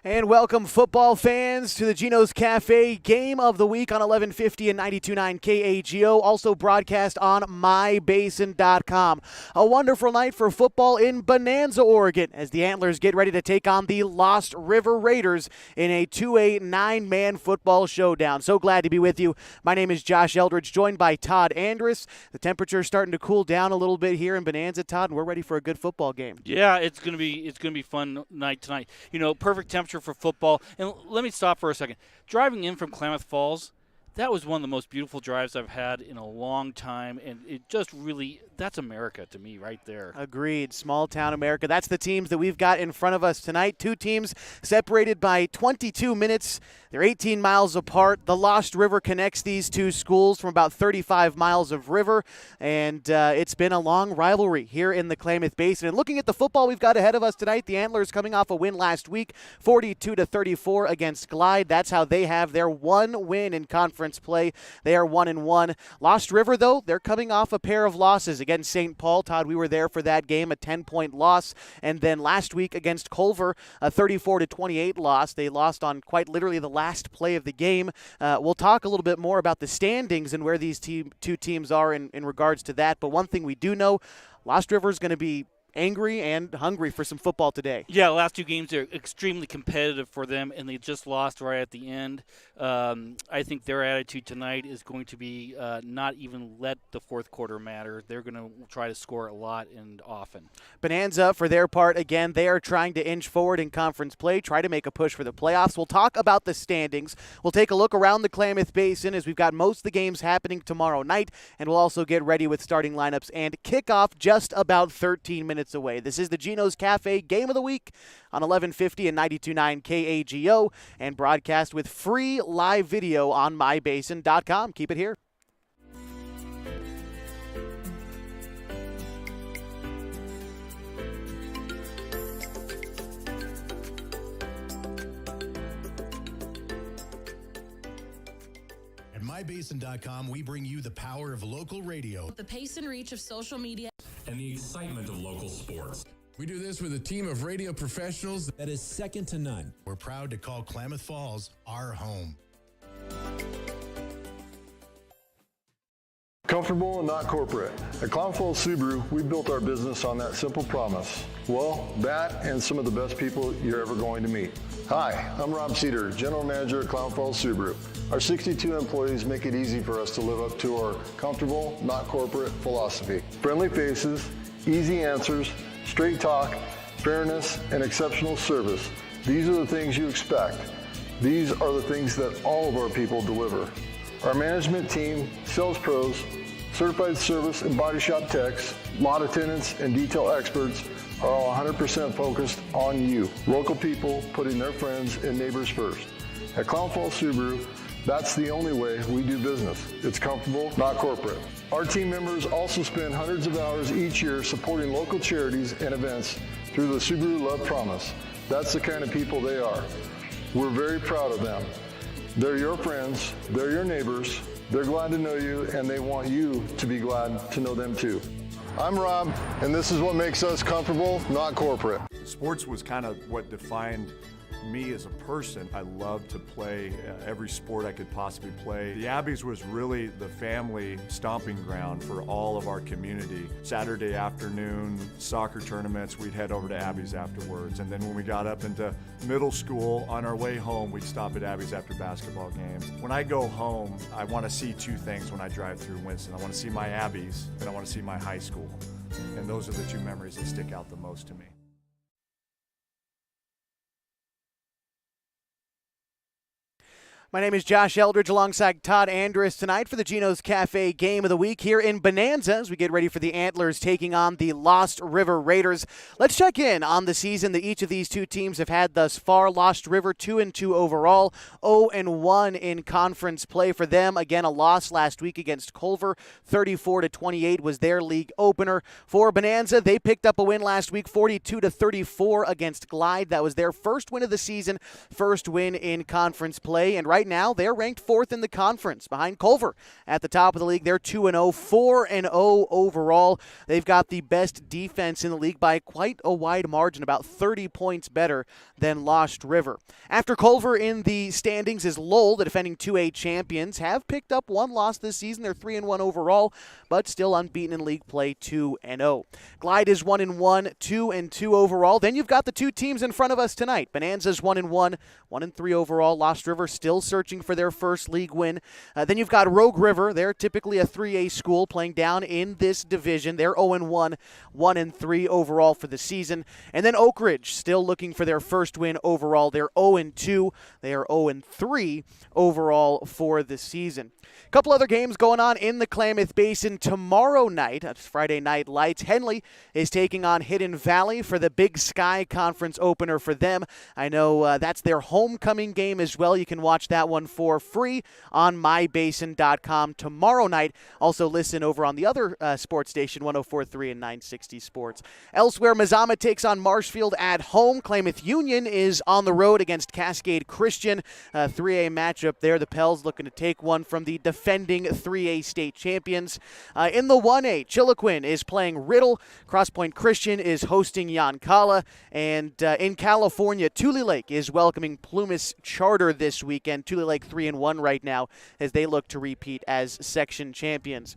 And welcome, football fans, to the Geno's Cafe Game of the Week on 1150 and 92.9 KAGO, also broadcast on mybasin.com. A wonderful night for football in Bonanza, Oregon, as the Antlers get ready to take on the Lost River Raiders in a 2A 9-man football showdown. So glad to be with you. My name is Josh Eldridge, joined by Todd Andrus. The temperature's starting to cool down a little bit here in Bonanza, Todd, and we're ready for a good football game. Yeah, it's gonna be fun night tonight. You know, perfect temperature for football. And let me stop for a second. Driving in from Klamath Falls, that was one of the most beautiful drives I've had in a long time, and it just really, that's America to me right there. Agreed. Small town America. That's the teams that we've got in front of us tonight. Two teams separated by 22 minutes. They're 18 miles apart. The Lost River connects these two schools from about 35 miles of river, and it's been a long rivalry here in the Klamath Basin. And looking at the football we've got ahead of us tonight, the Antlers coming off a win last week, 42-34 against Glide. That's how they have their one win in conference play. They are 1-1. Lost River, though, they're coming off a pair of losses against St. Paul. Todd, we were there for that game, a 10-point loss. And then last week against Culver, a 34-28 loss. They lost on quite literally the last play of the game. We'll talk a little bit more about the standings and where these two teams are in regards to that. But one thing we do know, Lost River is going to be angry and hungry for some football today. Yeah, the last two games are extremely competitive for them, and they just lost right at the end. I think their attitude tonight is going to be not even let the fourth quarter matter. They're going to try to score a lot and often. Bonanza, for their part, again, they are trying to inch forward in conference play, try to make a push for the playoffs. We'll talk about the standings. We'll take a look around the Klamath Basin as we've got most of the games happening tomorrow night, and we'll also get ready with starting lineups and kickoff just about 13 minutes away. This is the Geno's Cafe Game of the Week on 1150 and 92.9 KAGO, and broadcast with free live video on mybasin.com. Keep it here. At mybasin.com, we bring you the power of local radio, the pace and reach of social media, and the excitement of local sports. We do this with a team of radio professionals that is second to none. We're proud to call Klamath Falls our home. Comfortable and not corporate. At Klamath Falls Subaru, we built our business on that simple promise. Well, that and some of the best people you're ever going to meet. Hi, I'm Rob Cedar, General Manager at Klamath Falls Subaru. Our 62 employees make it easy for us to live up to our comfortable, not corporate philosophy. Friendly faces, easy answers, straight talk, fairness, and exceptional service. These are the things you expect. These are the things that all of our people deliver. Our management team, sales pros, certified service and body shop techs, lot attendants, and detail experts are all 100% focused on you. Local people putting their friends and neighbors first. At Klamath Falls Subaru, that's the only way we do business. It's comfortable, not corporate. Our team members also spend hundreds of hours each year supporting local charities and events through the Subaru Love Promise. That's the kind of people they are. We're very proud of them. They're your friends, they're your neighbors, they're glad to know you, and they want you to be glad to know them too. I'm Rob, and this is what makes us comfortable, not corporate. Sports was kind of what defined me as a person. I loved to play every sport I could possibly play. The Abbeys was really the family stomping ground for all of our community. Saturday afternoon soccer tournaments, we'd head over to Abbeys afterwards. And then when we got up into middle school, on our way home, we'd stop at Abbeys after basketball games. When I go home, I want to see two things when I drive through Winston. I want to see my Abbeys, and I want to see my high school. And those are the two memories that stick out the most to me. My name is Josh Eldridge alongside Todd Andrus tonight for the Geno's Cafe Game of the Week here in Bonanza as we get ready for the Antlers taking on the Lost River Raiders. Let's check in on the season that each of these two teams have had thus far. Lost River 2-2 overall, 0-1 in conference play for them. Again, a loss last week against Culver, 34-28 was their league opener. For Bonanza, they picked up a win last week, 42-34 against Glide. That was their first win of the season, first win in conference play. And right right now, they're ranked 4th in the conference behind Culver at the top of the league. They're 2-0, 4-0 overall. They've got the best defense in the league by quite a wide margin, about 30 points better than Lost River. After Culver in the standings is Lowell, the defending 2A champions, have picked up one loss this season. They're 3-1 overall, but still unbeaten in league play, 2-0. Glide is 1-1, 2-2 overall. Then you've got the two teams in front of us tonight. Bonanza's 1-1, 1-3 overall. Lost River still searching for their first league win. Then you've got Rogue River. They're typically a 3A school playing down in this division. They're 0-1, 1-3 overall for the season. And then Oak Ridge still looking for their first win overall. They're 0-2. They are 0-3 overall for the season. A couple other games going on in the Klamath Basin tomorrow night. That's Friday Night Lights. Henley is taking on Hidden Valley for the Big Sky Conference opener for them. I know that's their homecoming game as well. You can watch that one for free on mybasin.com tomorrow night. Also listen over on the other sports station, 104.3 and 960 Sports. Elsewhere, Mazama takes on Marshfield at home. Klamath Union is on the road against Cascade Christian. 3A matchup there. The Pels looking to take one from the defending 3A state champions. In the 1A, Chiloquin is playing Riddle. Crosspoint Christian is hosting Yoncalla. And in California, Tule Lake is welcoming Plumas Charter this weekend. Tule Lake 3-1 right now as they look to repeat as section champions.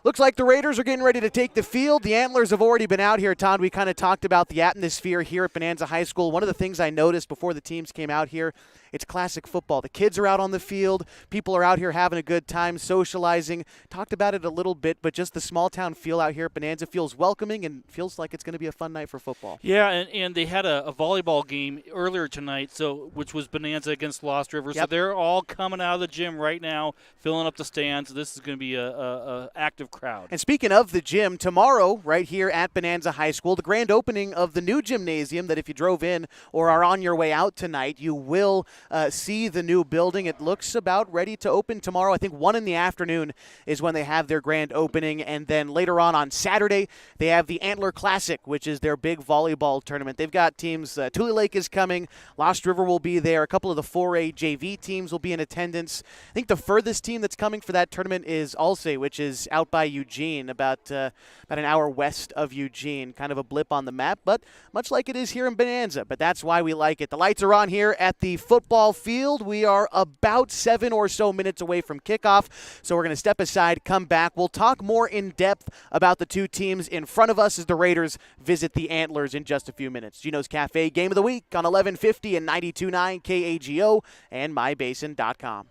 Looks like the Raiders are getting ready to take the field. The Antlers have already been out here, Todd. We kind of talked about the atmosphere here at Bonanza High School. One of the things I noticed before the teams came out here, it's classic football. The kids are out on the field. People are out here having a good time, socializing. Talked about it a little bit, but just the small-town feel out here at Bonanza feels welcoming and feels like it's going to be a fun night for football. Yeah, and they had a volleyball game earlier tonight, which was Bonanza against Lost River. Yep. So they're all coming out of the gym right now, filling up the stands. This is going to be a active crowd. And speaking of the gym, tomorrow, right here at Bonanza High School, the grand opening of the new gymnasium that if you drove in or are on your way out tonight, you will see the new building. It looks about ready to open tomorrow. I think 1 in the afternoon is when they have their grand opening. And then later on Saturday, they have the Antler Classic, which is their big volleyball tournament. They've got teams, Tule Lake is coming, Lost River will be there, a couple of the 4A JV teams will be in attendance. I think the furthest team that's coming for that tournament is Alsay, which is out by Eugene, about an hour west of Eugene. Kind of a blip on the map, but much like it is here in Bonanza. But that's why we like it. The lights are on here at the football field. We are about 7 or so minutes away from kickoff, so we're going to step aside, come back. We'll talk more in depth about the two teams in front of us as the Raiders visit the Antlers in just a few minutes. Gino's Cafe Game of the Week on 1150 and 92.9 KAGO and mybasin.com.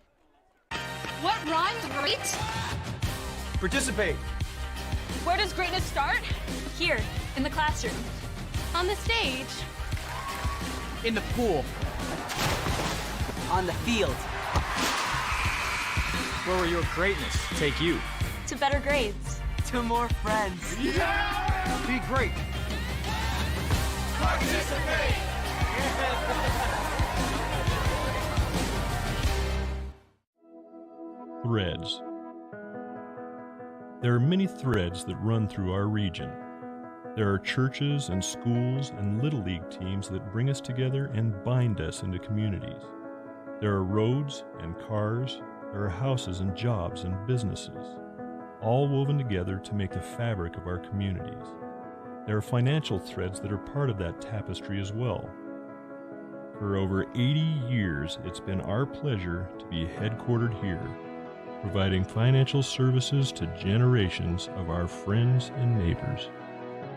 What rhymes great? Participate. Where does greatness start? Here, in the classroom. On the stage. In the pool. On the field. Where will your greatness take you? To better grades. To more friends. Yeah! Be great. Participate. Threads. There are many threads that run through our region. There are churches and schools and Little League teams that bring us together and bind us into communities. There are roads and cars, there are houses and jobs and businesses, all woven together to make the fabric of our communities. There are financial threads that are part of that tapestry as well. For over 80 years, it's been our pleasure to be headquartered here, providing financial services to generations of our friends and neighbors.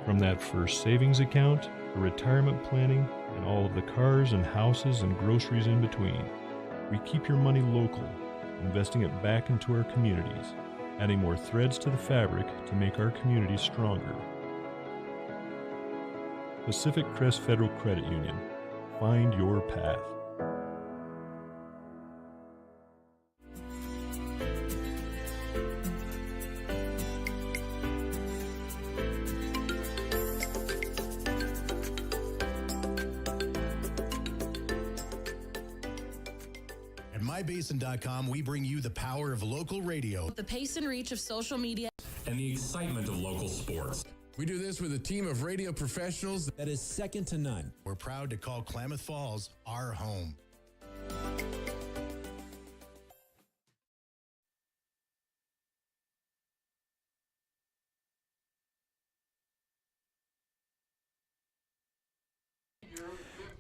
From that first savings account, to retirement planning, and all of the cars and houses and groceries in between, we keep your money local, investing it back into our communities, adding more threads to the fabric to make our communities stronger. Pacific Crest Federal Credit Union. Find your path. At mybasin.com, we bring you the power of local radio, The pace and reach of social media, and the excitement of local sports. We do this with a team of radio professionals that is second to none. We're proud to call Klamath Falls our home.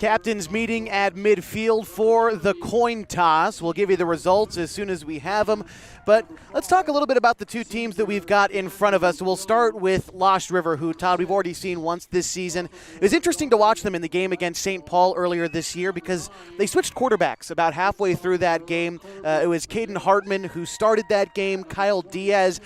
Captains meeting at midfield for the coin toss. We'll give you the results as soon as we have them. But let's talk a little bit about the two teams that we've got in front of us. We'll start with Lost River, who, Todd, we've already seen once this season. It was interesting to watch them in the game against St. Paul earlier this year because they switched quarterbacks about halfway through that game. It was Caden Hartman who started that game. Kyle Diaz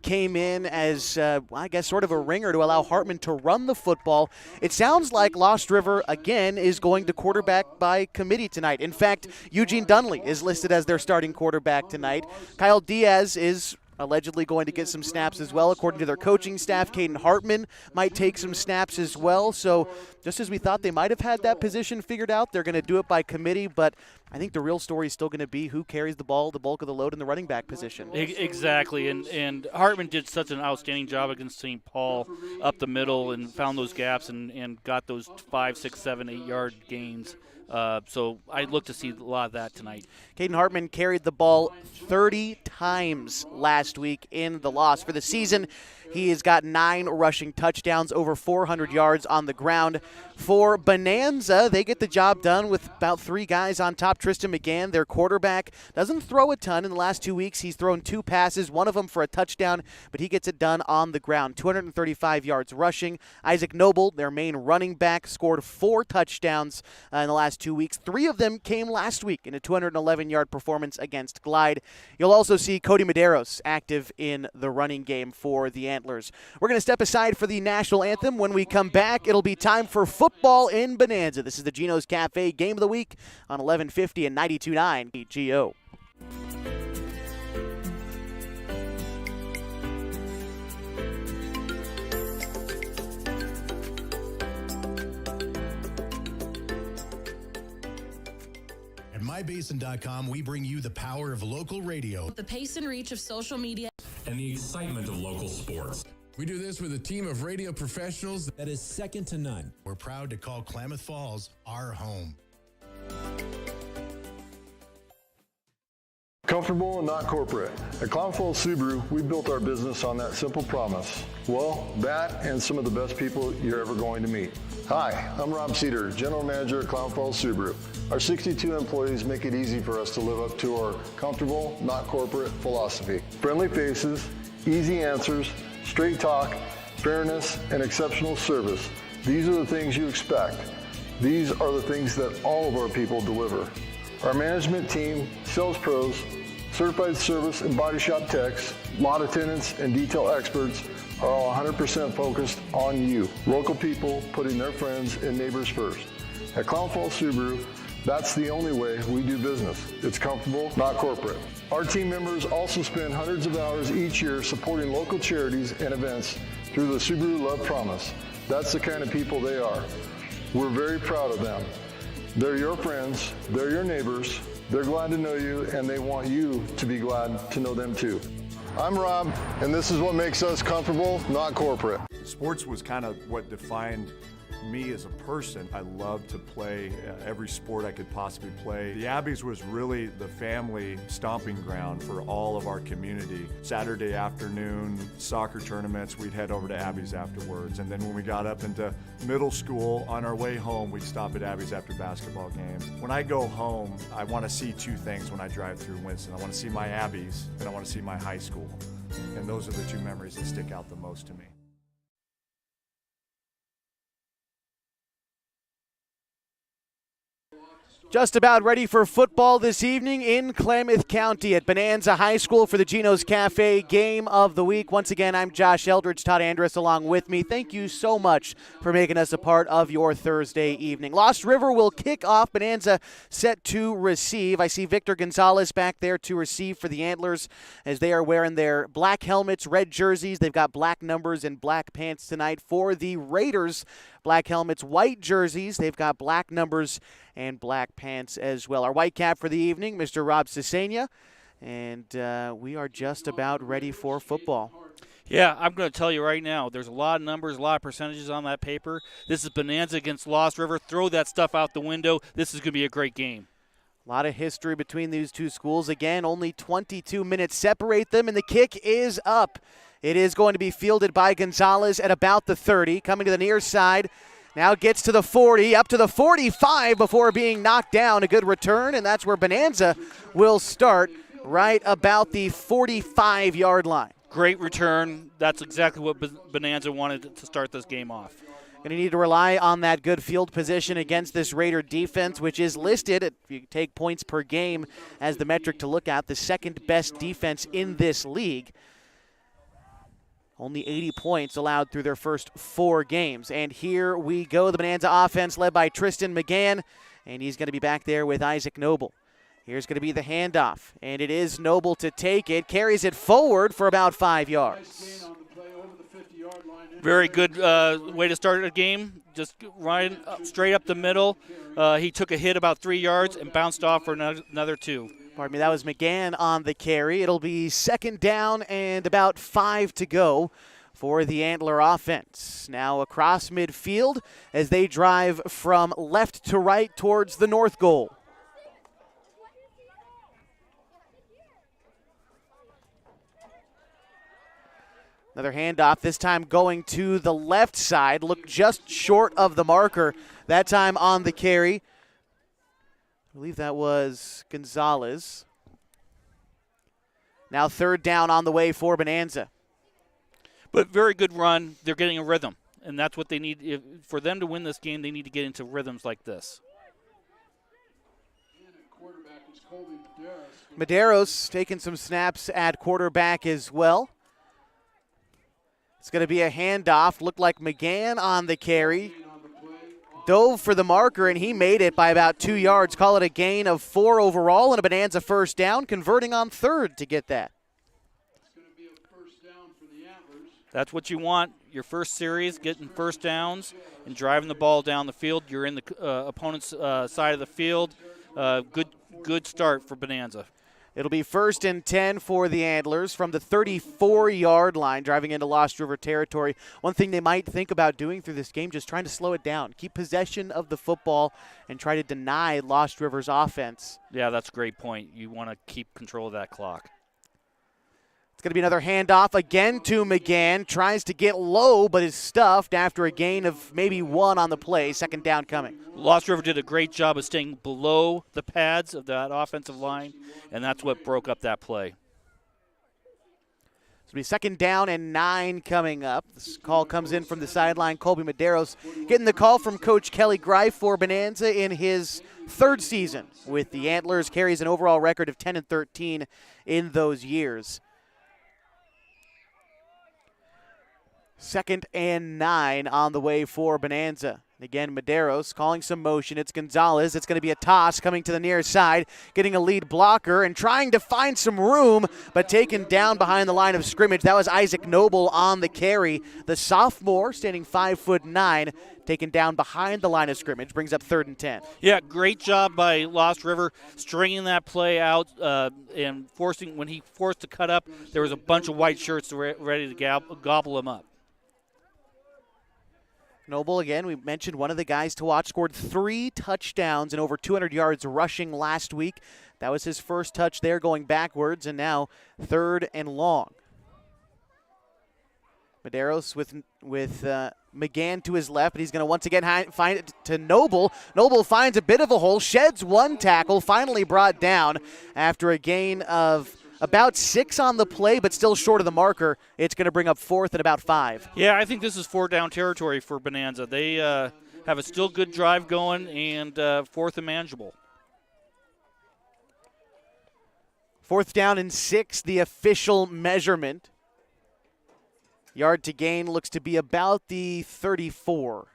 came in as, I guess, sort of a ringer to allow Hartman to run the football. It sounds like Lost River, again, is going to quarterback by committee tonight. In fact, Eugene Dunley is listed as their starting quarterback tonight. Kyle Diaz is allegedly going to get some snaps as well. According to their coaching staff, Caden Hartman might take some snaps as well. So just as we thought they might have had that position figured out, they're going to do it by committee. But I think the real story is still going to be who carries the ball, the bulk of the load in the running back position. Exactly, and Hartman did such an outstanding job against St. Paul up the middle and found those gaps and got those 5, 6, 7, 8-yard gains. So I look to see a lot of that tonight. Caden Hartman carried the ball 30 times last week in the loss. For the season, he has got 9 rushing touchdowns, over 400 yards on the ground. For Bonanza, they get the job done with about 3 guys on top. Tristan McGann, their quarterback, doesn't throw a ton. In the last 2 weeks, he's thrown 2 passes, one of them for a touchdown, but he gets it done on the ground. 235 yards rushing. Isaac Noble, their main running back, scored 4 touchdowns in the last 2 weeks. 3 of them came last week in a 211-yard performance against Glide. You'll also see Cody Medeiros active in the running game for the Antlers. We're going to step aside for the national anthem. When we come back, it'll be time for football in Bonanza. This is the Geno's Cafe Game of the Week on 1150 and 92.9 GO. At mybasin.com, we bring you the power of local radio, The pace and reach of social media, and the excitement of local sports. We do this with a team of radio professionals That is second to none. We're proud to call Klamath Falls our home. Comfortable and not corporate. At Klamath Falls Subaru, we built our business on that simple promise. Well, that and some of the best people you're ever going to meet. Hi, I'm Rob Cedar, General Manager at Klamath Falls Subaru. Our 62 employees make it easy for us to live up to our comfortable, not corporate philosophy. Friendly faces, easy answers, straight talk, fairness, and exceptional service. These are the things you expect. These are the things that all of our people deliver. Our management team, sales pros, certified service and body shop techs, lot attendants, and detail experts are all 100% focused on you. Local people putting their friends and neighbors first. At Klamath Falls Subaru, that's the only way we do business. It's comfortable, not corporate. Our team members also spend hundreds of hours each year supporting local charities and events through the Subaru Love Promise. That's the kind of people they are. We're very proud of them. They're your friends, they're your neighbors, they're glad to know you, and they want you to be glad to know them too. I'm Rob, and this is what makes us comfortable, not corporate. Sports was kind of what defined me as a person. I loved to play every sport I could possibly play. The Abbeys was really the family stomping ground for all of our community. Saturday afternoon soccer tournaments, we'd head over to Abbeys afterwards. And then when we got up into middle school, on our way home, we'd stop at Abbeys after basketball games. When I go home, I want to see 2 things when I drive through Winston. I want to see my Abbeys, and I want to see my high school. And those are the 2 memories that stick out the most to me. Just about ready for football this evening in Klamath County at Bonanza High School for the Geno's Cafe Game of the Week. Once again, I'm Josh Eldridge, Todd Andrus along with me. Thank you so much for making us a part of your Thursday evening. Lost River will kick off. Bonanza set to receive. I see Victor Gonzalez back there to receive for the Antlers as they are wearing their black helmets, red jerseys. They've got black numbers and black pants tonight. For the Raiders, black helmets, white jerseys. They've got black numbers and black pants as well. Our white cap for the evening, Mr. Rob Cesena, and we are just about ready for football. Yeah, I'm going to tell you right now, there's a lot of numbers, a lot of percentages on that paper. This is Bonanza against Lost River. Throw that stuff out the window. This is going to be a great game. A lot of history between these two schools. Again, only 22 minutes separate them, and the kick is up. It is going to be fielded by Gonzalez at about the 30. Coming to the near side, Now gets to the 40, up to the 45 before being knocked down. A good return, and that's where Bonanza will start, right about the 45-yard line. Great return. That's exactly what Bonanza wanted to start this game off. Going to need to rely on that good field position against this Raider defense, which is listed, if you take points per game as the metric to look at, the second best defense in this league. Only 80 points allowed through their first 4 games. And here we go, the Bonanza offense led by Tristan McGann, and he's going to be back there with Isaac Noble. Here's going to be the handoff, and it is Noble to take it, carries it forward for about 5 yards. Very good way to start a game, just right straight up the middle. He took a hit about 3 yards and bounced off for another 2. Pardon me, that was McGann on the carry. It'll be second down and about 5 to go for the Antler offense. Now across midfield as they drive from left to right towards the north goal. Another handoff, this time going to the left side. Looked just short of the marker, that time on the carry. I believe that was Gonzalez. Now third down on the way for Bonanza. But very good run. They're getting a rhythm, and that's what they need. For them to win this game, they need to get into rhythms like this. Medeiros taking some snaps at quarterback as well. It's going to be a handoff. Looked like McGann on the carry. Dove for the marker, and he made it by about 2 yards. Call it a gain of 4 overall and a Bonanza first down, converting on third to get that. That's what you want. Your first series, getting first downs and driving the ball down the field. You're in the opponent's side of the field. Good start for Bonanza. It'll be 1st and 10 for the Antlers from the 34-yard line, driving into Lost River territory. One thing they might think about doing through this game, just trying to slow it down, keep possession of the football, and try to deny Lost River's offense. Yeah, that's a great point. You want to keep control of that clock. It's going to be another handoff again to McGann. Tries to get low, but is stuffed after a gain of maybe 1 on the play. Second down coming. Lost River did a great job of staying below the pads of that offensive line, and that's what broke up that play. It'll be second down and 9 coming up. This call comes in from the sideline. Colby Medeiros getting the call from Coach Kelly Greif for Bonanza in his 3rd season with the Antlers. Carries an overall record of 10-13 in those years. Second and 9 on the way for Bonanza. Again, Medeiros calling some motion. It's Gonzalez. It's going to be a toss coming to the near side, getting a lead blocker and trying to find some room, but taken down behind the line of scrimmage. That was Isaac Noble on the carry. The sophomore, standing 5'9", taken down behind the line of scrimmage, brings up 3rd and 10. Yeah, great job by Lost River stringing that play out and forcing. When he forced to cut up, there was a bunch of white shirts ready to gobble him up. Noble, again, we mentioned one of the guys to watch, scored 3 touchdowns and over 200 yards rushing last week. That was his first touch there going backwards, and now 3rd and long. Medeiros with McGann to his left, but he's going to once again find it to Noble. Noble finds a bit of a hole, sheds 1 tackle, finally brought down after a gain of about 6 on the play, but still short of the marker. It's going to bring up 4th and about 5. Yeah, I think this is 4th-down territory for Bonanza. They have a still good drive going and 4th and manageable. 4th down and 6, the official measurement. Yard to gain looks to be about the 34.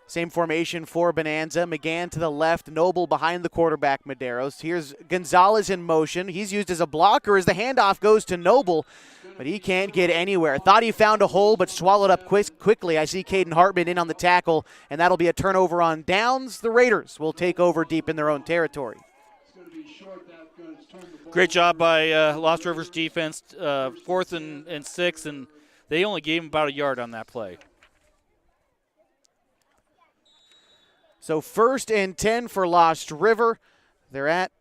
Same formation for Bonanza. McGann to the left, Noble behind the quarterback, Medeiros. Here's Gonzalez in motion. He's used as a blocker as the handoff goes to Noble, but he can't get anywhere. Thought he found a hole, but swallowed up quickly. I see Caden Hartman in on the tackle, and that'll be a turnover on downs. The Raiders will take over deep in their own territory. Great job by Lost River's defense, 4th and 6, and they only gave him about a yard on that play. So 1st and 10 for Lost River. They're at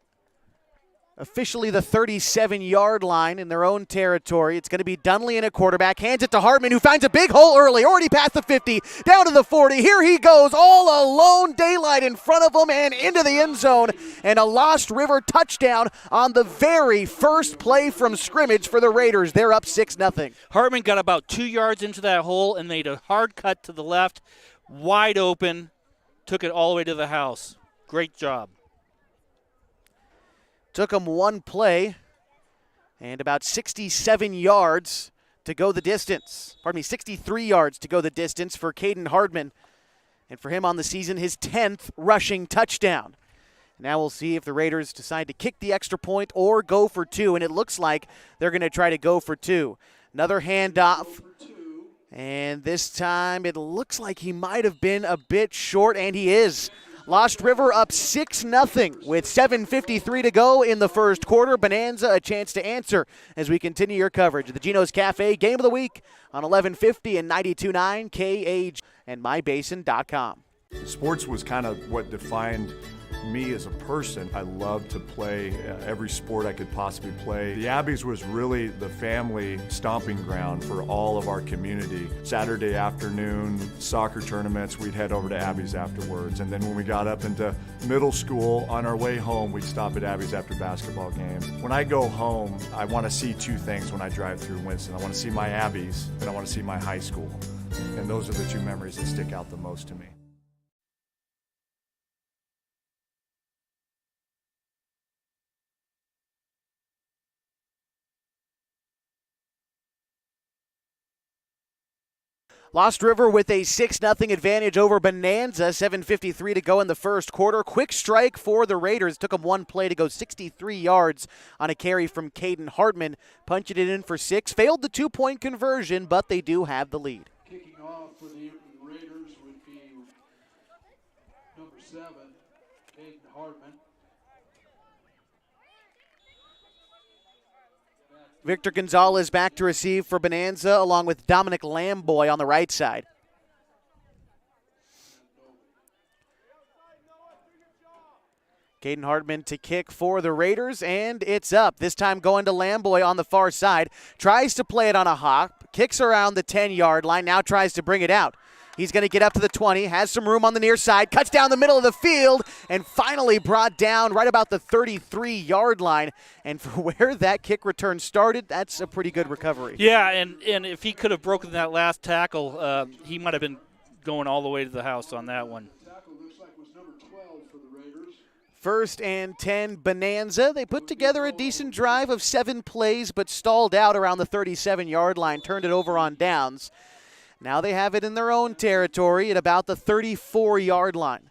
officially the 37-yard line in their own territory. It's going to be Dunley in a quarterback. Hands it to Hartman, who finds a big hole early. Already past the 50, down to the 40. Here he goes, all alone. Daylight in front of him and into the end zone. And a Lost River touchdown on the very first play from scrimmage for the Raiders. They're up 6-0. Hartman got about 2 yards into that hole and made a hard cut to the left, wide open, took it all the way to the house. Great job. Took him one play and about 67 yards to go the distance. 63 yards to go the distance for Caden Hardman. And for him on the season, his 10th rushing touchdown. Now we'll see if the Raiders decide to kick the extra point or go for two. And it looks like they're going to try to go for two. Another handoff. And this time it looks like he might have been a bit short, and he is. Lost River up 6-0 with 7:53 to go in the first quarter. Bonanza a chance to answer as we continue your coverage of the Geno's Cafe Game of the Week on 1150 and 92.9 KAG and mybasin.com. Sports was kind of what defined me as a person. I loved to play every sport I could possibly play. The Abbeys was really the family stomping ground for all of our community. Saturday afternoon soccer tournaments, we'd head over to Abbeys afterwards. And then when we got up into middle school, on our way home, we'd stop at Abbeys after basketball games. When I go home, I want to see two things when I drive through Winston. I want to see my Abbeys, and I want to see my high school. And those are the two memories that stick out the most to me. Lost River with a 6-0 advantage over Bonanza. 7:53 to go in the first quarter. Quick strike for the Raiders. Took them one play to go 63 yards on a carry from Caden Hardman. Punched it in for 6. Failed the two-point conversion, but they do have the lead. Kicking off for the Raiders would be number 7, Caden Hardman. Victor Gonzalez back to receive for Bonanza, along with Dominic Lamboy on the right side. Caden Hardman to kick for the Raiders, and it's up. This time going to Lamboy on the far side. Tries to play it on a hop, kicks around the 10-yard line, now tries to bring it out. He's going to get up to the 20, has some room on the near side, cuts down the middle of the field, and finally brought down right about the 33-yard line. And for where that kick return started, that's a pretty good recovery. Yeah, and if he could have broken that last tackle, he might have been going all the way to the house on that one. First and 10, Bonanza. They put together a decent drive of 7 plays, but stalled out around the 37-yard line, turned it over on downs. Now they have it in their own territory at about the 34-yard line.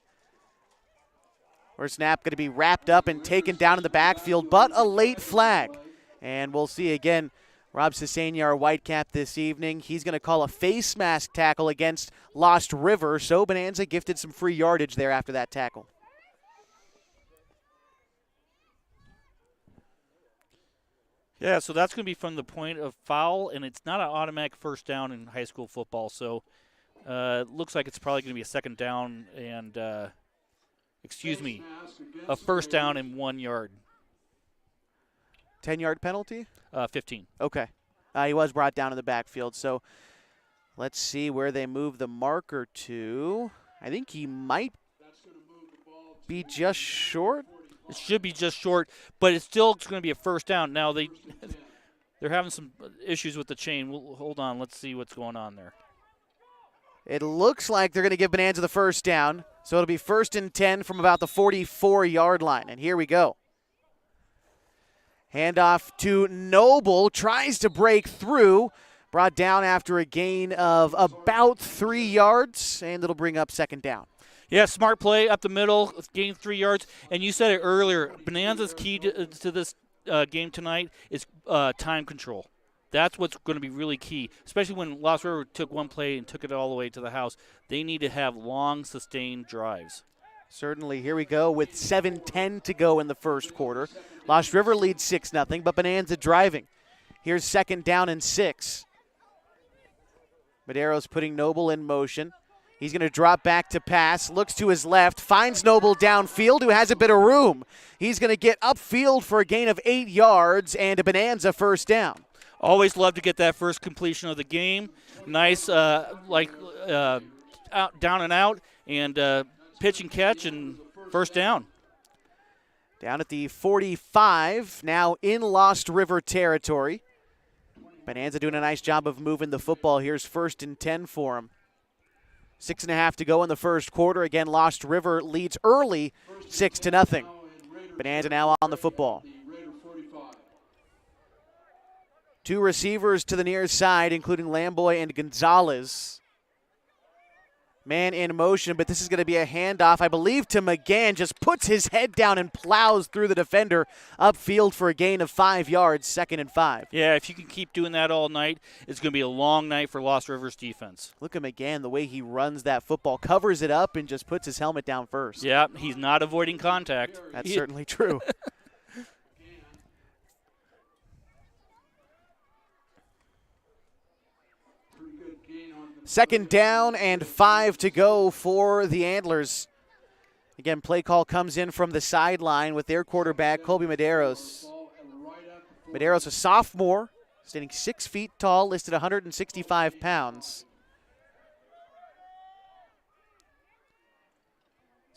First snap going to be wrapped up and taken down in the backfield, but a late flag. And we'll see again, Rob Cesania, our Whitecap this evening. He's going to call a face mask tackle against Lost River, so Bonanza gifted some free yardage there after that tackle. Yeah, so that's going to be from the point of foul, and it's not an automatic first down in high school football. So it looks like it's probably going to be a second down and, a first down and 1 yard. 10-yard penalty? 15. Okay. He was brought down in the backfield. So let's see where they move the marker to. I think he might be just short. It should be just short, but it's still going to be a first down. Now they're having some issues with the chain. Hold on, let's see what's going on there. It looks like they're going to give Bonanza the first down, so it'll be 1st and 10 from about the 44-yard line. And here we go. Handoff to Noble, tries to break through, brought down after a gain of about 3 yards, and it'll bring up second down. Yeah, smart play up the middle, gained 3 yards. And you said it earlier, Bonanza's key to this game tonight is time control. That's what's going to be really key, especially when Lost River took one play and took it all the way to the house. They need to have long, sustained drives. Certainly. Here we go with 7:10 to go in the first quarter. Lost River leads 6-0, but Bonanza driving. Here's 2nd down and 6. Madero's putting Noble in motion. He's going to drop back to pass, looks to his left, finds Noble downfield, who has a bit of room. He's going to get upfield for a gain of 8 yards and a Bonanza first down. Always love to get that first completion of the game. Nice, out, down and out, and pitch and catch, and first down. Down at the 45, now in Lost River territory. Bonanza doing a nice job of moving the football. Here's 1st and 10 for him. 6.5 to go in the first quarter. Again, Lost River leads early, 6-0. Bonanza now on the football. 2 receivers to the near side, including Lamboy and Gonzalez. Man in motion, but this is going to be a handoff, I believe, to McGann. Just puts his head down and plows through the defender upfield for a gain of 5 yards, 2nd and 5. Yeah, if you can keep doing that all night, it's going to be a long night for Lost River's defense. Look at McGann, the way he runs that football, covers it up and just puts his helmet down first. Yeah, he's not avoiding contact. That's certainly true. Second down and 5 to go for the Antlers. Again, play call comes in from the sideline with their quarterback, Colby Medeiros. Medeiros, a sophomore, standing 6 feet tall, listed 165 pounds.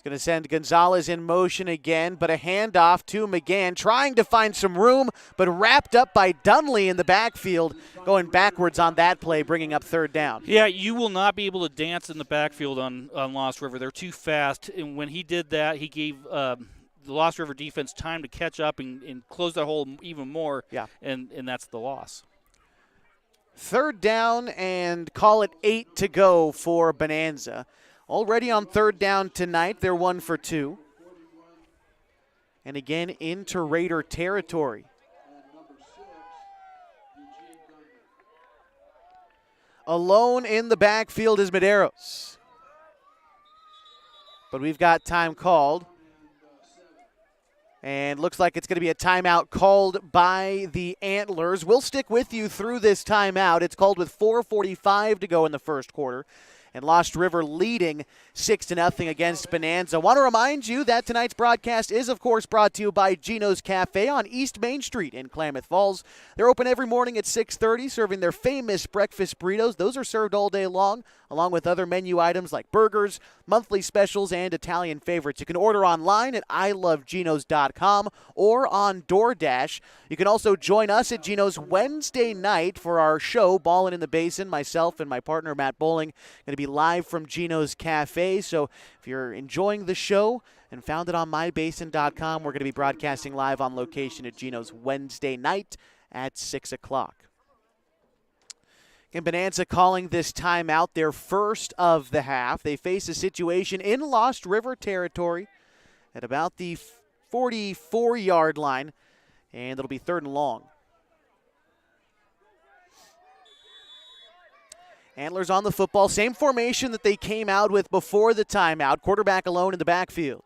Going to send Gonzalez in motion again, but a handoff to McGann, trying to find some room, but wrapped up by Dunley in the backfield, going backwards on that play, bringing up 3rd down. Yeah, you will not be able to dance in the backfield on Lost River. They're too fast, and when he did that, he gave the Lost River defense time to catch up and close that hole even more, and that's the loss. 3rd down and call it 8 to go for Bonanza. Already on 3rd down tonight, they're 1 for 2. And again, into Raider territory. Alone in the backfield is Medeiros. But we've got time called. And looks like it's going to be a timeout called by the Antlers. We'll stick with you through this timeout. It's called with 4:45 to go in the first quarter. And Lost River leading 6-0 against Bonanza. I want to remind you that tonight's broadcast is, of course, brought to you by Gino's Cafe on East Main Street in Klamath Falls. They're open every morning at 6:30, serving their famous breakfast burritos. Those are served all day long, along with other menu items like burgers, monthly specials, and Italian favorites. You can order online at iloveginos.com or on DoorDash. You can also join us at Gino's Wednesday night for our show, Ballin' in the Basin. Myself and my partner, Matt Bowling, going to be live from Gino's Cafe. So if you're enjoying the show and found it on mybasin.com, we're going to be broadcasting live on location at Gino's Wednesday night at 6 o'clock. And Bonanza calling this timeout, their first of the half. They face a situation in Lost River territory at about the 44-yard line, and it'll be 3rd and long. Antlers on the football, same formation that they came out with before the timeout. Quarterback alone in the backfield.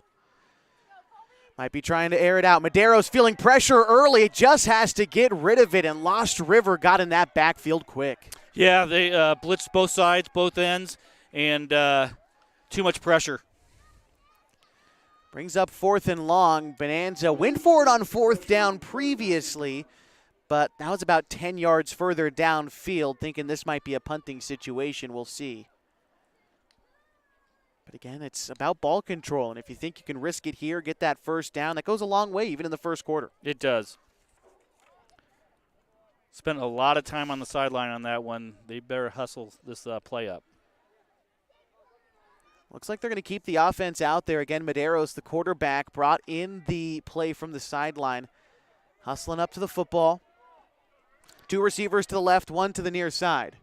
Might be trying to air it out. Medeiros feeling pressure early, just has to get rid of it, and Lost River got in that backfield quick. Yeah, they blitzed both sides, both ends, and too much pressure. Brings up 4th and long. Bonanza went for it on 4th down previously, but that was about 10 yards further downfield, thinking this might be a punting situation. We'll see. But again, it's about ball control, and if you think you can risk it here, get that first down, that goes a long way, even in the first quarter. It does. Spent a lot of time on the sideline on that one. They better hustle this play up. Looks like they're going to keep the offense out there. Again, Medeiros, the quarterback, brought in the play from the sideline. Hustling up to the football. 2 receivers to the left, 1 to the near side.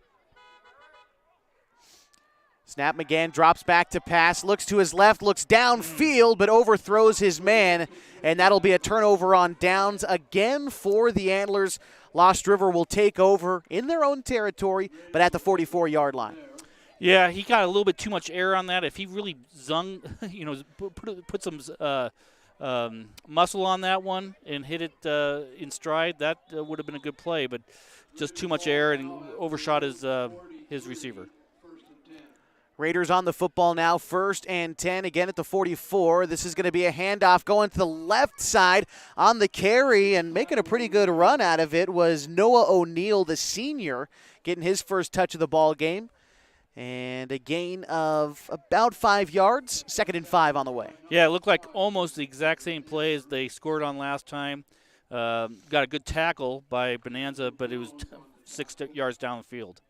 Snap, McGann drops back to pass, looks to his left, looks downfield, but overthrows his man, and that'll be a turnover on downs again for the Antlers. Lost River will take over in their own territory, but at the 44-yard line. Yeah, he got a little bit too much air on that. If he really put some muscle on that one and hit it in stride, that would have been a good play, but just too much air and overshot his receiver. Raiders on the football now, 1st and 10, again at the 44. This is going to be a handoff going to the left side on the carry, and making a pretty good run out of it was Noah O'Neill, the senior, getting his first touch of the ball game. And a gain of about 5 yards, 2nd and 5 on the way. Yeah, it looked like almost the exact same play as they scored on last time. Got a good tackle by Bonanza, but it was 6 yards down the field.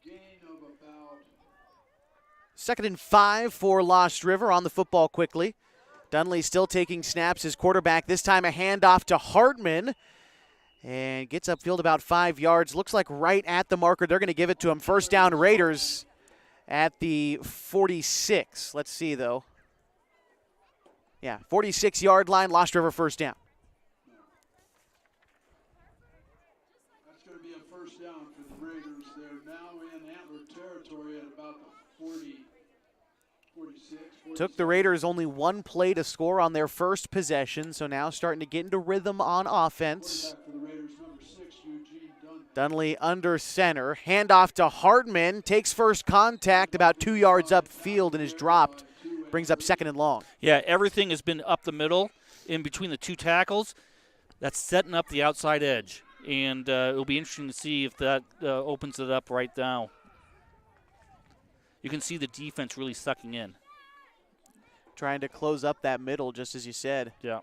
2nd and 5 for Lost River on the football quickly. Dunley still taking snaps as quarterback. This time a handoff to Hartman. And gets upfield about 5 yards. Looks like right at the marker. They're going to give it to him. 1st down Raiders at the 46. Let's see, though. Yeah, 46-yard line. Lost River 1st down. That's going to be a 1st down for the Raiders. They're now in Antler territory at about the 40. 46. Took the Raiders only 1 play to score on their first possession, so now starting to get into rhythm on offense. Dunley under center. Handoff to Hartman. Takes first contact about 2 yards upfield and is dropped. Brings up 2nd and long. Yeah, everything has been up the middle in between the 2 tackles. That's setting up the outside edge. And it'll be interesting to see if that opens it up right now. You can see the defense really sucking in. Trying to close up that middle, just as you said. Yeah.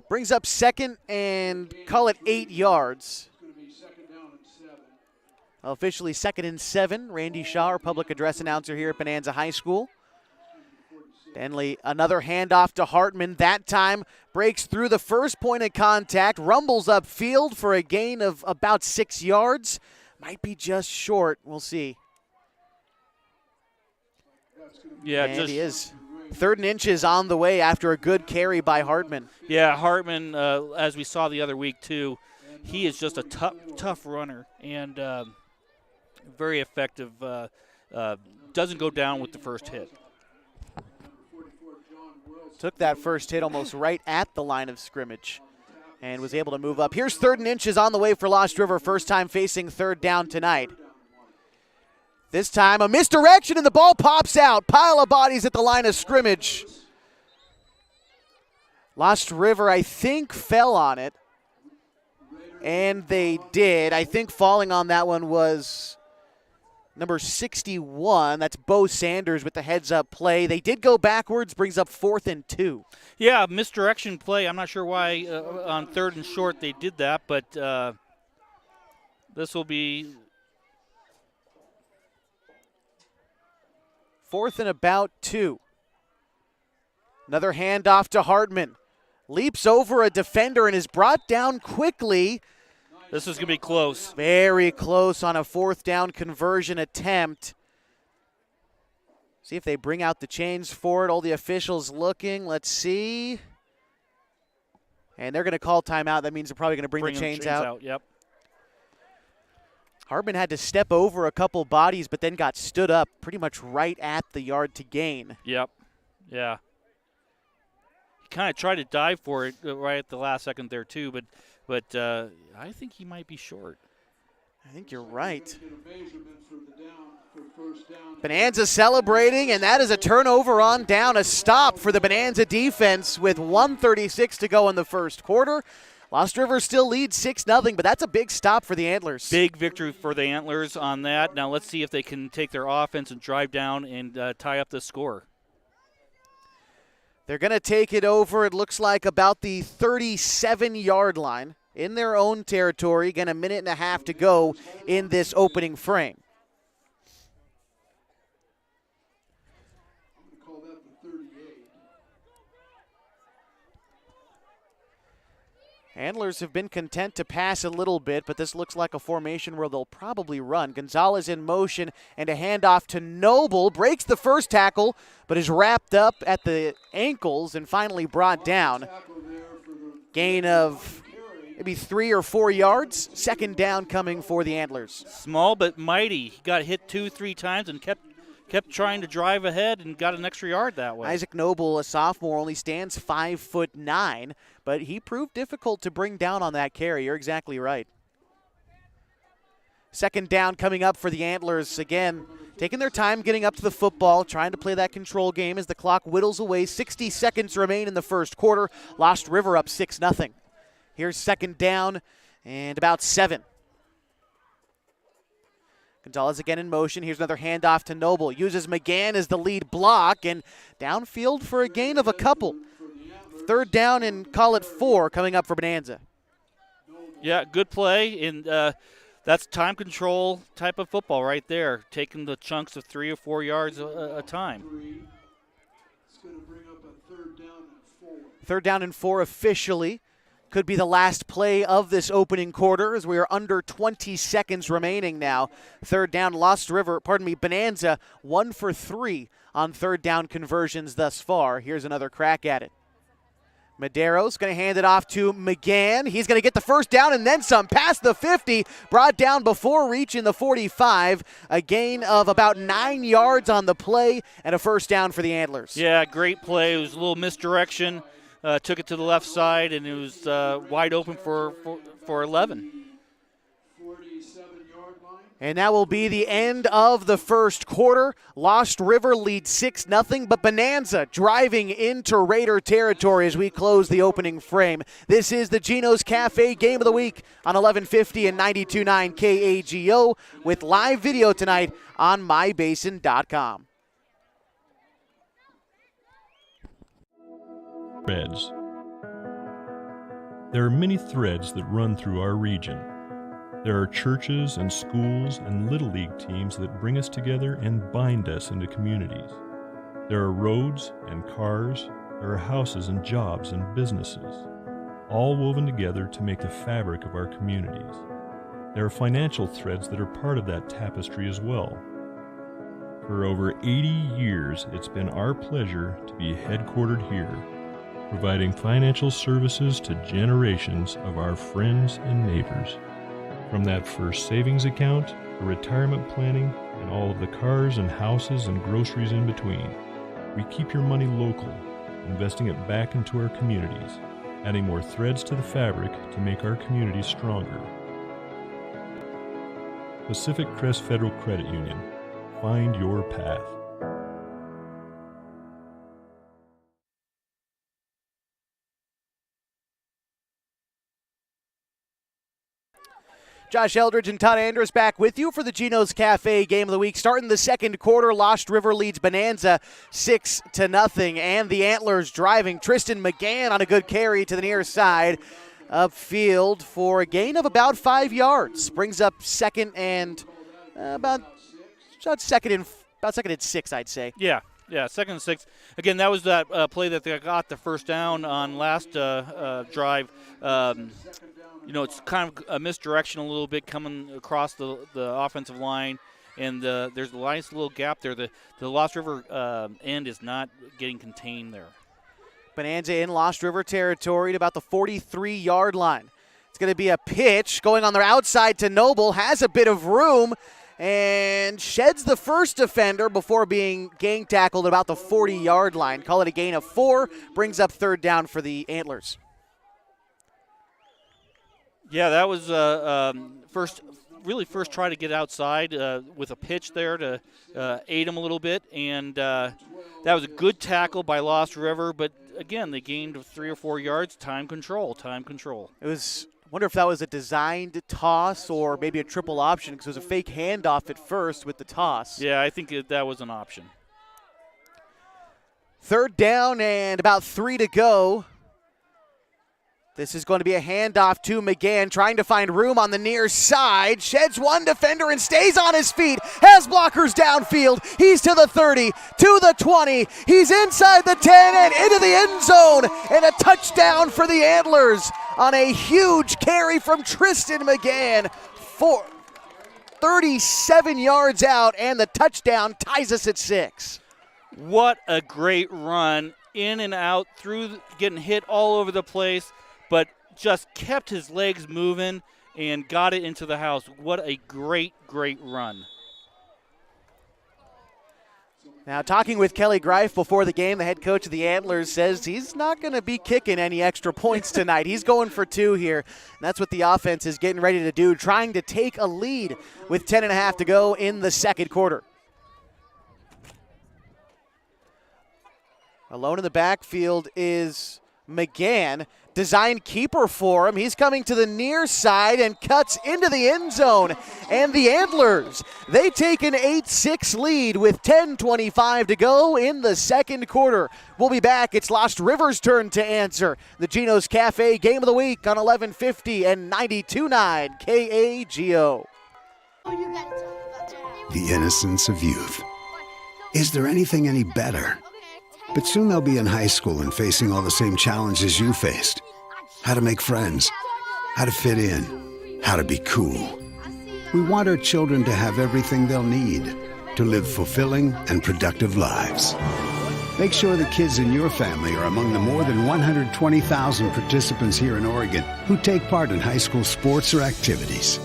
Brings up 2nd and call it 8 yards. Officially 2nd and 7. Randy Shaw, our public address announcer here at Bonanza High School. Denley, another handoff to Hartman. That time breaks through the first point of contact, rumbles upfield for a gain of about 6 yards. Might be just short. We'll see. Yeah, and he is. 3rd and inches on the way after a good carry by Hartman. Yeah, Hartman, as we saw the other week too, he is just a tough runner and very effective. Doesn't go down with the first hit. Took that first hit almost right at the line of scrimmage and was able to move up. Here's 3rd and inches on the way for Lost River. First time facing 3rd down tonight. This time a misdirection and the ball pops out. Pile of bodies at the line of scrimmage. Lost River, I think, fell on it. And they did. I think falling on that one was number 61. That's Bo Sanders with the heads-up play. They did go backwards, brings up 4th and 2. Yeah, misdirection play. I'm not sure why on 3rd and short they did that, but this will be 4th and about 2. Another handoff to Hartman. Leaps over a defender and is brought down quickly. This is going to be close. Very close on a 4th down conversion attempt. See if they bring out the chains for it. All the officials looking. Let's see. And they're going to call timeout. That means they're probably going to bring the chains out. Yep. Hartman had to step over a couple bodies, but then got stood up pretty much right at the yard to gain. Yep. Yeah. He kind of tried to dive for it right at the last second there too, but I think he might be short. I think you're right. Bonanza celebrating, and that is a turnover on down, a stop for the Bonanza defense with 1:36 to go in the first quarter. Lost River still leads 6-0, but that's a big stop for the Antlers. Big victory for the Antlers on that. Now let's see if they can take their offense and drive down and tie up the score. They're going to take it over, it looks like, about the 37-yard line in their own territory. Again, a minute and a half to go in this opening frame. Antlers have been content to pass a little bit, but this looks like a formation where they'll probably run. Gonzalez in motion and a handoff to Noble. Breaks the first tackle, but is wrapped up at the ankles and finally brought down. Gain of maybe 3 or 4 yards. 2nd down coming for the Antlers. Small but mighty. He got hit 2-3 times and kept trying to drive ahead and got an extra yard that way. Isaac Noble, a sophomore, only stands 5'9", but he proved difficult to bring down on that carry. You're exactly right. 2nd down coming up for the Antlers. Again, taking their time getting up to the football, trying to play that control game as the clock whittles away. 60 seconds remain in the first quarter. Lost River up 6-0. Here's second down and about 7. Gonzalez again in motion. Here's another handoff to Noble. Uses McGann as the lead block and downfield for a gain of a couple. Third down and call it 4 coming up for Bonanza. Yeah, good play, and that's time control type of football right there, taking the chunks of 3 or 4 yards a time. It's going to bring up a third down and 4. Third down and 4 officially. Could be the last play of this opening quarter as we are under 20 seconds remaining now. Third down, Bonanza 1 for 3 on third down conversions thus far. Here's another crack at it. Madero's going to hand it off to McGann. He's going to get the first down and then some. Past the 50, brought down before reaching the 45. A gain of about 9 yards on the play and a first down for the Antlers. Yeah, great play. It was a little misdirection. Took it to the left side, and it was wide open for 11. 47-yard line. And that will be the end of the first quarter. Lost River leads 6-0, but Bonanza driving into Raider territory as we close the opening frame. This is the Geno's Cafe Game of the Week on 1150 and 92.9 KAGO with live video tonight on mybasin.com. Threads. There are many threads that run through our region. There are churches and schools and Little League teams that bring us together and bind us into communities. There are roads and cars, there are houses and jobs and businesses, all woven together to make the fabric of our communities. There are financial threads that are part of that tapestry as well. For over 80 years, it's been our pleasure to be headquartered here, providing financial services to generations of our friends and neighbors. From that first savings account, to retirement planning, and all of the cars and houses and groceries in between, we keep your money local, investing it back into our communities, adding more threads to the fabric to make our communities stronger. Pacific Crest Federal Credit Union. Find your path. Josh Eldridge and Todd Andrews back with you for the Geno's Cafe Game of the Week. Starting the second quarter, Lost River leads Bonanza 6-0, and the Antlers driving. Tristan McGann on a good carry to the near side upfield for a gain of about 5 yards. Brings up second and about second and 6, I'd say. Yeah, second and 6. Again, that was that play that they got the first down on last drive. It's kind of a misdirection a little bit coming across the offensive line, and there's a nice little gap there. The Lost River end is not getting contained there. Bonanza in Lost River territory at about the 43-yard line. It's going to be a pitch going on their outside to Noble, has a bit of room, and sheds the first defender before being gang tackled at about the 40-yard line. Call it a gain of 4, brings up third down for the Antlers. Yeah, that was first try to get outside with a pitch there to aid him a little bit, and that was a good tackle by Lost River, but again, they gained 3 or 4 yards. Time control. It was, I wonder if that was a designed toss or maybe a triple option, because it was a fake handoff at first with the toss. Yeah, I think that was an option. Third down and about 3 to go. This is going to be a handoff to McGann, trying to find room on the near side. Sheds one defender and stays on his feet. Has blockers downfield. He's to the 30, to the 20. He's inside the 10 and into the end zone. And a touchdown for the Antlers on a huge carry from Tristan McGann. 37 yards out, and the touchdown ties us at 6. What a great run. In and out, through, getting hit all over the place, but just kept his legs moving and got it into the house. What a great, great run. Now, talking with Kelly Greif before the game, the head coach of the Antlers says he's not going to be kicking any extra points tonight. He's going for 2 here, and that's what the offense is getting ready to do, trying to take a lead with 10.5 to go in the second quarter. Alone in the backfield is McGann. Design keeper for him. He's coming to the near side and cuts into the end zone. And the Antlers, they take an 8-6 lead with 10:25 to go in the second quarter. We'll be back. It's Lost River's turn to answer. The Geno's Cafe Game of the Week on 1150 and 92.9 KAGO. The innocence of youth. Is there anything any better? But soon they'll be in high school and facing all the same challenges you faced. How to make friends, how to fit in, how to be cool. We want our children to have everything they'll need to live fulfilling and productive lives. Make sure the kids in your family are among the more than 120,000 participants here in Oregon who take part in high school sports or activities.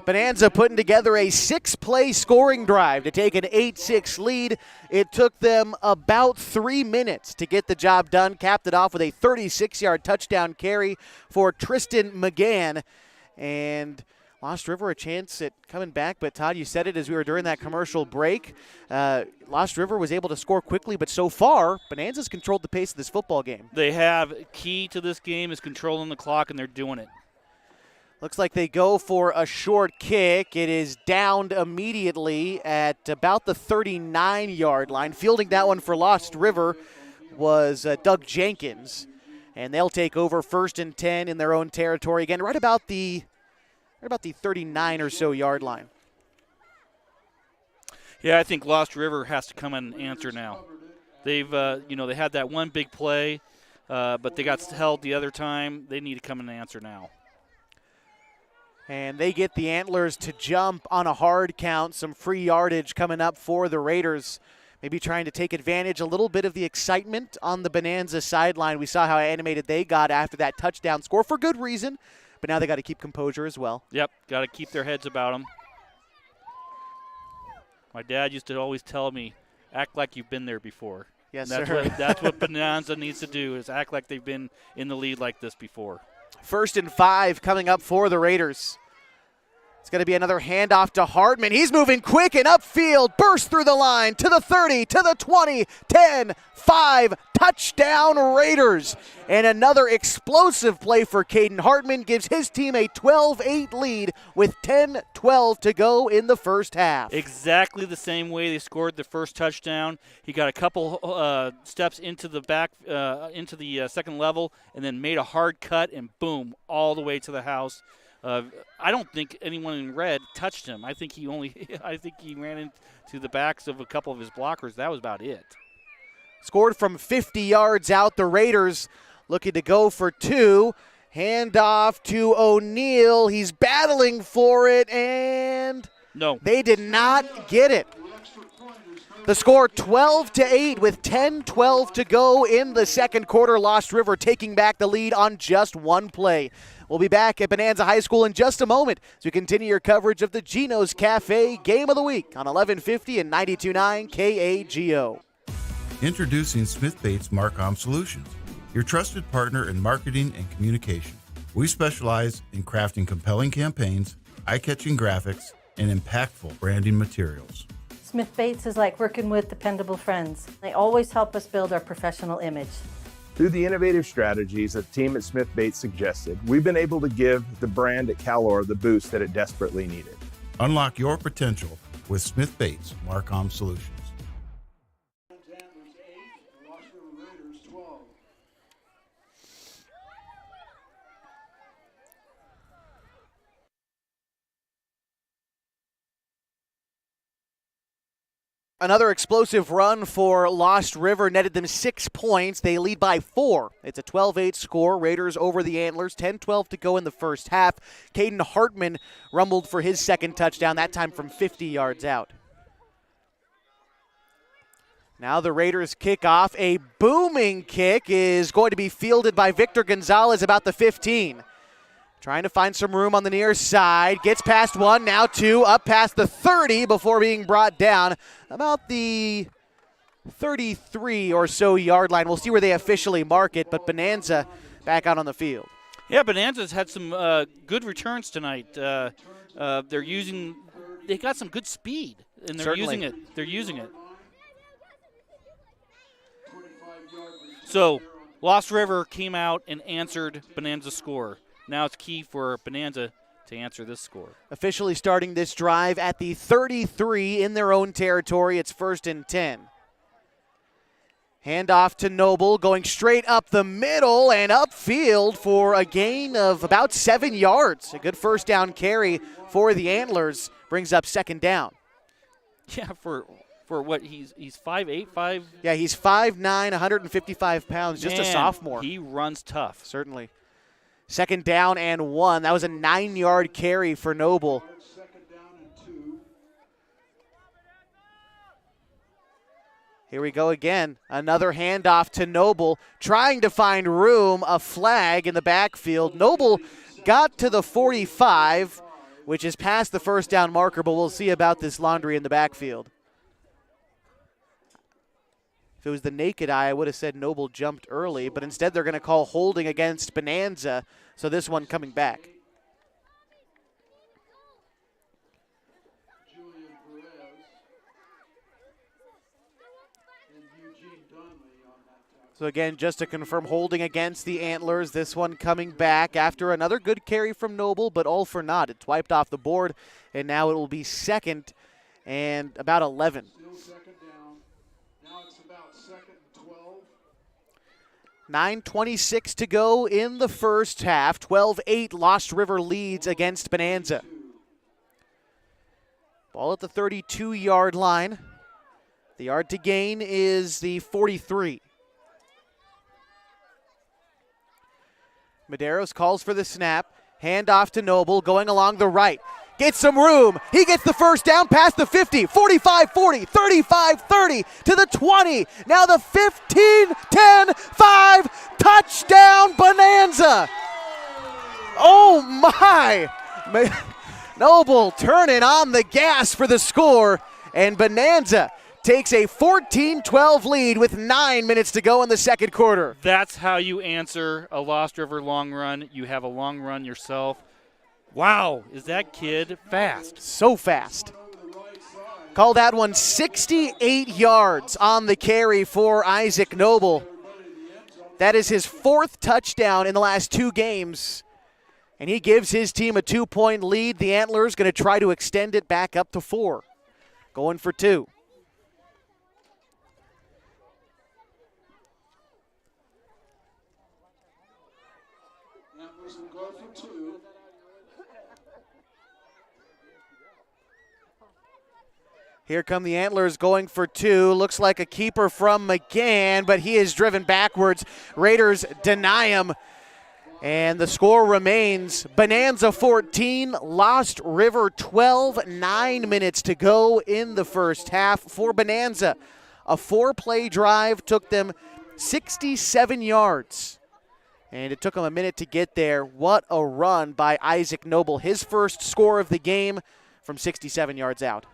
Bonanza putting together a 6-play scoring drive to take an 8-6 lead. It took them about 3 minutes to get the job done. Capped it off with a 36-yard touchdown carry for Tristan McGann. And Lost River a chance at coming back, but Todd, you said it as we were during that commercial break. Lost River was able to score quickly, but so far, Bonanza's controlled the pace of this football game. They have. Key to this game is controlling the clock, and they're doing it. Looks like they go for a short kick. It is downed immediately at about the 39-yard line. Fielding that one for Lost River was Doug Jenkins. And they'll take over 1st and 10 in their own territory. Again, right about the 39 or so yard line. Yeah, I think Lost River has to come and answer now. They've, they had that one big play, but they got held the other time. They need to come and answer now. And they get the Antlers to jump on a hard count. Some free yardage coming up for the Raiders. Maybe trying to take advantage a little bit of the excitement on the Bonanza sideline. We saw how animated they got after that touchdown score for good reason. But now they got to keep composure as well. Yep, got to keep their heads about them. My dad used to always tell me, act like you've been there before. Yes, and sir. That's what Bonanza needs to do, is act like they've been in the lead like this before. 1st and 5 coming up for the Raiders. It's going to be another handoff to Hartman. He's moving quick and upfield. Burst through the line to the 30, to the 20, 10, 5. Touchdown Raiders. And another explosive play for Caden Hartman gives his team a 12-8 lead with 10-12 to go in the first half. Exactly the same way they scored the first touchdown. He got a couple steps into the back, into the second level, and then made a hard cut, and boom, all the way to the house. I don't think anyone in red touched him. I think he ran into the backs of a couple of his blockers. That was about it. Scored from 50 yards out. The Raiders looking to go for 2. Handoff to O'Neal. He's battling for it, and no, they did not get it. The score 12-8 with 10-12 to go in the second quarter. Lost River taking back the lead on just one play. We'll be back at Bonanza High School in just a moment as we continue your coverage of the Geno's Cafe Game of the Week on 1150 and 92.9 KAGO. Introducing Smith Bates Marcom Solutions, your trusted partner in marketing and communication. We specialize in crafting compelling campaigns, eye-catching graphics, and impactful branding materials. Smith Bates is like working with dependable friends. They always help us build our professional image. Through the innovative strategies that the team at Smith Bates suggested, we've been able to give the brand at Calor the boost that it desperately needed. Unlock your potential with Smith Bates Marcom Solutions. Another explosive run for Lost River netted them 6 points. They lead by 4. It's a 12-8 score. Raiders over the Antlers. 10-12 to go in the first half. Caden Hartman rumbled for his second touchdown, that time from 50 yards out. Now the Raiders kick off. A booming kick is going to be fielded by Victor Gonzalez about the 15. Trying to find some room on the near side. Gets past 1, now 2, up past the 30 before being brought down about the 33 or so yard line. We'll see where they officially mark it, but Bonanza back out on the field. Yeah, Bonanza's had some good returns tonight. They got some good speed, and they're using it. They're using it. So Lost River came out and answered Bonanza's score. Now it's key for Bonanza to answer this score. Officially starting this drive at the 33 in their own territory. It's 1st and 10. Handoff to Noble, going straight up the middle and upfield for a gain of about 7 yards. A good first down carry for the Antlers. Brings up 2nd down. Yeah, for what, he's 5'8", 5? Yeah, he's 5'9", 155 pounds, just a sophomore. He runs tough. Certainly. 2nd down and 1. That was a 9-yard carry for Noble. Here we go again. Another handoff to Noble, trying to find room, a flag in the backfield. Noble got to the 45, which is past the first down marker, but we'll see about this laundry in the backfield. If it was the naked eye, I would have said Noble jumped early, but instead they're going to call holding against Bonanza, so this one coming back. So again, just to confirm, holding against the Antlers, this one coming back after another good carry from Noble, but all for naught. It's wiped off the board, and now it will be 2nd and about 11. Still 2nd down. Now it's about 2nd and 12. 9:26 to go in the first half. 12-8 Lost River leads against Bonanza. Ball at the 32-yard line. The yard to gain is the 43. Medeiros calls for the snap. Handoff to Noble, going along the right. Gets some room. He gets the first down past the 50, 45-40, 35-30 to the 20. Now the 15, 10, 5. Touchdown Bonanza. Oh my. Noble turning on the gas for the score, and Bonanza takes a 14-12 lead with 9 minutes to go in the second quarter. That's how you answer a Lost River long run. You have a long run yourself. Wow, is that kid fast? So fast. Call that one 68 yards on the carry for Isaac Noble. That is his 4th touchdown in the last 2 games. And he gives his team a 2-point lead. The Antlers going to try to extend it back up to 4. Going for 2. Antlers will go for 2. Here come the Antlers going for 2. Looks like a keeper from McGann, but he is driven backwards. Raiders deny him. And the score remains Bonanza 14, Lost River 12. 9 minutes to go in the first half for Bonanza. A 4-play drive took them 67 yards. And it took him a minute to get there. What a run by Isaac Noble. His first score of the game from 67 yards out.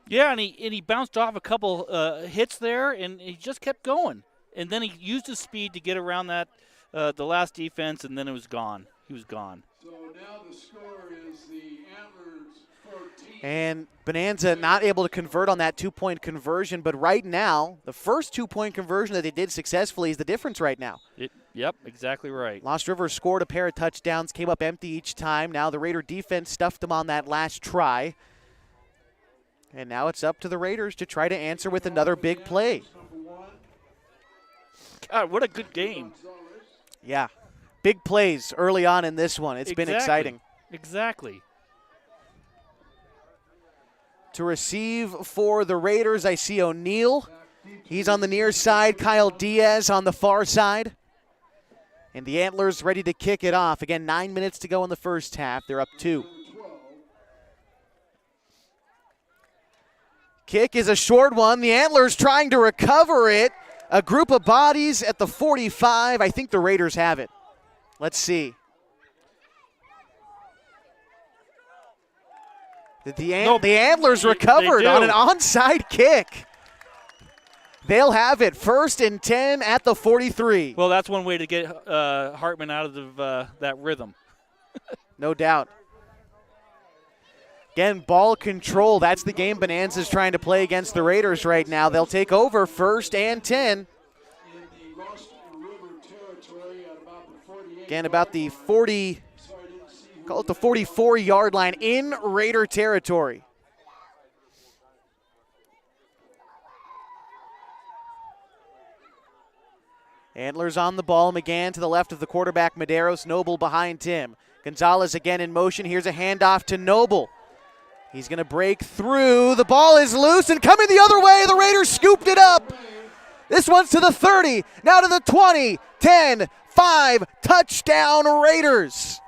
Yeah, and he bounced off a couple hits there, and he just kept going. And then he used his speed to get around that the last defense, and then it was gone. He was gone. So now the score is the Antlers 14. And Bonanza not able to convert on that 2-point conversion, but right now, the first 2-point conversion that they did successfully is the difference right now. Yep, exactly right. Lost River scored a pair of touchdowns, came up empty each time. Now the Raider defense stuffed them on that last try. And now it's up to the Raiders to try to answer with another big play. God, what a good game. Yeah, big plays early on in this one. It's been exciting. Exactly. To receive for the Raiders, I see O'Neal. He's on the near side. Kyle Diaz on the far side. And the Antlers ready to kick it off. Again, 9 minutes to go in the first half. They're up 2. Kick is a short one. The Antlers trying to recover it. A group of bodies at the 45. I think the Raiders have it. Let's see. The Antlers recovered on an onside kick. They'll have it. 1st and 10 at the 43. Well, that's one way to get Hartman out of that rhythm. No doubt. Again, ball control. That's the game Bonanza's trying to play against the Raiders right now. They'll take over 1st and 10. Again, about the 40, call it the 44-yard line in Raider territory. Antlers on the ball. McGann to the left of the quarterback, Medeiros. Noble behind him. Gonzalez again in motion. Here's a handoff to Noble. He's going to break through. The ball is loose and coming the other way. The Raiders scooped it up. This one's to the 30, now to the 20, 10, 5, touchdown Raiders.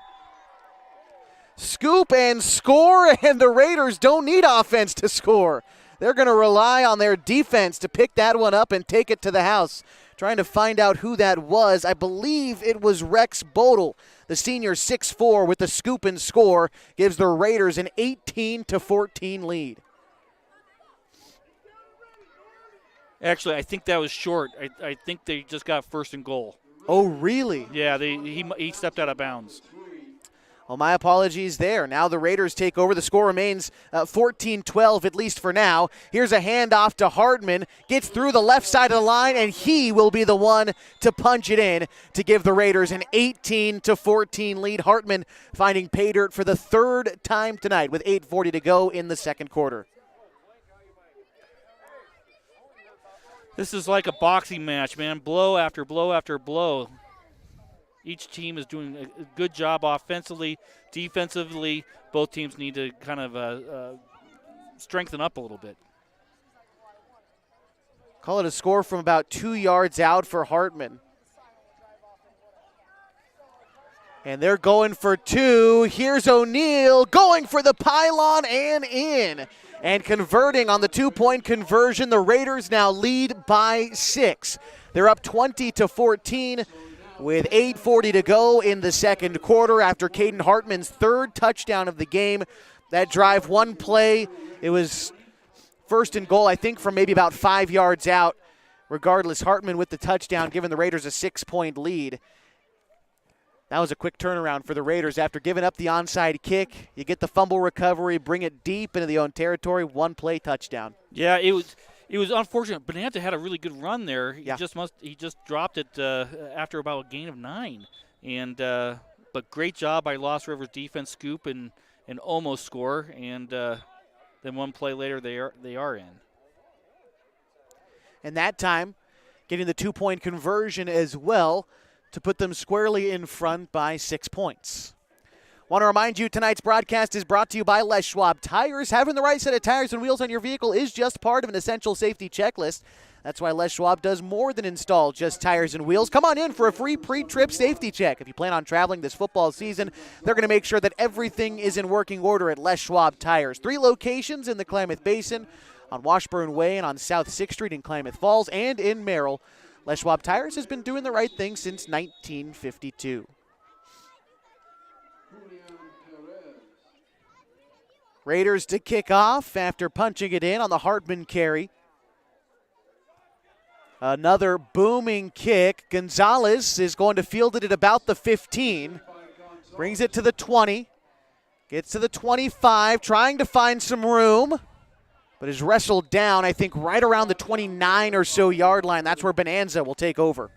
Scoop and score, and the Raiders don't need offense to score. They're going to rely on their defense to pick that one up and take it to the house. Trying to find out who that was. I believe it was Rex Bodel, the senior 6'4", with the scoop and score, gives the Raiders an 18-14 lead. Actually, I think that was short. I think they just got 1st and goal. Oh, really? Yeah, he stepped out of bounds. Well, my apologies there. Now the Raiders take over. The score remains 14-12, at least for now. Here's a handoff to Hartman. Gets through the left side of the line, and he will be the one to punch it in to give the Raiders an 18-14 lead. Hartman finding pay dirt for the 3rd time tonight with 8:40 to go in the 2nd quarter. This is like a boxing match, man. Blow after blow after blow. Each team is doing a good job offensively, defensively. Both teams need to kind of strengthen up a little bit. Call it a score from about 2 yards out for Hartman. And they're going for 2. Here's O'Neal going for the pylon and in. And converting on the 2-point conversion. The Raiders now lead by 6. They're up 20-14 with 8:40 to go in the 2nd quarter after Caden Hartman's 3rd touchdown of the game. That drive, one play, it was 1st and goal, I think, from maybe about 5 yards out. Regardless, Hartman with the touchdown, giving the Raiders a 6-point lead. That was a quick turnaround for the Raiders. After giving up the onside kick, you get the fumble recovery, bring it deep into the own territory, one-play touchdown. Yeah, it was unfortunate. Bonanza had a really good run there. He just dropped it after about a gain of 9. And but great job by Lost River's defense, scoop and almost score. And then one play later, they are in. And that time, getting the 2-point conversion as well to put them squarely in front by 6 points. Want to remind you, tonight's broadcast is brought to you by Les Schwab Tires. Having the right set of tires and wheels on your vehicle is just part of an essential safety checklist. That's why Les Schwab does more than install just tires and wheels. Come on in for a free pre-trip safety check. If you plan on traveling this football season, they're going to make sure that everything is in working order at Les Schwab Tires. 3 locations in the Klamath Basin, on Washburn Way and on South 6th Street in Klamath Falls and in Merrill. Les Schwab Tires has been doing the right thing since 1952. Raiders to kick off after punching it in on the Hartman carry. Another booming kick. Gonzalez is going to field it at about the 15. Brings it to the 20. Gets to the 25, trying to find some room, but is wrestled down, I think, right around the 29 or so yard line. That's where Bonanza will take over.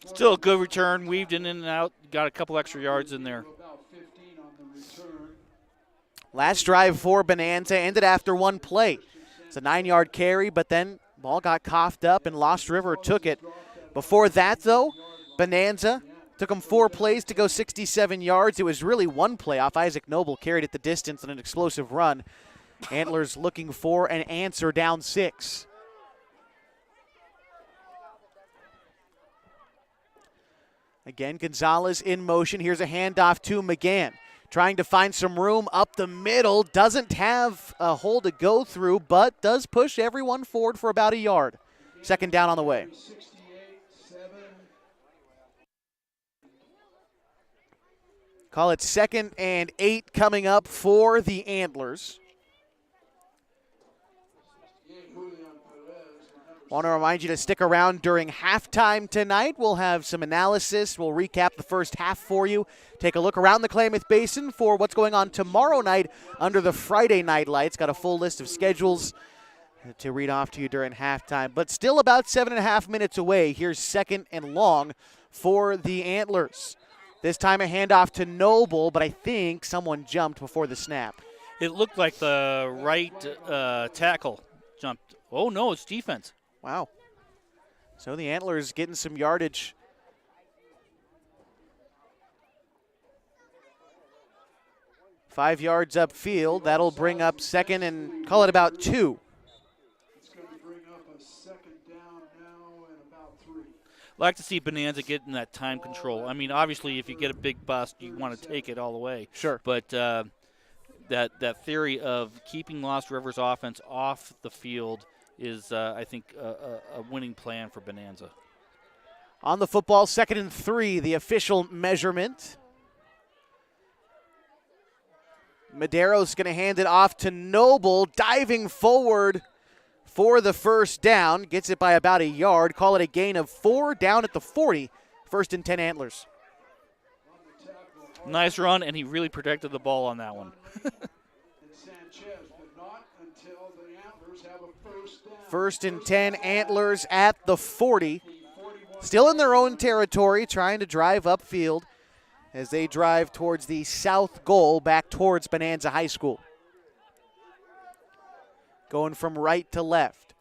Still a good return, weaved in and out, got a couple extra yards in there. Last drive for Bonanza ended after one play. It's a 9-yard carry, but then ball got coughed up and Lost River took it. Before that, though, Bonanza took them 4 plays to go 67 yards. It was really one play off. Isaac Noble carried it the distance on an explosive run. Antlers looking for an answer, down 6. Again, Gonzalez in motion. Here's a handoff to McGann. Trying to find some room up the middle. Doesn't have a hole to go through, but does push everyone forward for about a yard. 2nd down on the way. Call it 2nd and 8 coming up for the Antlers. Want to remind you to stick around during halftime tonight. We'll have some analysis. We'll recap the first half for you. Take a look around the Klamath Basin for what's going on tomorrow night under the Friday night lights. Got a full list of schedules to read off to you during halftime. But still about 7.5 minutes away. Here's second and long for the Antlers. This time a handoff to Noble, but I think someone jumped before the snap. It looked like the right tackle jumped. Oh, no, it's defense. Wow. So the Antlers getting some yardage. Five yards upfield. That'll bring up second and call it about 2. It's going to bring up a second down now and about 3. Like to see Bonanza getting that time control. I mean, obviously, if you get a big bust, you want to take it all the way. Sure. But that theory of keeping Lost River's offense off the field is, I think, a winning plan for Bonanza. On the football, 2nd and 3, the official measurement. Madero's going to hand it off to Noble, diving forward for the first down. Gets it by about a yard. Call it a gain of 4 down at the 40. 1st and 10 Antlers. Nice run, and he really protected the ball on that one. First 1st and 10 Antlers at the 40. Still in their own territory, trying to drive upfield as they drive towards the south goal back towards Bonanza High School. Going from right to left.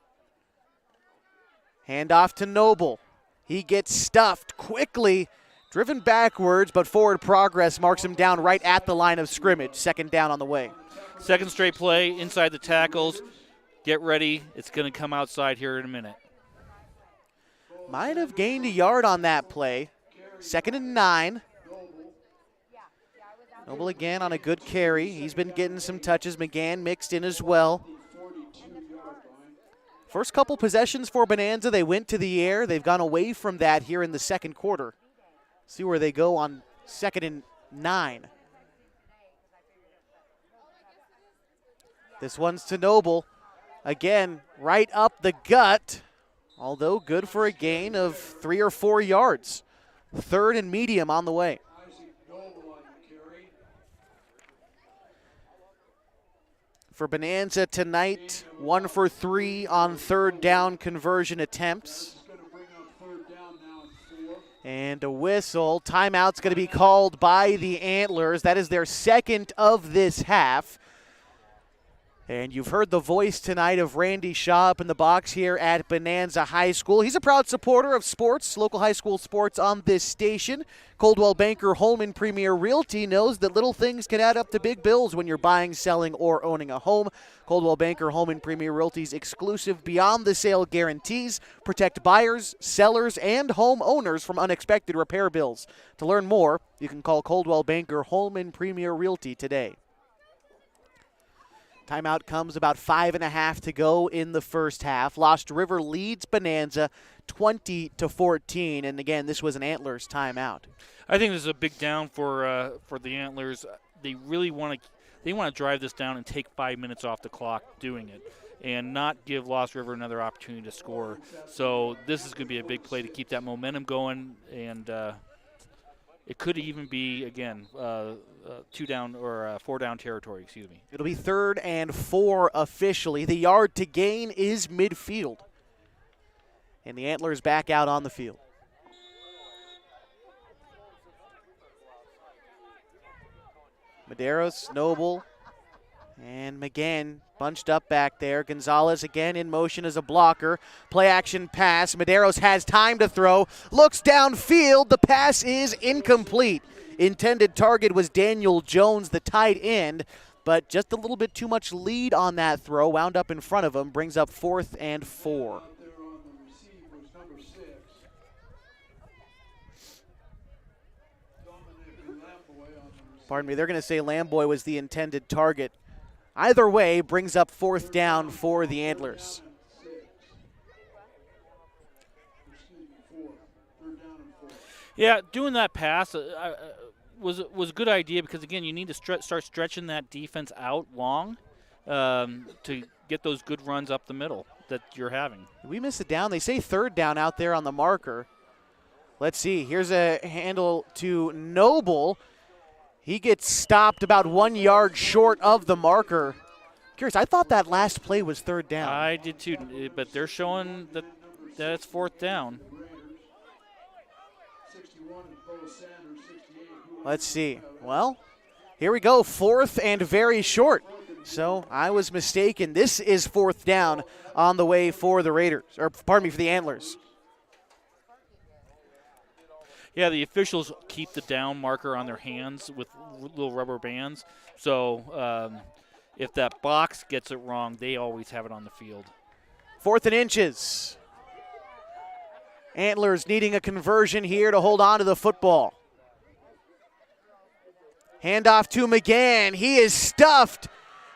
Handoff to Noble. He gets stuffed quickly, driven backwards, but forward progress marks him down right at the line of scrimmage. 2nd down on the way. Second straight play inside the tackles. Get ready. It's going to come outside here in a minute. Might have gained a yard on that play. 2nd and 9. Noble again on a good carry. He's been getting some touches. McGann mixed in as well. First couple possessions for Bonanza, they went to the air. They've gone away from that here in the second quarter. See where they go on 2nd and 9. This one's to Noble. Again, right up the gut, although good for a gain of 3 or 4 yards. 3rd and medium on the way. For Bonanza tonight, 1 for 3 on 3rd down conversion attempts. And a whistle. Timeout's going to be called by the Antlers. That is their 2nd of this half. And you've heard the voice tonight of Randy Shaw up in the box here at Bonanza High School. He's a proud supporter of sports, local high school sports on this station. Coldwell Banker Home and Premier Realty knows that little things can add up to big bills when you're buying, selling, or owning a home. Coldwell Banker Home and Premier Realty's exclusive Beyond the Sale guarantees protect buyers, sellers, and homeowners from unexpected repair bills. To learn more, you can call Coldwell Banker Home and Premier Realty today. Timeout comes about 5.5 to go in the first half. Lost River leads Bonanza 20-14, and again, this was an Antlers timeout. I think this is a big down for the Antlers. They really want to drive this down and take 5 minutes off the clock doing it, and not give Lost River another opportunity to score. So this is going to be a big play to keep that momentum going, and it could even be again 2 down or 4 down territory. Excuse me. It'll be 3rd and 4 officially. The yard to gain is midfield, and the Antlers back out on the field. Maderos, Noble, and McGann bunched up back there. Gonzalez again in motion as a blocker. Play action pass. Maderos has time to throw. Looks downfield. The pass is incomplete. Intended target was Daniel Jones, the tight end, but just a little bit too much lead on that throw. Wound up in front of him. Brings up 4th and 4. Pardon me, they're going to say Lamboy was the intended target. Either way, brings up 4th down for the Antlers. Yeah, doing that pass was a good idea because, again, you need to start stretching that defense out long to get those good runs up the middle that you're having. We miss it down. They say third down out there on the marker. Let's see. Here's a handle to Noble. He gets stopped about 1 yard short of the marker. Curious, I thought that last play was third down. I did too, but they're showing that it's fourth down. Let's see. Well, here we go. Fourth and very short. So I was mistaken. This is fourth down on the way for the Raiders, or pardon me, for the Antlers. Yeah, the officials keep the down marker on their hands with little rubber bands. So if that box gets it wrong, they always have it on the field. 4th and inches. Antlers needing a conversion here to hold on to the football. Handoff to McGann. He is stuffed.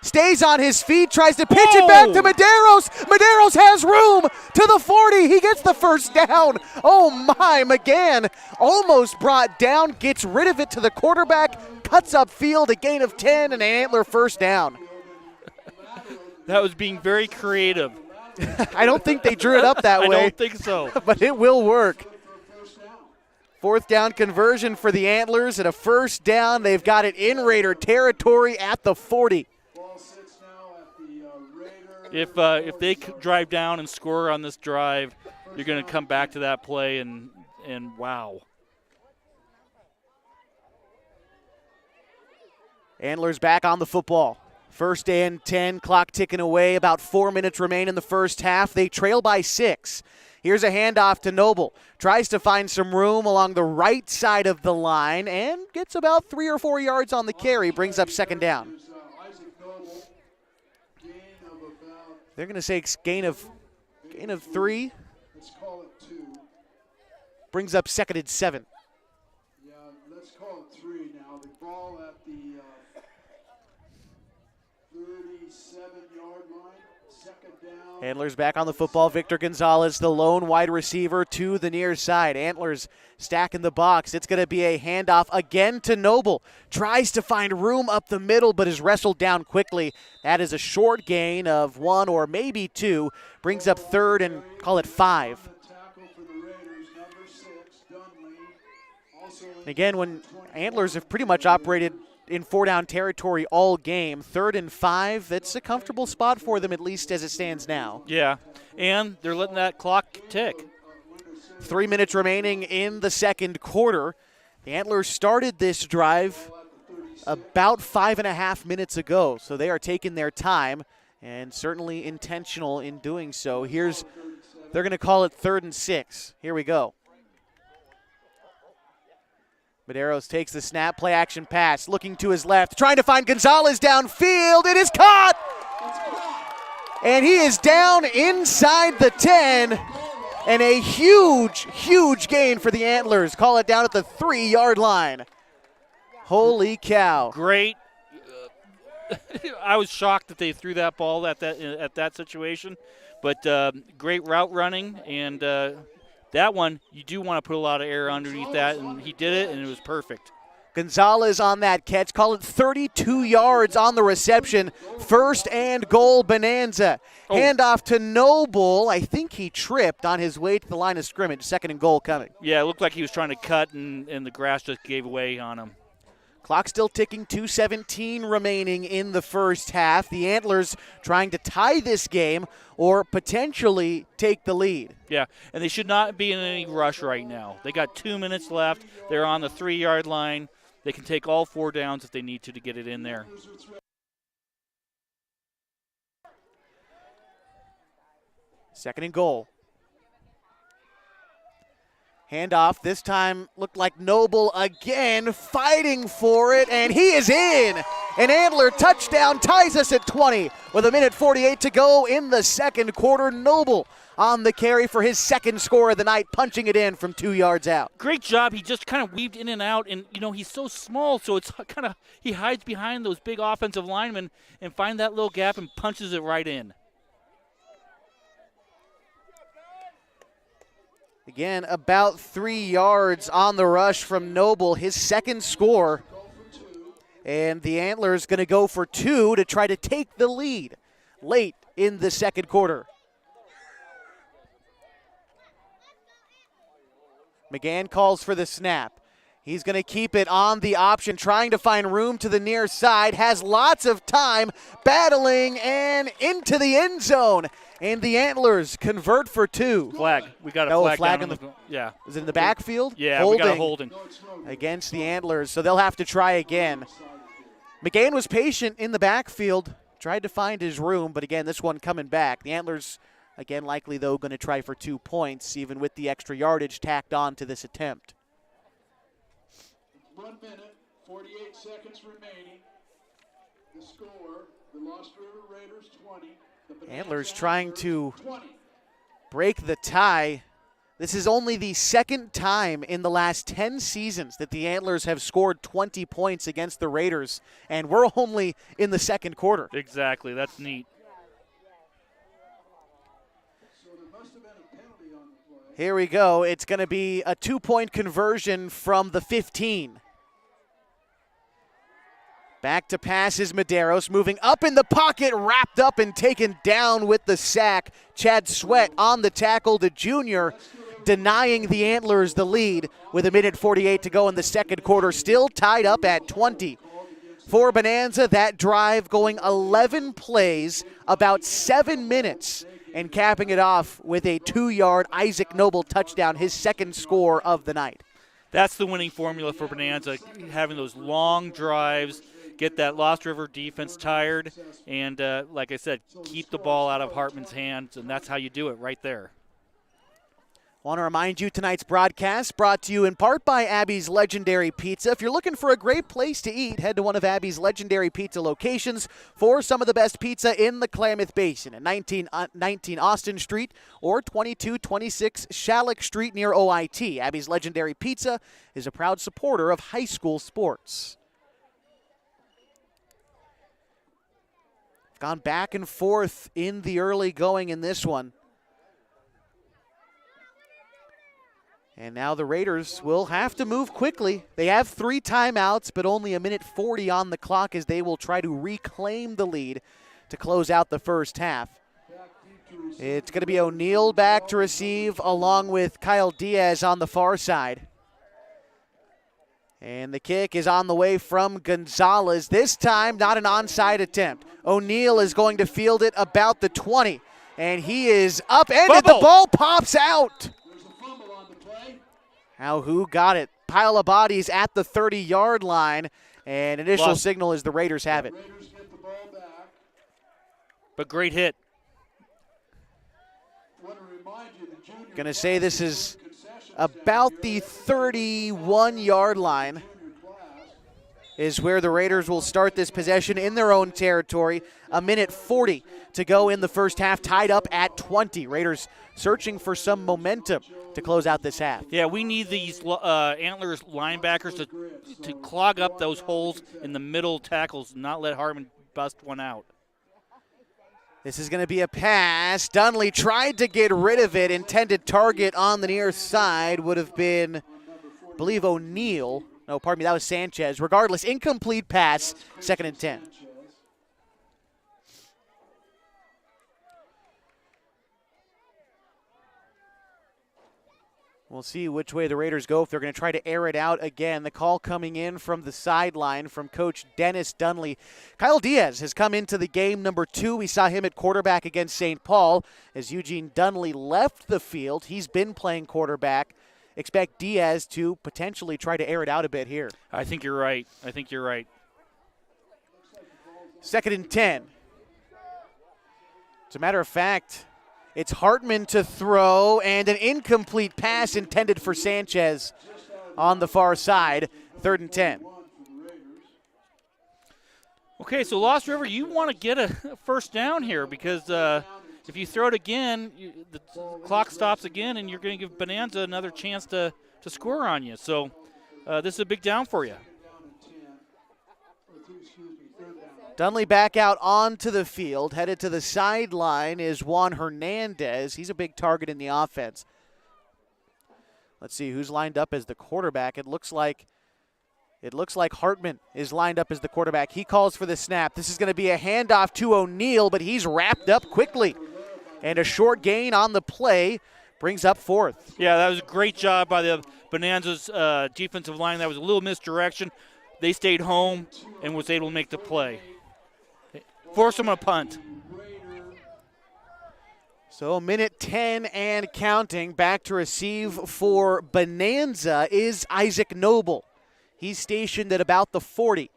Stays on his feet, tries to pitch it back to Medeiros. Medeiros has room to the 40. He gets the first down. Oh my, McGann almost brought down, gets rid of it to the quarterback, cuts up field, a gain of 10, and an Antler first down. That was being very creative. I don't think they drew it up that way. I don't think so. But it will work. 4th down conversion for the Antlers and a first down. They've got it in Raider territory at the 40. If they drive down and score on this drive, you're going to come back to that play and wow. Antlers back on the football. 1st and 10, clock ticking away. About 4 minutes remain in the first half. They trail by 6. Here's a handoff to Noble. Tries to find some room along the right side of the line and gets about 3 or 4 yards on the carry. Brings up second down. They're going to say gain of 3. Let's call it 2. Brings up second and 7. Yeah, let's call it 3 now. The ball at the 37-yard line. Second down. Antlers back on the football. Victor Gonzalez, the lone wide receiver to the near side. Antlers stacking the box. It's going to be a handoff again to Noble. Tries to find room up the middle, but is wrestled down quickly. That is a short gain of 1 or maybe 2. Brings up third and call it 5. Again, when Antlers have pretty much operated in 4-down territory all game, 3rd and 5, that's a comfortable spot for them, at least as it stands now. Yeah, and they're letting that clock tick. 3 minutes remaining in the second quarter. The Antlers started this drive about 5.5 minutes ago, so they are taking their time and certainly intentional in doing so. They're going to call it 3rd and 6. Here we go. Medeiros takes the snap, play action pass, looking to his left, trying to find Gonzalez downfield. It is caught! And he is down inside the 10. And a huge, huge gain for the Antlers. Call it down at the 3-yard line. Holy cow. Great. I was shocked that they threw that ball at that situation. But great route running, and that one, you do want to put a lot of air underneath that, and he did it, and it was perfect. Gonzalez on that catch. Call it 32 yards on the reception. 1st and goal, Bonanza. Handoff to Noble. I think he tripped on his way to the line of scrimmage. 2nd and goal coming. Yeah, it looked like he was trying to cut, and the grass just gave way on him. Clock still ticking, 2:17 remaining in the first half. The Antlers trying to tie this game or potentially take the lead. Yeah, and they should not be in any rush right now. They got 2 minutes left. They're on the 3-yard line. They can take all 4 downs if they need to get it in there. Second and goal. Handoff, this time looked like Noble again, fighting for it, and he is in. An Antler touchdown ties us at 20 with 1:48 to go in the second quarter. Noble on the carry for his second score of the night, punching it in from 2 yards out. Great job. He just kind of weaved in and out, and, he's so small, so it's kind of he hides behind those big offensive linemen and finds that little gap and punches it right in. Again, about 3 yards on the rush from Noble, his second score. And the Antlers going to go for 2 to try to take the lead late in the second quarter. McGann calls for the snap. He's going to keep it on the option, trying to find room to the near side, has lots of time, battling, and into the end zone. And the Antlers convert for 2. Flag. We got a flag down in the yeah. Is it in the backfield? Yeah, we got a holding against the Antlers, so they'll have to try again. McGann was patient in the backfield, tried to find his room, but again, this one coming back. The Antlers, again, likely, though, going to try for 2 points, even with the extra yardage tacked on to this attempt. 1 minute, 48 seconds remaining. The score, the Lost River Raiders 20. Antlers trying to break the tie. This is only the second time in the last 10 seasons that the Antlers have scored 20 points against the Raiders, and we're only in the second quarter. Exactly, that's neat. Here we go. It's going to be a 2-point conversion from the 15. Back to pass is Medeiros, moving up in the pocket, wrapped up and taken down with the sack. Chad Sweat on the tackle, the junior, denying the Antlers the lead with 1:48 to go in the second quarter, still tied up at 20. For Bonanza, that drive going 11 plays, about 7 minutes, and capping it off with a 2-yard Isaac Noble touchdown, his second score of the night. That's the winning formula for Bonanza, having those long drives, get that Lost River defense tired, and like I said, keep the ball out of Hartman's hands, and that's how you do it right there. Want to remind you tonight's broadcast brought to you in part by Abby's Legendary Pizza. If you're looking for a great place to eat, head to one of Abby's Legendary Pizza locations for some of the best pizza in the Klamath Basin at 19 Austin Street or 2226 Shalleck Street near OIT. Abby's Legendary Pizza is a proud supporter of high school sports. Gone back and forth in the early going in this one. And now the Raiders will have to move quickly. They have 3 timeouts, but only 1:40 on the clock as they will try to reclaim the lead to close out the first half. It's going to be O'Neal back to receive along with Kyle Diaz on the far side. And the kick is on the way from Gonzalez. This time, not an onside attempt. O'Neal is going to field it about the 20. And he is upended. The ball pops out. Now who got it? Pile of bodies at the 30-yard line. And initial signal is the Raiders have it. But great hit. Going to say this is about the 31-yard line is where the Raiders will start this possession in their own territory. 1:40 to go in the first half, tied up at 20. Raiders searching for some momentum to close out this half. Yeah, we need these Antlers linebackers to clog up those holes in the middle tackles and not let Hartman bust one out. This is going to be a pass. Dunley tried to get rid of it. Intended target on the near side would have been, I believe, O'Neal. No, pardon me, that was Sanchez. Regardless, incomplete pass, 2nd and 10. We'll see which way the Raiders go if they're going to try to air it out again. The call coming in from the sideline from Coach Dennis Dunley. Kyle Diaz has come into the game number 2. We saw him at quarterback against St. Paul as Eugene Dunley left the field. He's been playing quarterback. Expect Diaz to potentially try to air it out a bit here. I think you're right. 2nd and 10. As a matter of fact, it's Hartman to throw, and an incomplete pass intended for Sanchez on the far side. 3rd and 10. Okay, so Lost River, you want to get a first down here because if you throw it again, the clock stops again, and you're going to give Bonanza another chance to score on you. So this is a big down for you. Dunley back out onto the field. Headed to the sideline is Juan Hernandez. He's a big target in the offense. Let's see who's lined up as the quarterback. It looks like It looks like Hartman is lined up as the quarterback. He calls for the snap. This is going to be a handoff to O'Neal, but he's wrapped up quickly. And a short gain on the play brings up 4th. Yeah, that was a great job by the Bonanza's defensive line. That was a little misdirection. They stayed home and was able to make the play. Force them a punt. So minute 10 and counting. Back to receive for Bonanza is Isaac Noble. He's stationed at about the 40.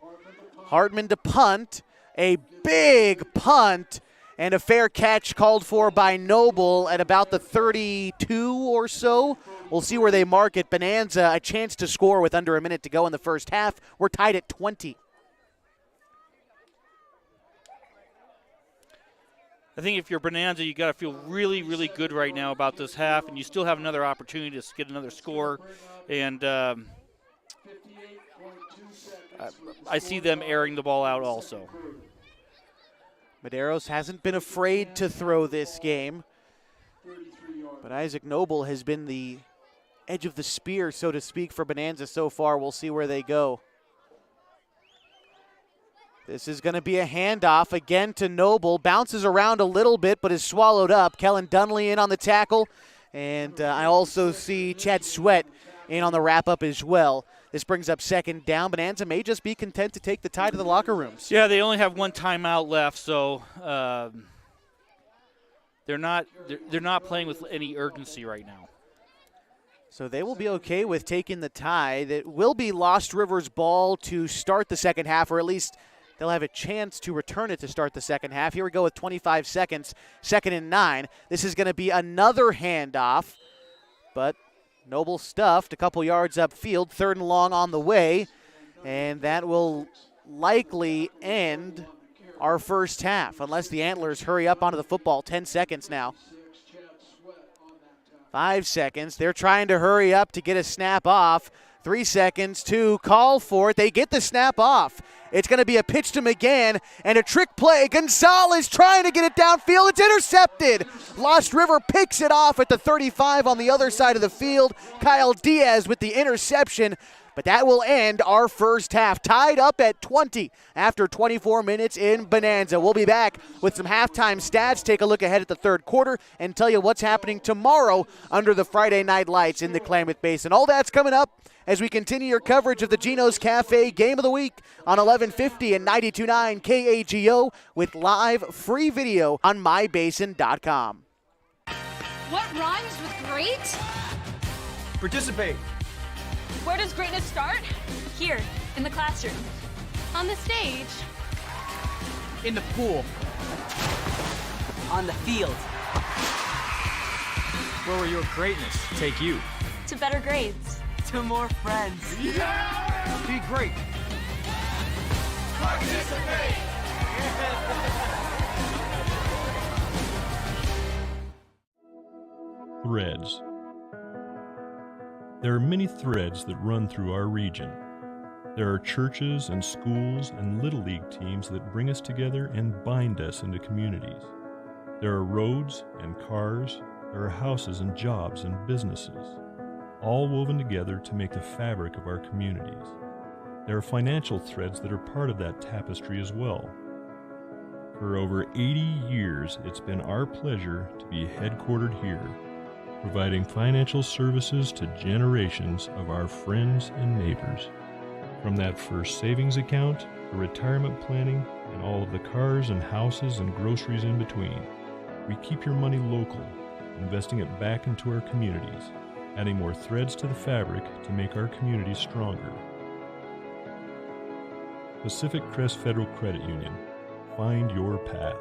Hartman to punt. A big punt and a fair catch called for by Noble at about the 32 or so. We'll see where they mark it. Bonanza a chance to score with under a minute to go in the first half. We're tied at 20. I think if you're Bonanza, you got to feel really, really good right now about this half, and you still have another opportunity to get another score. And I see them airing the ball out also. Medeiros hasn't been afraid to throw this game, but Isaac Noble has been the edge of the spear, so to speak, for Bonanza so far. We'll see where they go. This is going to be a handoff again to Noble. Bounces around a little bit, but is swallowed up. Kellen Dunley in on the tackle. And I also see Chad Sweat in on the wrap-up as well. This brings up 2nd down. Bonanza may just be content to take the tie to the locker rooms. Yeah, they only have one timeout left, so they're not playing with any urgency right now. So they will be okay with taking the tie. That will be Lost River's ball to start the second half, or at least they'll have a chance to return it to start the second half. Here we go with 25 seconds, 2nd and 9. This is going to be another handoff, but Noble stuffed a couple yards upfield, 3rd and long on the way, and that will likely end our first half, unless the Antlers hurry up onto the football. 10 seconds now. 5 seconds. They're trying to hurry up to get a snap off. 3 seconds to call for it. They get the snap off. It's going to be a pitch to McGann and a trick play. Gonzalez trying to get it downfield. It's intercepted. Lost River picks it off at the 35 on the other side of the field. Kyle Diaz with the interception. But that will end our first half, tied up at 20 after 24 minutes in Bonanza. We'll be back with some halftime stats, take a look ahead at the 3rd quarter, and tell you what's happening tomorrow under the Friday night lights in the Klamath Basin. All that's coming up as we continue your coverage of the Geno's Cafe Game of the Week on 1150 and 92.9 KAGO with live free video on mybasin.com. What rhymes with great? Participate. Where does greatness start? Here, in the classroom. On the stage. In the pool. On the field. Where will your greatness take you? To better grades. To more friends. Yeah! Be great. Participate. Threads. There are many threads that run through our region. There are churches and schools and Little League teams that bring us together and bind us into communities. There are roads and cars, there are houses and jobs and businesses, all woven together to make the fabric of our communities. There are financial threads that are part of that tapestry as well. For over 80 years, it's been our pleasure to be headquartered here, providing financial services to generations of our friends and neighbors. From that first savings account, to retirement planning, and all of the cars and houses and groceries in between, we keep your money local, investing it back into our communities, adding more threads to the fabric to make our communities stronger. Pacific Crest Federal Credit Union. Find your path.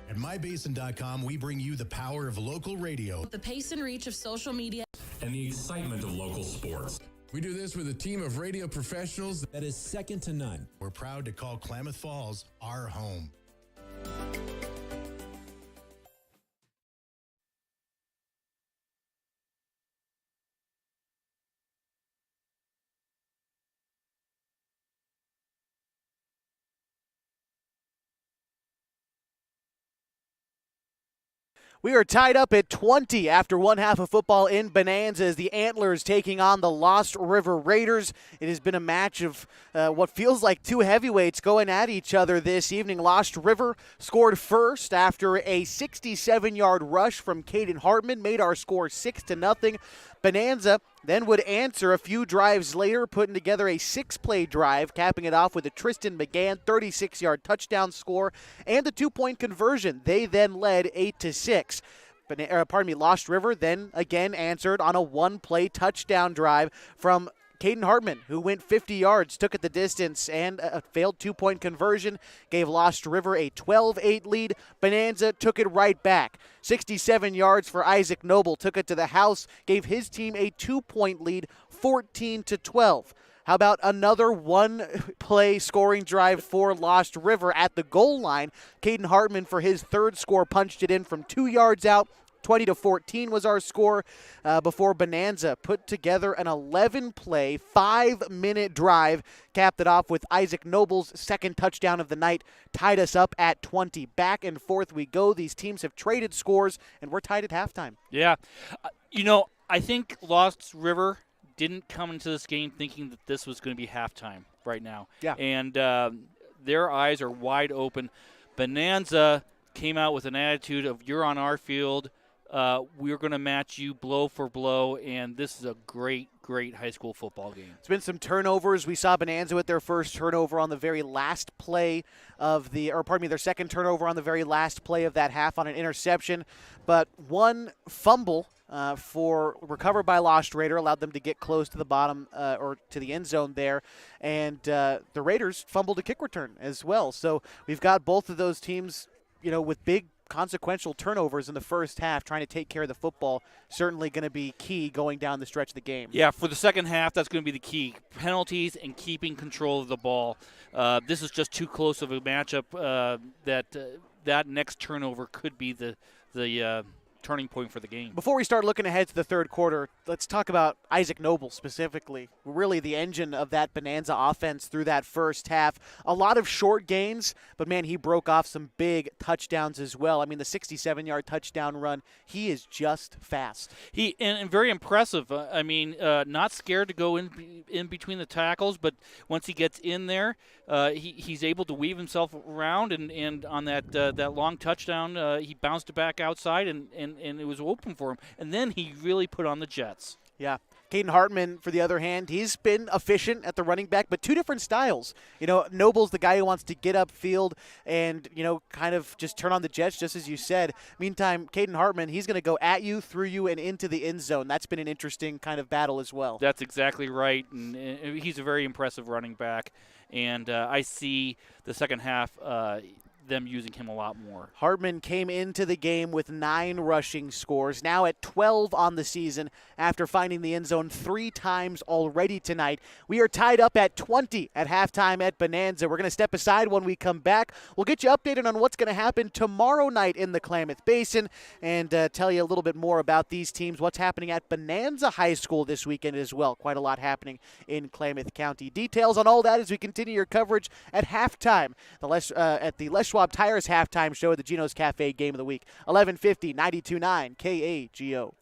At mybasin.com, we bring you the power of local radio, The pace and reach of social media, and the excitement of local sports. We do this with a team of radio professionals that is second to none. We're proud to call Klamath Falls our home. We are tied up at 20 after one half of football in Bonanza as the Antlers taking on the Lost River Raiders. It has been a match of what feels like two heavyweights going at each other this evening. Lost River scored first after a 67-yard rush from Caden Hartman, made our score 6-0. Bonanza then would answer a few drives later, putting together a 6-play drive, capping it off with a Tristan McGann 36-yard touchdown score and a 2-point conversion. They then led 8-6. Lost River then again answered on a 1-play touchdown drive from Caden Hartman, who went 50 yards, took it the distance, and a failed 2-point conversion gave Lost River a 12-8 lead. Bonanza took it right back. 67 yards for Isaac Noble, took it to the house, gave his team a 2-point lead, 14-12. How about another 1-play scoring drive for Lost River at the goal line? Caden Hartman, for his third score, punched it in from 2 yards out. 20-14 was our score before Bonanza put together an 11-play, 5-minute drive, capped it off with Isaac Noble's second touchdown of the night, tied us up at 20. Back and forth we go. These teams have traded scores, and we're tied at halftime. Yeah. I think Lost River didn't come into this game thinking that this was going to be halftime right now. Yeah. And their eyes are wide open. Bonanza came out with an attitude of, you're on our field. We're going to match you blow for blow, and this is a great high school football game. It's been some turnovers. We saw Bonanza with their first turnover on the very last play of their second turnover on the very last play of that half on an interception. But one fumble recovered by Lost Raider allowed them to get close to the bottom or to the end zone there. And the Raiders fumbled a kick return as well. So we've got both of those teams, with big consequential turnovers in the first half, trying to take care of the football, certainly going to be key going down the stretch of the game. Yeah, for the second half, that's going to be the key. Penalties and keeping control of the ball. This is just too close of a matchup that next turnover could be the turning point for the game. Before we start looking ahead to the third quarter, let's talk about Isaac Noble specifically. Really the engine of that Bonanza offense through that first half. A lot of short gains, but man, he broke off some big touchdowns as well. I mean, the 67-yard touchdown run, he is just fast. And very impressive. Not scared to go in between the tackles, but once he gets in there, he's able to weave himself around, and on that long touchdown, he bounced it back outside, and it was open for him. And then he really put on the Jets. Yeah. Caden Hartman, for the other hand, he's been efficient at the running back, but two different styles. Noble's the guy who wants to get upfield and, kind of just turn on the Jets, just as you said. Meantime, Caden Hartman, he's going to go at you, through you, and into the end zone. That's been an interesting kind of battle as well. That's exactly right, and he's a very impressive running back. And I see the second half them using him a lot more. Hartman came into the game with 9 rushing scores, now at 12 on the season after finding the end zone 3 times already tonight. We are tied up at 20 at halftime at Bonanza. We're going to step aside when we come back. We'll get you updated on what's going to happen tomorrow night in the Klamath Basin and tell you a little bit more about these teams, what's happening at Bonanza High School this weekend as well. Quite a lot happening in Klamath County. Details on all that as we continue your coverage at halftime at the Les Schwab Tires halftime show at the Geno's Cafe Game of the Week. 1150, 92.9 KAGO.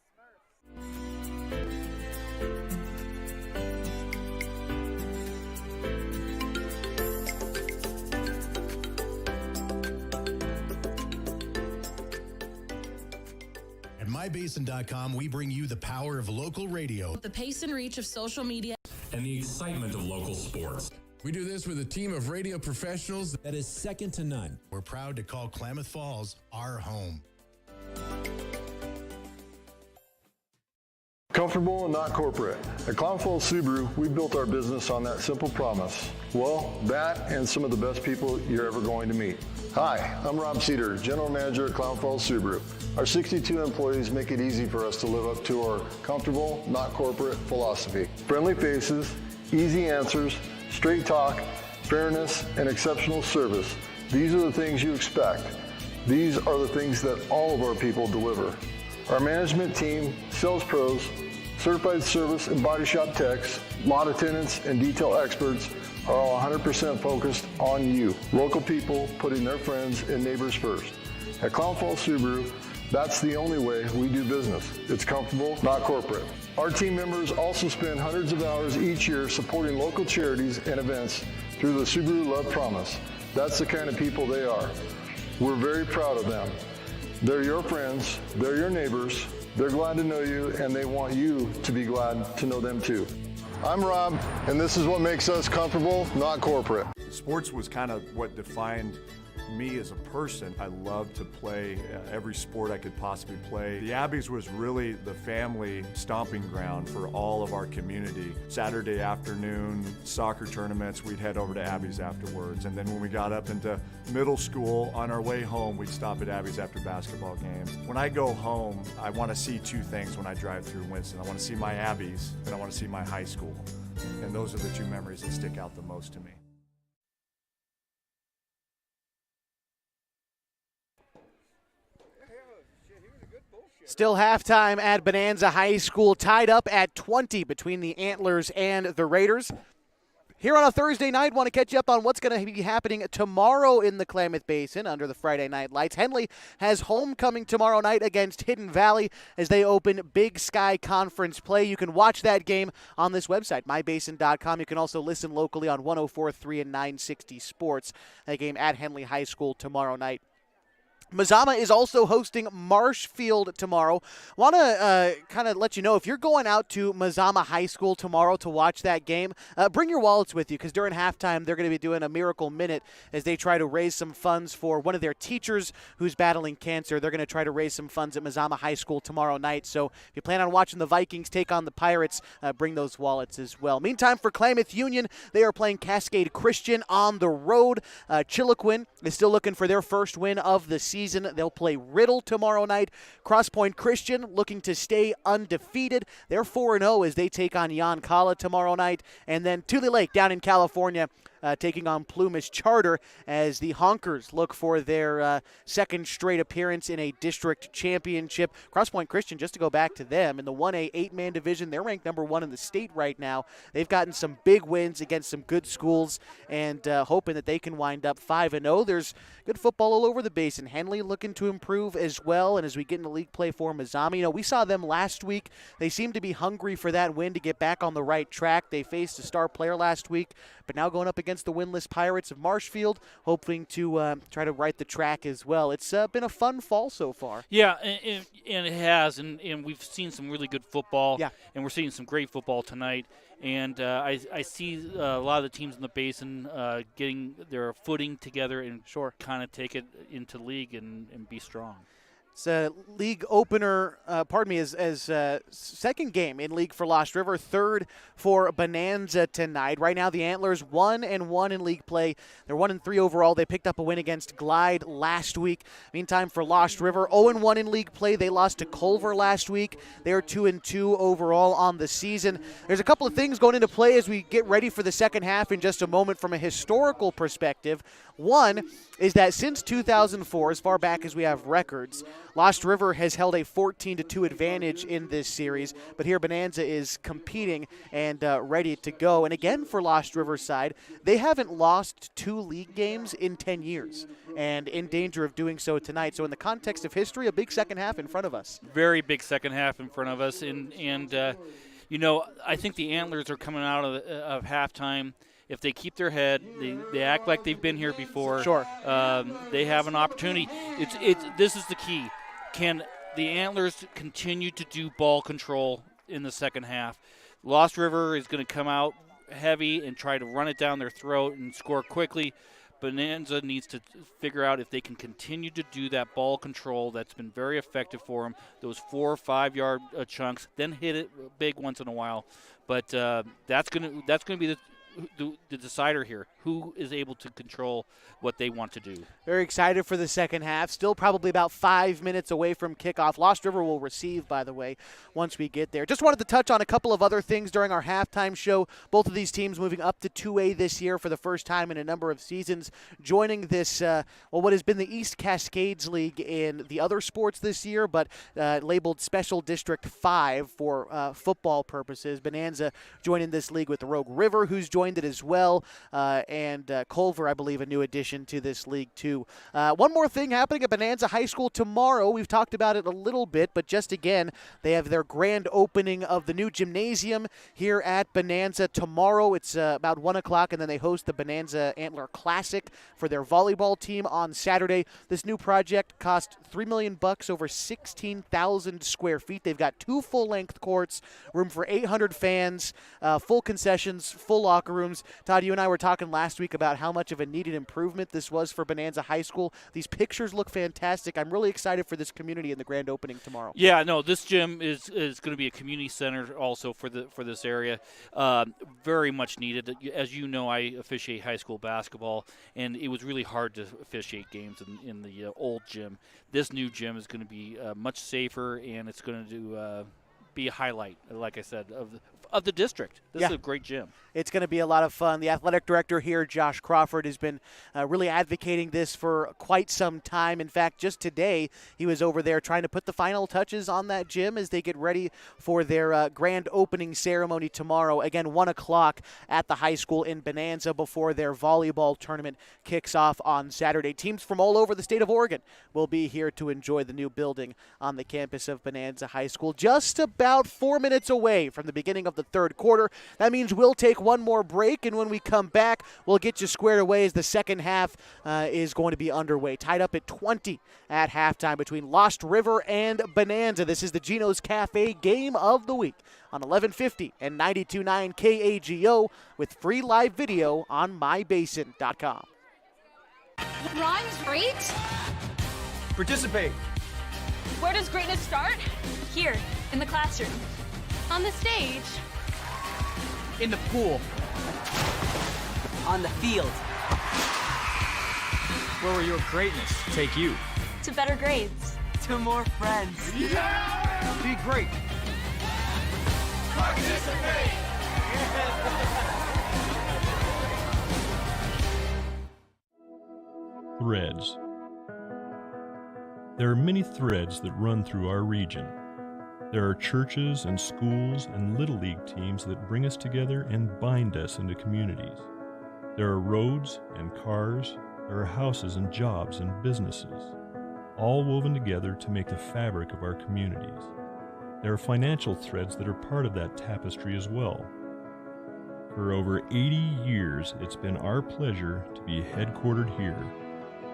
At mybasin.com, we bring you the power of local radio, The pace and reach of social media, and the excitement of local sports. We do this with a team of radio professionals that is second to none. We're proud to call Klamath Falls our home. Comfortable and not corporate. At Klamath Falls Subaru, we built our business on that simple promise. Well, that and some of the best people you're ever going to meet. Hi, I'm Rob Cedar, General Manager at Klamath Falls Subaru. Our 62 employees make it easy for us to live up to our comfortable, not corporate philosophy. Friendly faces, easy answers, straight talk, fairness, and exceptional service. These are the things you expect. These are the things that all of our people deliver. Our management team, sales pros, certified service and body shop techs, lot attendants, and detail experts are all 100% focused on you. Local people putting their friends and neighbors first. At Klamath Falls Subaru, That's the only way we do business. It's comfortable, not corporate. Our team members also spend hundreds of hours each year supporting local charities and events through the Subaru Love Promise. That's the kind of people they are. We're very proud of them. They're your friends, they're your neighbors, they're glad to know you, and they want you to be glad to know them too. I'm Rob, and this is what makes us comfortable, not corporate. Sports was kind of what defined me as a person. I loved to play every sport I could possibly play. The Abbeys was really the family stomping ground for all of our community. Saturday afternoon soccer tournaments, we'd head over to Abbeys afterwards. And then when we got up into middle school, on our way home, we'd stop at Abbeys after basketball games. When I go home, I want to see two things when I drive through Winston. I want to see my Abbeys, and I want to see my high school. And those are the two memories that stick out the most to me. Still halftime at Bonanza High School, tied up at 20 between the Antlers and the Raiders. Here on a Thursday night, want to catch you up on what's going to be happening tomorrow in the Klamath Basin under the Friday night lights. Henley has homecoming tomorrow night against Hidden Valley as they open Big Sky Conference play. You can watch that game on this website, mybasin.com. You can also listen locally on 104.3 and 960 Sports. That game at Henley High School tomorrow night. Mazama is also hosting Marshfield tomorrow. Want to kind of let you know, if you're going out to Mazama High School tomorrow to watch that game, bring your wallets with you, because during halftime they're going to be doing a miracle minute as they try to raise some funds for one of their teachers who's battling cancer. They're going to try to raise some funds at Mazama High School tomorrow night. So if you plan on watching the Vikings take on the Pirates, bring those wallets as well. Meantime, for Klamath Union, they are playing Cascade Christian on the road. Chiloquin is still looking for their first win of the season. They'll play Riddle tomorrow night. Cross Point Christian looking to stay undefeated. They're 4-0 as they take on Yoncalla tomorrow night. And then Tule Lake down in California taking on Plumas Charter as the Honkers look for their second straight appearance in a district championship. Cross Point Christian, just to go back to them, in the 1A 8-man division, they're ranked number 1 in the state right now. They've gotten some big wins against some good schools and hoping that they can wind up 5-0. There's good football all over the basin. Henley looking to improve as well, and as we get into league play for Mazama, we saw them last week. They seem to be hungry for that win to get back on the right track. They faced a star player last week, but now going up against the winless Pirates of Marshfield, hoping to try to right the track as well. It's been a fun fall so far. Yeah, and it has, and we've seen some really good football, yeah, and we're seeing some great football tonight. And I see a lot of the teams in the basin getting their footing together and kind of take it into league and be strong. It's a league opener, as second game in league for Lost River, third for Bonanza tonight. Right now, the Antlers 1-1 in league play. They're 1-3 overall. They picked up a win against Glide last week. Meantime, for Lost River, 0-1 in league play. They lost to Culver last week. They're 2-2 overall on the season. There's a couple of things going into play as we get ready for the second half in just a moment from a historical perspective. One is that since 2004, as far back as we have records, Lost River has held a 14-2 advantage in this series, but here Bonanza is competing and ready to go. And again, for Lost River's side, they haven't lost 2 league games in 10 years and in danger of doing so tonight. So in the context of history, a big second half in front of us. Very big second half in front of us. And I think the Antlers are coming out of halftime. If they keep their head, they act like they've been here before. They have an opportunity. This is the key. Can the Antlers continue to do ball control in the second half? Lost River is going to come out heavy and try to run it down their throat and score quickly. Bonanza needs to figure out if they can continue to do that ball control that's been very effective for them, those 4 or 5 yard chunks, then hit it big once in a while. But that's going to be the decider here. Who is able to control what they want to do? Very excited for the second half. Still probably about 5 minutes away from kickoff. Lost River will receive, by the way, once we get there. Just wanted to touch on a couple of other things during our halftime show. Both of these teams moving up to 2A this year for the first time in a number of seasons, joining this, what has been the East Cascades League in the other sports this year, but labeled Special District 5 for football purposes. Bonanza joining this league with the Rogue River, who's joined joined it as well, and Culver, I believe, a new addition to this league too. One more thing happening at Bonanza High School tomorrow. We've talked about it a little bit, but just again, they have their grand opening of the new gymnasium here at Bonanza tomorrow. It's about 1 o'clock, and then they host the Bonanza Antler Classic for their volleyball team on Saturday. This new project cost $3 million, over 16,000 square feet. They've got 2 full-length courts, room for 800 fans, full concessions, full locker rooms. Todd, you and I were talking last week about how much of a needed improvement this was for Bonanza High School. These pictures look fantastic. I'm really excited for this community in the grand opening tomorrow. Yeah, no, this gym is going to be a community center also for this area. Very much needed. As you know, I officiate high school basketball, and it was really hard to officiate games in the old gym. This new gym is going to be much safer, and it's going to be a highlight, like I said, of the district. This is a great gym. It's going to be a lot of fun. The athletic director here, Josh Crawford, has been really advocating this for quite some time. In fact, just today, he was over there trying to put the final touches on that gym as they get ready for their grand opening ceremony tomorrow. Again, 1 o'clock at the high school in Bonanza before their volleyball tournament kicks off on Saturday. Teams from all over the state of Oregon will be here to enjoy the new building on the campus of Bonanza High School. Just about 4 minutes away from the beginning of the third quarter. That means we'll take one more break, and when we come back, we'll get you squared away as the second half is going to be underway. Tied up at 20 at halftime between Lost River and Bonanza. This is the Geno's Cafe Game of the Week on 1150 and 92.9 KAGO with free live video on mybasin.com. Rhymes great? Participate. Where does greatness start? Here, in the classroom. On the stage. In the pool. On the field. Where will your greatness take you? To better grades. To more friends. Yeah! Be great. Participate! Threads. There are many threads that run through our region. There are churches and schools and Little League teams that bring us together and bind us into communities. There are roads and cars, there are houses and jobs and businesses, all woven together to make the fabric of our communities. There are financial threads that are part of that tapestry as well. For over 80 years, it's been our pleasure to be headquartered here,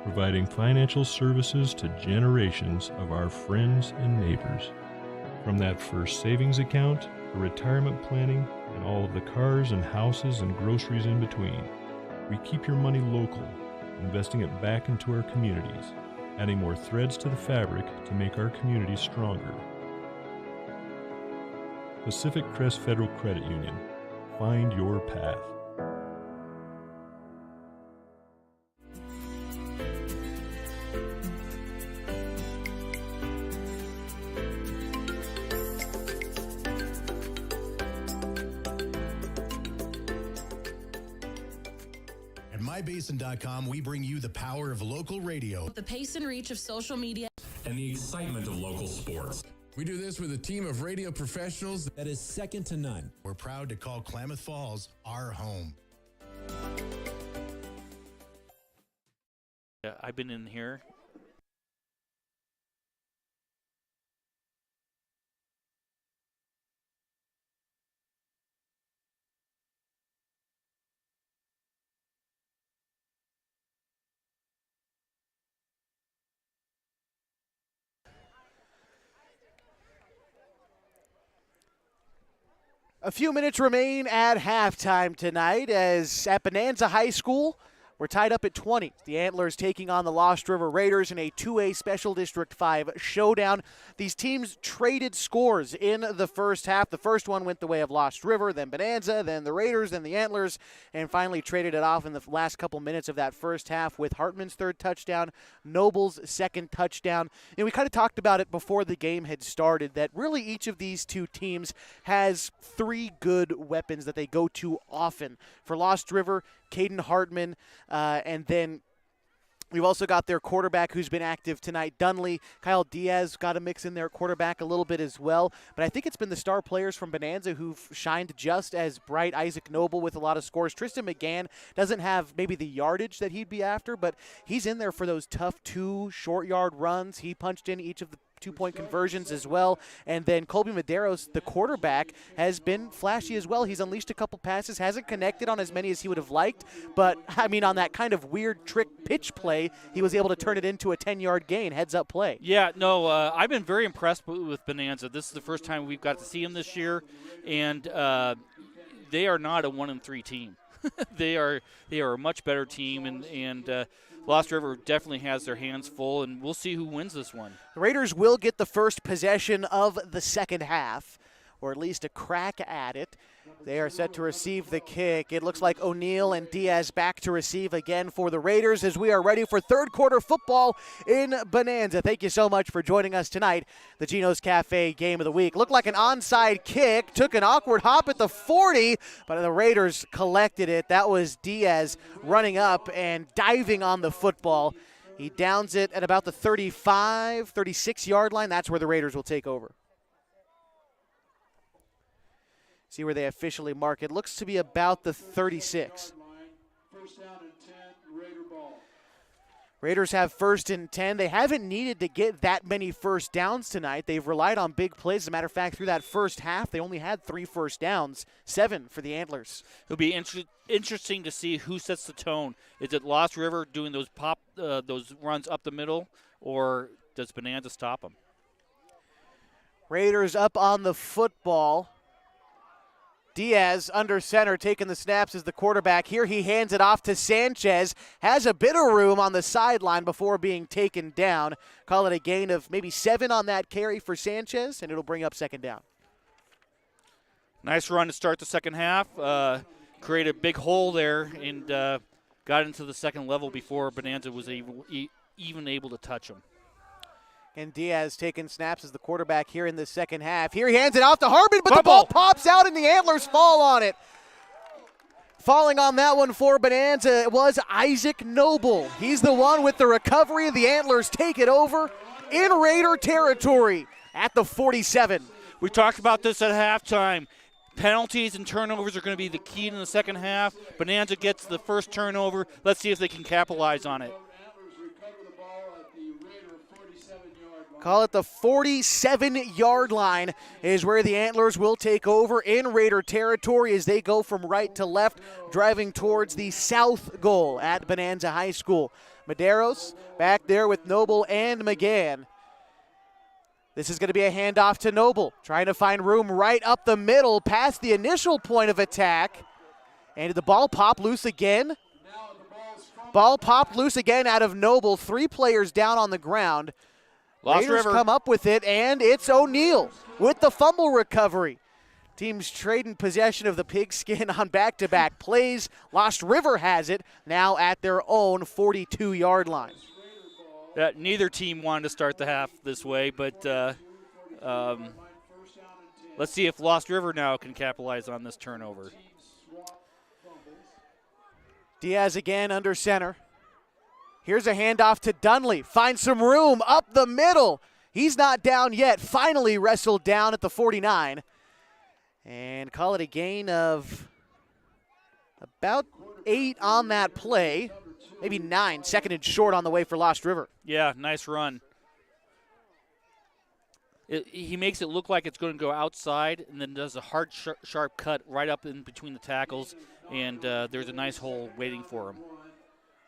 providing financial services to generations of our friends and neighbors. From that first savings account to retirement planning and all of the cars and houses and groceries in between, we keep your money local, investing it back into our communities, adding more threads to the fabric to make our communities stronger. Pacific Crest Federal Credit Union. Find your path. At mybasin.com, we bring you the power of local radio, The pace and reach of social media, and the excitement of local sports. We do this with a team of radio professionals that is second to none. We're proud to call Klamath Falls our home. Yeah, I've been in here. A few minutes remain at halftime tonight as at Bonanza High School, we're tied up at 20. The Antlers taking on the Lost River Raiders in a 2A Special District 5 showdown. These teams traded scores in the first half. The first one went the way of Lost River, then Bonanza, then the Raiders, then the Antlers, and finally traded it off in the last couple minutes of that first half with Hartman's third touchdown, Noble's second touchdown. And we kind of talked about it before the game had started that really each of these two teams has three good weapons that they go to often. For Lost River, Caden Hartman, and then We've also got their quarterback who's been active tonight, Dunley. Kyle Diaz got a mix in their quarterback a little bit as well. But I think it's been the star players from Bonanza who've shined just as bright. Isaac Noble with a lot of scores. Tristan McGann doesn't have maybe the yardage that he'd be after, but he's in there for those tough 2 short yard runs. He punched in each of the 2-point conversions as well. And then Colby Medeiros, the quarterback, has been flashy as well. He's unleashed a couple passes, hasn't connected on as many as he would have liked, but I mean on that kind of weird trick pitch play, he was able to turn it into a 10-yard gain, heads-up play. Yeah, no, I've been very impressed with Bonanza. This is the first time we've got to see him this year, and they are not a 1-3 team. they are a much better team, and Lost River definitely has their hands full, and we'll see who wins this one. The Raiders will get the first possession of the second half, or at least a crack at it. They are set to receive the kick. It looks like O'Neal and Diaz back to receive again for the Raiders as we are ready for third quarter football in Bonanza. Thank you so much for joining us tonight. The Geno's Cafe Game of the Week. Looked like an onside kick. Took an awkward hop at the 40, but the Raiders collected it. That was Diaz running up and diving on the football. He downs it at about the 35, 36-yard line. That's where the Raiders will take over. See where they officially mark it. Looks to be about the 36. First down and 10, Raider ball. Raiders have first and 10. They haven't needed to get that many first downs tonight. They've relied on big plays. As a matter of fact, through that first half, they only had 3 first downs, 7 for the Antlers. It'll be interesting to see who sets the tone. Is it Lost River doing those runs up the middle, or does Bonanza stop them? Raiders up on the football. Diaz under center, taking the snaps as the quarterback. Here he hands it off to Sanchez. Has a bit of room on the sideline before being taken down. Call it a gain of maybe 7 on that carry for Sanchez, and it'll bring up second down. Nice run to start the second half. Created a big hole there and got into the second level before Bonanza was even able to touch him. And Diaz taking snaps as the quarterback here in the second half. Here he hands it off to Harbin, but the ball pops out and the Antlers fall on it. Falling on that one for Bonanza was Isaac Noble. He's the one with the recovery. The Antlers take it over in Raider territory at the 47. We talked about this at halftime. Penalties and turnovers are going to be the key in the second half. Bonanza gets the first turnover. Let's see if they can capitalize on it. Call it the 47-yard line is where the Antlers will take over in Raider territory as they go from right to left, driving towards the south goal at Bonanza High School. Medeiros back there with Noble and McGann. This is going to be a handoff to Noble, trying to find room right up the middle past the initial point of attack. And did the ball pop loose again? Ball popped loose again out of Noble. 3 players down on the ground. Lost Raiders River come up with it, and it's O'Neal with the fumble recovery. Teams trading possession of the pigskin on back-to-back plays. Lost River has it now at their own 42-yard line. Neither team wanted to start the half this way, but let's see if Lost River now can capitalize on this turnover. Diaz again under center. Here's a handoff to Dunley. Finds some room up the middle. He's not down yet. Finally wrestled down at the 49. And call it a gain of about 8 on that play. Maybe 9. Second and short on the way for Lost River. Yeah, nice run. He makes it look like it's going to go outside and then does a hard, sharp cut right up in between the tackles. And there's a nice hole waiting for him.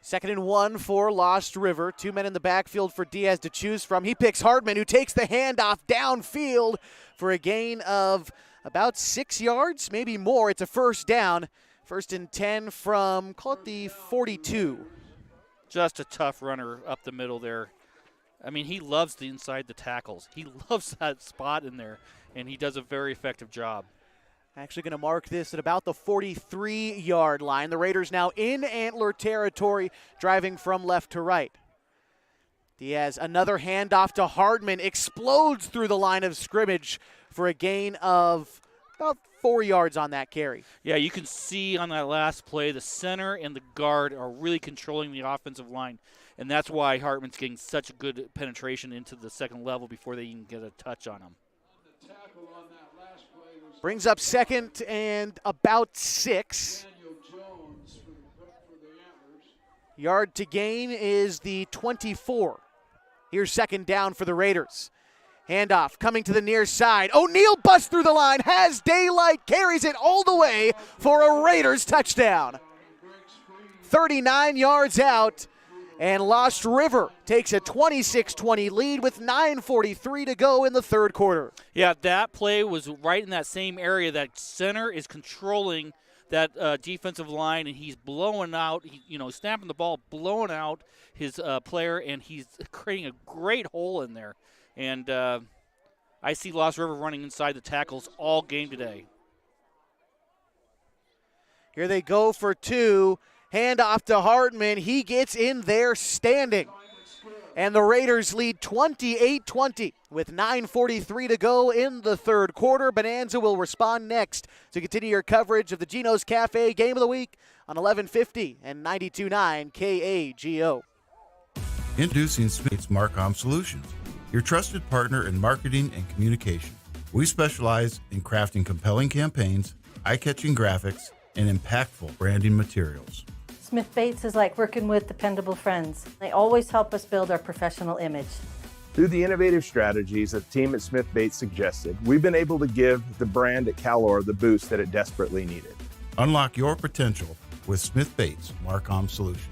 2nd and 1 for Lost River. 2 men in the backfield for Diaz to choose from. He picks Hardman, who takes the handoff downfield for a gain of about 6 yards, maybe more. It's a first down. 1st and 10 from, call it the 42. Just a tough runner up the middle there. I mean, he loves the inside the tackles. He loves that spot in there, and he does a very effective job. Actually going to mark this at about the 43-yard line. The Raiders now in Antler territory, driving from left to right. Diaz, another handoff to Hardman, explodes through the line of scrimmage for a gain of about 4 yards on that carry. Yeah, you can see on that last play, the center and the guard are really controlling the offensive line. And that's why Hartman's getting such a good penetration into the second level before they even get a touch on him. Brings up second and about 6. Yard to gain is the 24. Here's second down for the Raiders. Handoff coming to the near side. O'Neal busts through the line, has daylight, carries it all the way for a Raiders touchdown. 39 yards out, and Lost River takes a 26-20 lead with 9:43 to go in the third quarter. Yeah, that play was right in that same area. That center is controlling that defensive line, and he's blowing out, snapping the ball, blowing out his player, and he's creating a great hole in there. And I see Lost River running inside the tackles all game today. Here they go for 2. Hand off to Hartman. He gets in there standing. And the Raiders lead 28-20 with 9:43 to go in the third quarter. Bonanza will respond next to continue your coverage of the Geno's Cafe Game of the Week on 1150 and 92.9 KAGO. Introducing Smith's Marcom Solutions, your trusted partner in marketing and communication. We specialize in crafting compelling campaigns, eye-catching graphics, and impactful branding materials. Smith Bates is like working with dependable friends. They always help us build our professional image. Through the innovative strategies that the team at Smith Bates suggested, we've been able to give the brand at Calor the boost that it desperately needed. Unlock your potential with Smith Bates Marcom Solutions.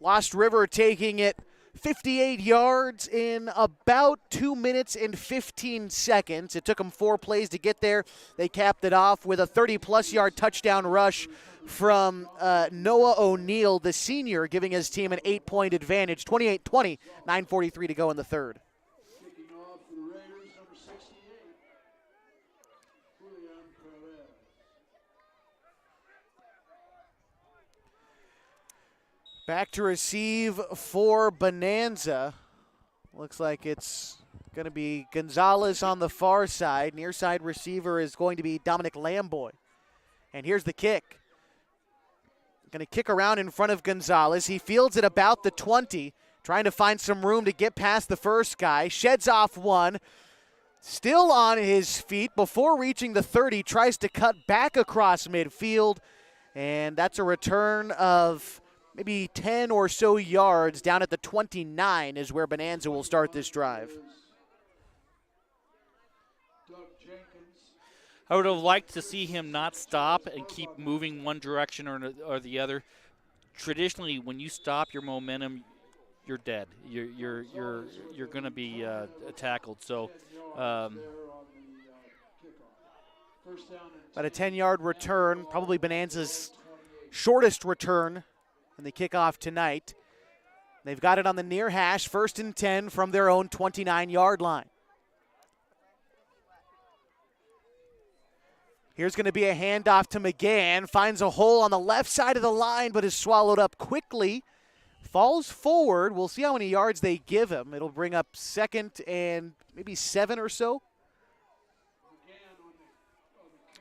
Lost River taking it 58 yards in about 2 minutes and 15 seconds. It took them 4 plays to get there. They capped it off with a 30-plus yard touchdown rush from Noah O'Neal, the senior, giving his team an 8-point advantage. 28-20, 9:43 to go in the third. Back to receive for Bonanza. Looks like it's going to be Gonzalez on the far side. Near side receiver is going to be Dominic Lamboy. And here's the kick. Going to kick around in front of Gonzalez. He fields it about the 20, trying to find some room to get past the first guy. Sheds off one. Still on his feet before reaching the 30. Tries to cut back across midfield. And that's a return of maybe 10 or so yards down at the 29 is where Bonanza will start this drive. I would have liked to see him not stop and keep moving one direction or the other. Traditionally, when you stop your momentum, you're dead. You're going to be tackled. So, about a 10-yard return, probably Bonanza's shortest return in the kickoff tonight. They've got it on the near hash, 1st and 10 from their own 29-yard line. Here's going to be a handoff to McGann. Finds a hole on the left side of the line, but is swallowed up quickly. Falls forward. We'll see how many yards they give him. It'll bring up 2nd and maybe 7 or so.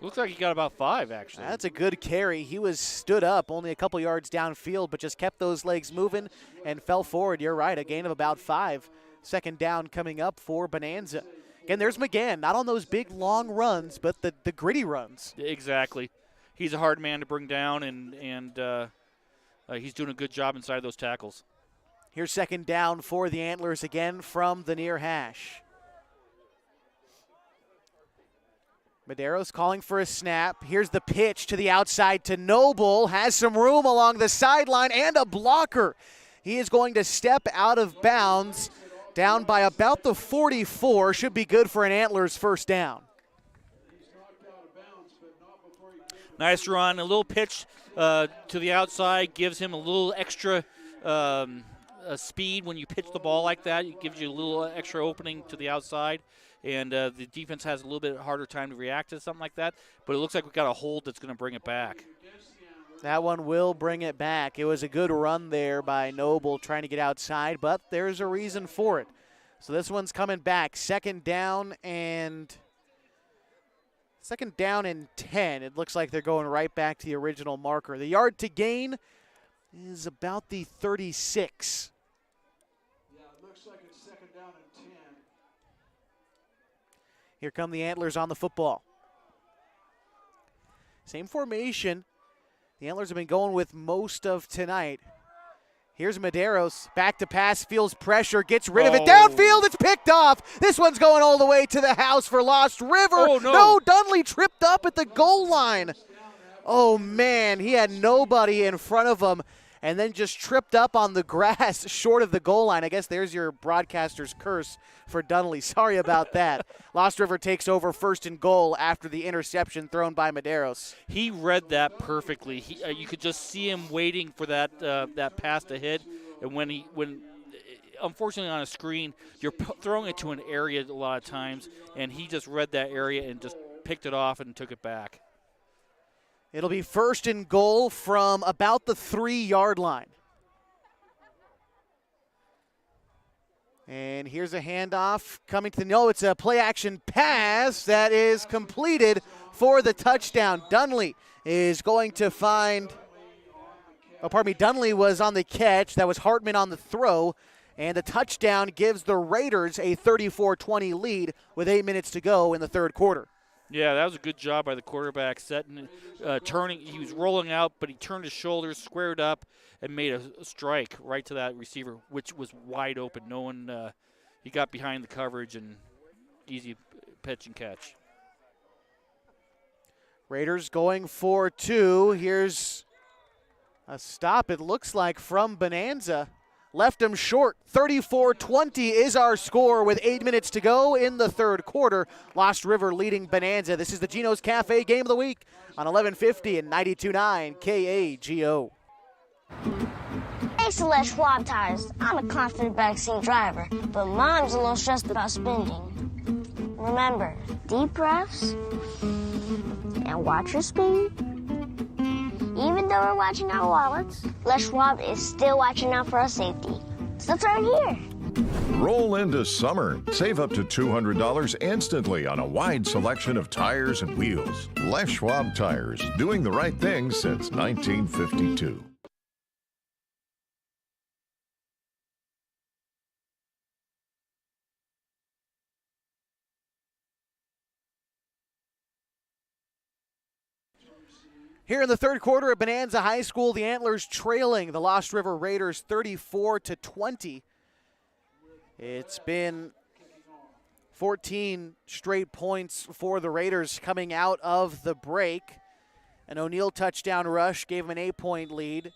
Looks like he got about 5, actually. That's a good carry. He was stood up only a couple yards downfield, but just kept those legs moving and fell forward. You're right, a gain of about 5. 2nd down coming up for Bonanza. Again, there's McGann, not on those big, long runs, but the gritty runs. Exactly. He's a hard man to bring down, and he's doing a good job inside those tackles. Here's 2nd down for the Antlers again from the near hash. Medeiros calling for a snap. Here's the pitch to the outside to Noble. Has some room along the sideline and a blocker. He is going to step out of bounds down by about the 44. Should be good for an Antlers 1st down. Nice run. A little pitch to the outside gives him a little extra speed when you pitch the ball like that. It gives you a little extra opening to the outside. And the defense has a little bit harder time to react to something like that. But it looks like we've got a hold that's going to bring it back. That one will bring it back. It was a good run there by Noble trying to get outside, but there's a reason for it. So this one's coming back. Second down and 10. It looks like they're going right back to the original marker. The yard to gain is about the 36. Yeah, it looks like it's second down and 10. Here come the Antlers on the football. Same formation. The Antlers have been going with most of tonight. Here's Medeiros, back to pass, feels pressure, gets rid of it. Downfield, it's picked off. This one's going all the way to the house for Lost River. Oh, no. Dunley tripped up at the goal line. Oh, man, he had nobody in front of him and then just tripped up on the grass short of the goal line. I guess there's your broadcaster's curse for Dunley. Sorry about that. Lost River takes over first and goal after the interception thrown by Medeiros. He read that perfectly. You could just see him waiting for that pass to hit, and when unfortunately on a screen, you're throwing it to an area a lot of times, and he just read that area and just picked it off and took it back. It'll be first and goal from about the 3-yard line. And here's a handoff coming to it's a play-action pass that is completed for the touchdown. Dunley is going to find Dunley was on the catch. That was Hartman on the throw. And the touchdown gives the Raiders a 34-20 lead with 8 minutes to go in the third quarter. Yeah, that was a good job by the quarterback, turning. He was rolling out, but he turned his shoulders, squared up, and made a strike right to that receiver, which was wide open. No one, he got behind the coverage and easy pitch and catch. Raiders going for 2. Here's a stop, it looks like, from Bonanza. Left him short. 34-20 is our score with 8 minutes to go in the third quarter. Lost River leading Bonanza. This is the Geno's Cafe Game of the Week on 1150 and 92.9 KAGO. Thanks to Les Schwab Tires, I'm a confident backseat driver, but Mom's a little stressed about spending. Remember, deep breaths and watch your speed. Even though we're watching our wallets, Les Schwab is still watching out for our safety. So turn here. Roll into summer. Save up to $200 instantly on a wide selection of tires and wheels. Les Schwab Tires, doing the right thing since 1952. Here in the third quarter at Bonanza High School, the Antlers trailing the Lost River Raiders 34-20. It's been 14 straight points for the Raiders coming out of the break. An O'Neill touchdown rush gave them an 8-point lead.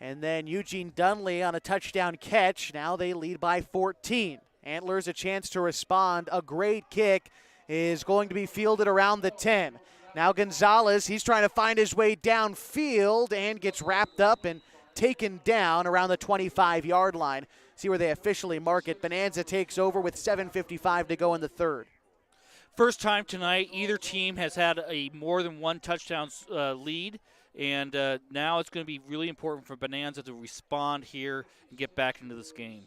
And then Eugene Dunley on a touchdown catch. Now they lead by 14. Antlers a chance to respond. A great kick is going to be fielded around the 10. Now Gonzalez, he's trying to find his way downfield and gets wrapped up and taken down around the 25-yard line. See where they officially mark it. Bonanza takes over with 7:55 to go in the third. First time tonight, either team has had a more than one touchdown lead, and now it's going to be really important for Bonanza to respond here and get back into this game.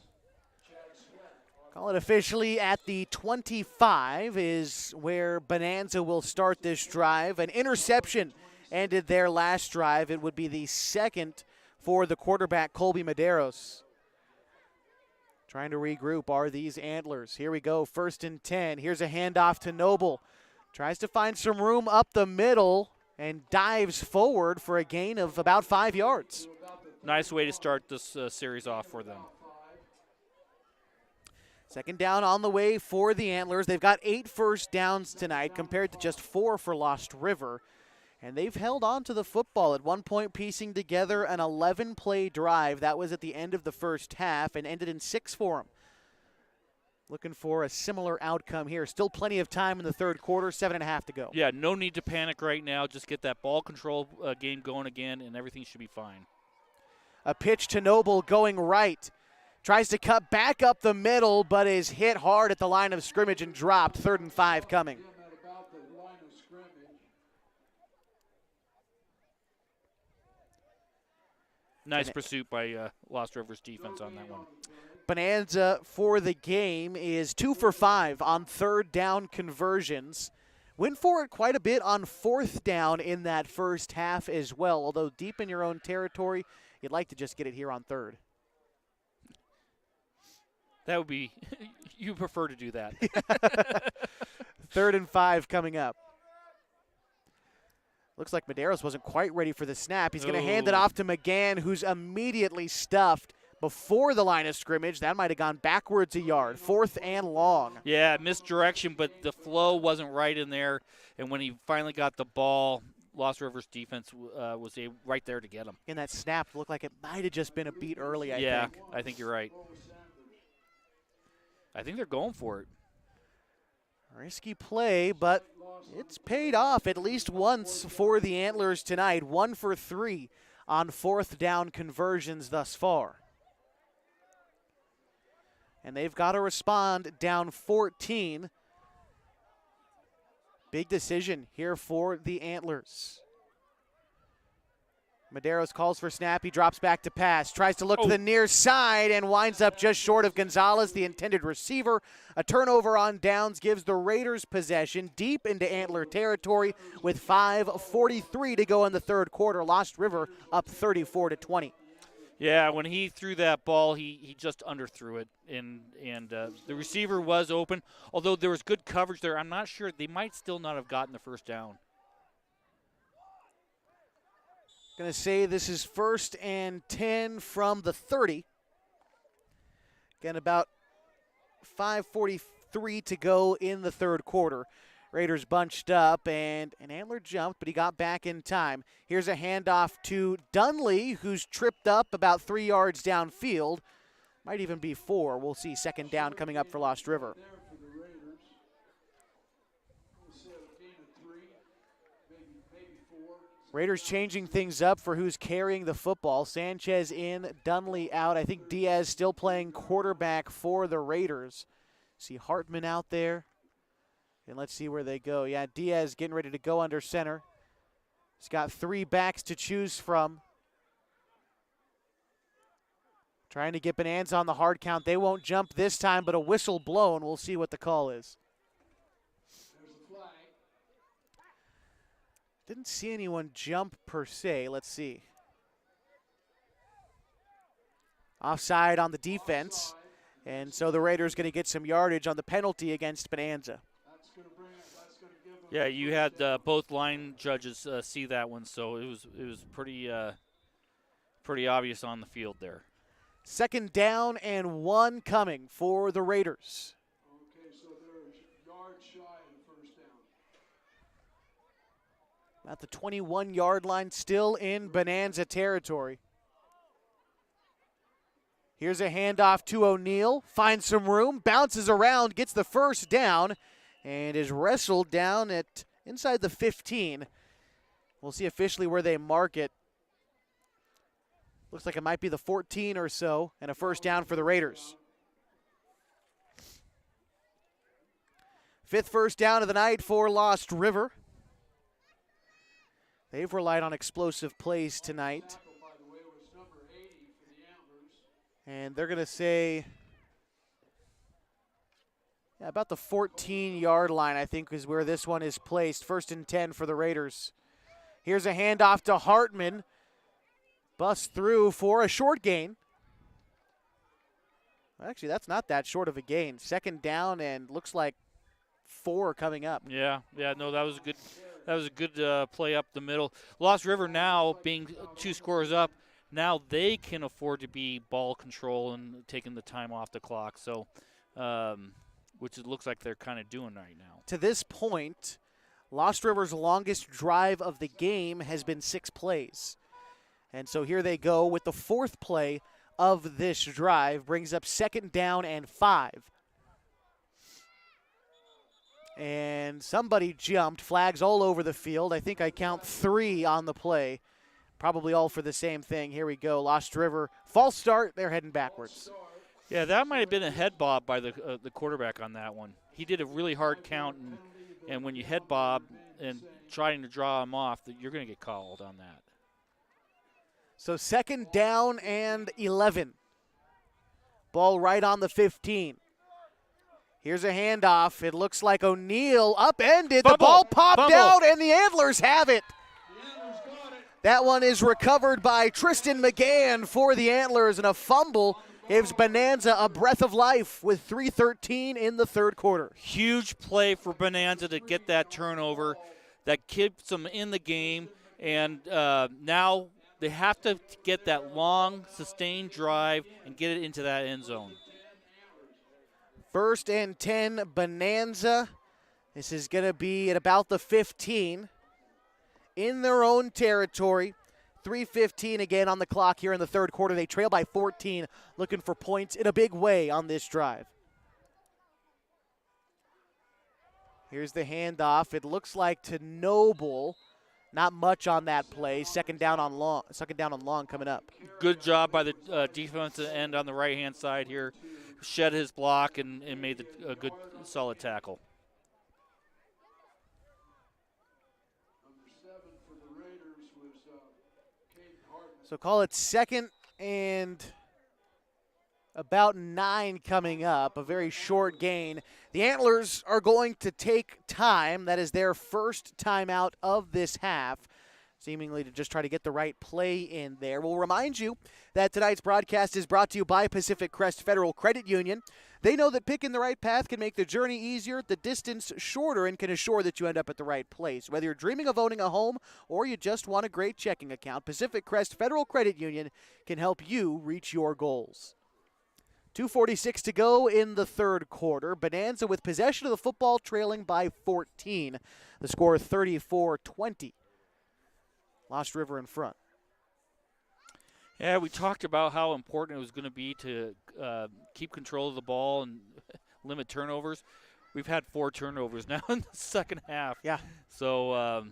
Call it officially at the 25 is where Bonanza will start this drive. An interception ended their last drive. It would be the second for the quarterback, Colby Medeiros. Trying to regroup are these Antlers. Here we go, first and 10. Here's a handoff to Noble. Tries to find some room up the middle and dives forward for a gain of about 5 yards. Nice way to start this series off for them. Second down on the way for the Antlers. They've got 8 first downs tonight compared to just 4 for Lost River. And they've held on to the football at one point, piecing together an 11-play drive. That was at the end of the first half and ended in 6 for them. Looking for a similar outcome here. Still plenty of time in the third quarter, 7.5 to go. Yeah, no need to panic right now. Just get that ball control game going again, and everything should be fine. A pitch to Noble going right. Tries to cut back up the middle, but is hit hard at the line of scrimmage and dropped. 3rd and 5 coming. Nice pursuit by Lost River's defense on that one. Bonanza for the game is 2 for 5 on third down conversions. Went for it quite a bit on fourth down in that first half as well, although deep in your own territory, you'd like to just get it here on third. That would be – you prefer to do that. 3rd and 5 coming up. Looks like Medeiros wasn't quite ready for the snap. He's going to hand it off to McGann, who's immediately stuffed before the line of scrimmage. That might have gone backwards a yard, 4th and long. Yeah, misdirection, but the flow wasn't right in there. And when he finally got the ball, Lost River's defense was right there to get him. In that snap, it looked like it might have just been a beat early, I think. Yeah, I think you're right. I think they're going for it. Risky play, but it's paid off at least once for the Antlers tonight. 1 for 3 on fourth down conversions thus far. And they've got to respond down 14. Big decision here for the Antlers. Medeiros calls for snap. He drops back to pass. Tries to look to the near side and winds up just short of Gonzalez, the intended receiver. A turnover on downs gives the Raiders possession deep into Antler territory with 5:43 to go in the third quarter. Lost River up 34-20. Yeah, when he threw that ball, he just underthrew it, and the receiver was open. Although there was good coverage there, I'm not sure. They might still not have gotten the first down. Going to say this is 1st and 10 from the 30. Again, about 5:43 to go in the third quarter. Raiders bunched up, and an Antler jumped, but he got back in time. Here's a handoff to Dunley, who's tripped up about 3 yards downfield. Might even be 4. We'll see. 2nd down coming up for Lost River. Raiders changing things up for who's carrying the football. Sanchez in, Dunley out. I think Diaz still playing quarterback for the Raiders. See Hartman out there. And let's see where they go. Yeah, Diaz getting ready to go under center. He's got 3 backs to choose from. Trying to get Bonanza on the hard count. They won't jump this time, but a whistle blown. We'll see what the call is. Didn't see anyone jump per se. Let's see. Offside on the defense. And so the Raiders going to get some yardage on the penalty against Bonanza. Yeah, you had both line judges see that one, so it was pretty obvious on the field there. 2nd down and 1 coming for the Raiders. Okay, so they're yards shy of the first down. At the 21-yard line, still in Bonanza territory. Here's a handoff to O'Neal. Finds some room, bounces around, gets the first down, and is wrestled down at inside the 15. We'll see officially where they mark it. Looks like it might be the 14 or so, and a first down for the Raiders. 5th first down of the night for Lost River. They've relied on explosive plays tonight. And they're going to say about the 14-yard line, I think, is where this one is placed. 1st and 10 for the Raiders. Here's a handoff to Hartman. Busts through for a short gain. Actually, that's not that short of a gain. 2nd down and looks like 4 coming up. Yeah, no, that was a good. That was a good play up the middle. Lost River now being 2 scores up, now they can afford to be ball control and taking the time off the clock. So, which it looks like they're kind of doing right now. To this point, Lost River's longest drive of the game has been 6 plays. And so here they go with the 4th play of this drive. Brings up 2nd down and 5. And somebody jumped. Flags all over the field. I think I count 3 on the play. Probably all for the same thing. Here we go. Lost River. False start. They're heading backwards. Yeah, that might have been a head bob by the quarterback on that one. He did a really hard count, and when you head bob and trying to draw him off, you're going to get called on that. So 2nd down and 11. Ball right on the 15. Here's a handoff. It looks like O'Neal upended. The ball popped out, and the Antlers have it. That one is recovered by Tristan McGann for the Antlers, and a fumble gives Bonanza a breath of life with 3:13 in the third quarter. Huge play for Bonanza to get that turnover. That keeps them in the game, and now they have to get that long, sustained drive and get it into that end zone. 1st and 10, Bonanza. This is going to be at about the 15. In their own territory. 3:15 again on the clock here in the third quarter. They trail by 14, looking for points in a big way on this drive. Here's the handoff. It looks like to Noble. Not much on that play. Second down on long coming up. Good job by the defensive end on the right-hand side here. Shed his block and made a good, solid tackle. So call it 2nd and about 9 coming up, a very short gain. The Antlers are going to take time. That is their first timeout of this half, seemingly to just try to get the right play in there. We'll remind you that tonight's broadcast is brought to you by Pacific Crest Federal Credit Union. They know that picking the right path can make the journey easier, the distance shorter, and can assure that you end up at the right place. Whether you're dreaming of owning a home or you just want a great checking account, Pacific Crest Federal Credit Union can help you reach your goals. 2:46 to go in the third quarter. Bonanza with possession of the football, trailing by 14. The score 34-20. Lost River in front. Yeah, we talked about how important it was going to be to keep control of the ball and limit turnovers. We've had 4 turnovers now in the second half. Yeah. So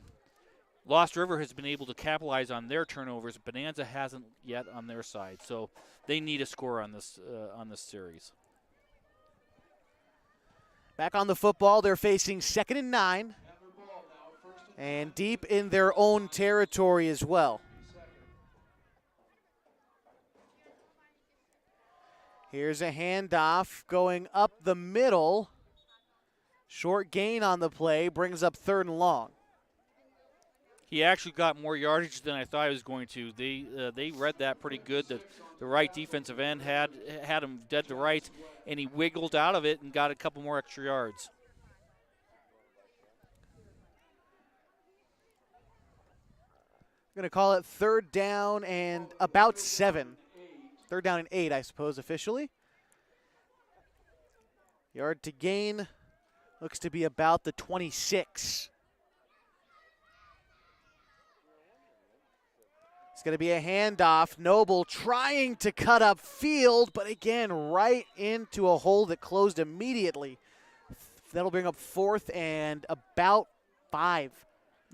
Lost River has been able to capitalize on their turnovers. Bonanza hasn't yet on their side. So they need a score on this series. Back on the football, they're facing 2nd and 9. And deep in their own territory as well. Here's a handoff going up the middle. Short gain on the play, brings up 3rd and long. He actually got more yardage than I thought he was going to. They read that pretty good. The right defensive end had him dead to right, and he wiggled out of it and got a couple more extra yards. Going to call it 3rd down and about 7. 3rd down and 8, I suppose, officially. Yard to gain looks to be about the 26. It's going to be a handoff. Noble trying to cut up field, but again, right into a hole that closed immediately. That'll bring up 4th and about 5.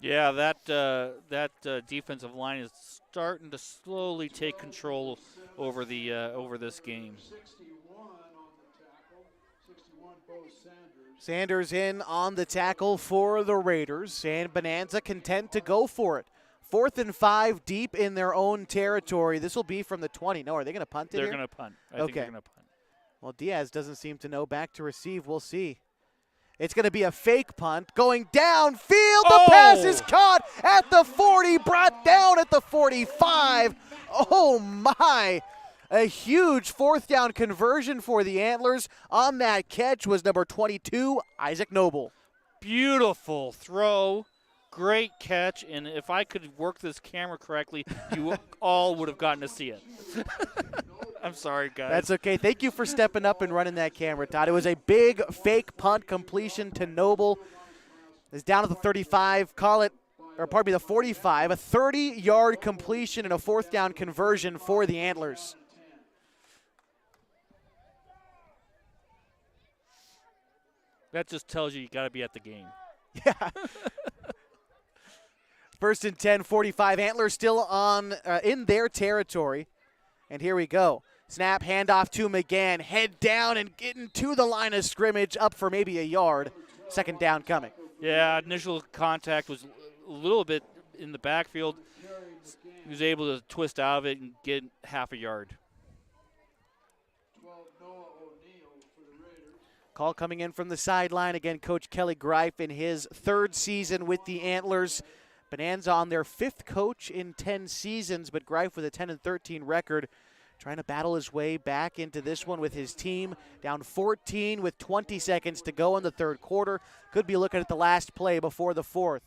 Yeah, that defensive line is starting to slowly take control over this game. 61 on the tackle. 61 Bo Sanders. Sanders in on the tackle for the Raiders, and Bonanza content to go for it. 4th and 5 deep in their own territory. This will be from the 20. No, are they going to punt it They're here? going to punt. I think they're going to punt. Well, Diaz doesn't seem to know back to receive. We'll see. It's going to be a fake punt. Going downfield. The pass is caught at the 40, brought down at the 45. Oh, my. A huge 4th down conversion for the Antlers. On that catch was number 22, Isaac Noble. Beautiful throw. Great catch. And if I could work this camera correctly, you all would have gotten to see it. I'm sorry, guys. That's okay. Thank you for stepping up and running that camera, Todd. It was a big fake punt completion to Noble. It's down at the 35. The 45. A 30-yard completion and a 4th down conversion for the Antlers. That just tells you got to be at the game. Yeah. 1st and 10, 45. Antlers still on in their territory. And here we go. Snap, handoff to McGann. Head down and getting to the line of scrimmage, up for maybe a yard. 2nd down coming. Yeah, initial contact was a little bit in the backfield. he was able to twist out of it and get half a yard. Call coming in from the sideline. Again, Coach Kelly Greif in his 3rd season with the Antlers. Bonanza on their 5th coach in 10 seasons, but Greif with a 10-13 record, trying to battle his way back into this one with his team down 14 with 20 seconds to go in the 3rd quarter. Could be looking at the last play before the 4th.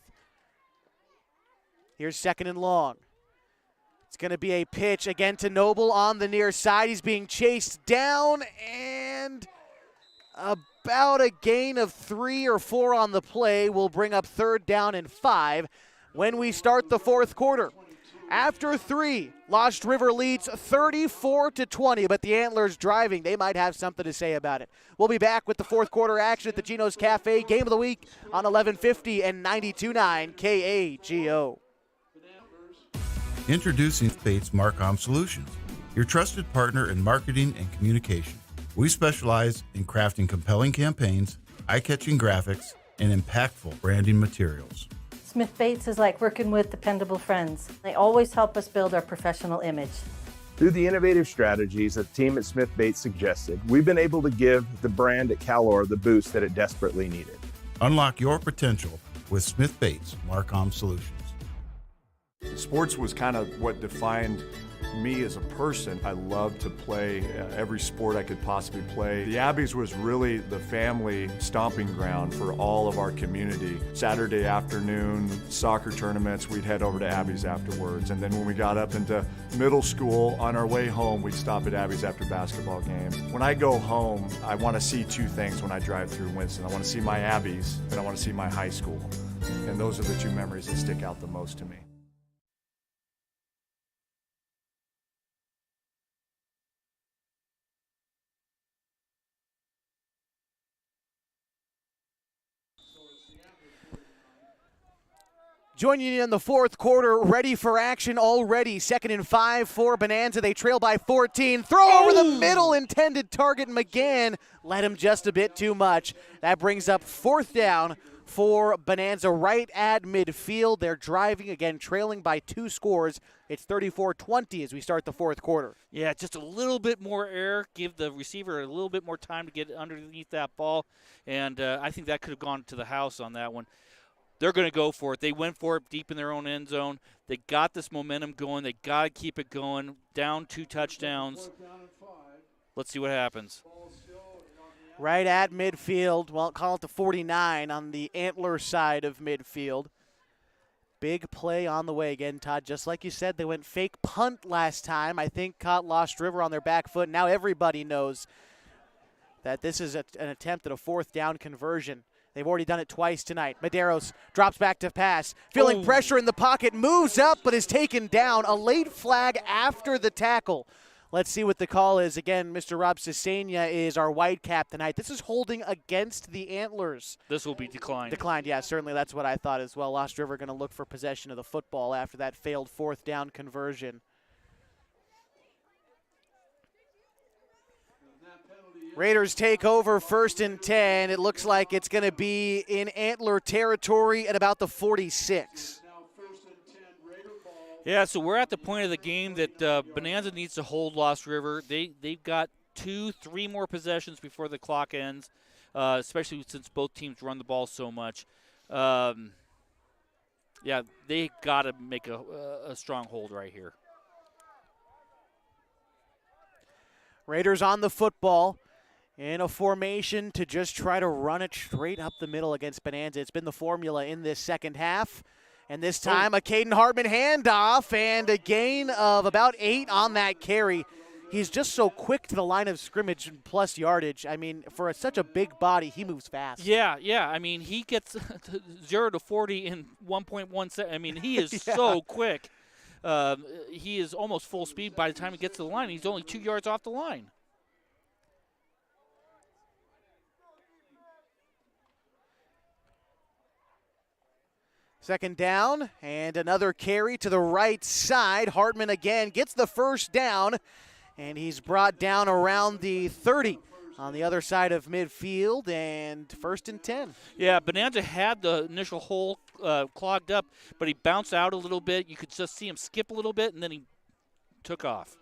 Here's 2nd and long. It's going to be a pitch again to Noble on the near side. He's being chased down, and about a gain of 3 or 4 on the play will bring up 3rd down and 5 when we start the 4th quarter. After 3, Lost River leads 34-20, but the Antlers driving. They might have something to say about it. We'll be back with the 4th quarter action at the Geno's Cafe. Game of the week on 1150 and 92.9 KAGO. Introducing Bates Marcom Solutions, your trusted partner in marketing and communication. We specialize in crafting compelling campaigns, eye-catching graphics, and impactful branding materials. Smith Bates is like working with dependable friends. They always help us build our professional image. Through the innovative strategies that the team at Smith Bates suggested, we've been able to give the brand at Calor the boost that it desperately needed. Unlock your potential with Smith Bates Marcom Solutions. Sports was kind of what defined me as a person. I loved to play every sport I could possibly play. The Abbeys was really the family stomping ground for all of our community. Saturday afternoon soccer tournaments, we'd head over to Abbeys afterwards. And then when we got up into middle school, on our way home, we'd stop at Abbeys after basketball games. When I go home, I want to see 2 things when I drive through Winston. I want to see my Abbeys, and I want to see my high school. And those are the 2 memories that stick out the most to me. Joining you in the 4th quarter, ready for action already. 2nd and 5 for Bonanza. They trail by 14. Throw over the middle, intended target. McGann led him just a bit too much. That brings up 4th down for Bonanza right at midfield. They're driving again, trailing by 2 scores. It's 34-20 as we start the 4th quarter. Yeah, just a little bit more air. Give the receiver a little bit more time to get underneath that ball. And I think that could have gone to the house on that one. They're going to go for it. They went for it deep in their own end zone. They got this momentum going. They got to keep it going. Down 2 touchdowns. Let's see what happens. Right at midfield. Well, call it the 49 on the Antler side of midfield. Big play on the way again, Todd. Just like you said, they went fake punt last time. I think caught Lost River on their back foot. Now everybody knows that this is an attempt at a 4th down conversion. They've already done it twice tonight. Medeiros drops back to pass. Feeling pressure in the pocket, moves up, but is taken down. A late flag after the tackle. Let's see what the call is. Again, Mr. Rob Cesania is our white cap tonight. This is holding against the Antlers. This will be declined. Declined, yeah, certainly that's what I thought as well. Lost River going to look for possession of the football after that failed 4th down conversion. Raiders take over 1st and 10. It looks like it's going to be in Antler territory at about the 46. Yeah, so we're at the point of the game that Bonanza needs to hold Lost River. They've got 2-3 more possessions before the clock ends, especially since both teams run the ball so much. Yeah, they got to make a strong hold right here. Raiders on the football in a formation to just try to run it straight up the middle against Bonanza. It's been the formula in this 2nd half. And this time a Caden Hartman handoff and a gain of about 8 on that carry. He's just so quick to the line of scrimmage and plus yardage. I mean, for such a big body, he moves fast. Yeah. I mean, he gets 0 to 40 in 1.1 seconds. I mean, he is so quick. He is almost full speed by the time he gets to the line. He's only 2 yards off the line. Second down and another carry to the right side. Hartman again gets the 1st down, and he's brought down around the 30 on the other side of midfield, and 1st and 10. Yeah, Bonanza had the initial hole clogged up, but he bounced out a little bit. You could just see him skip a little bit, and then he took off.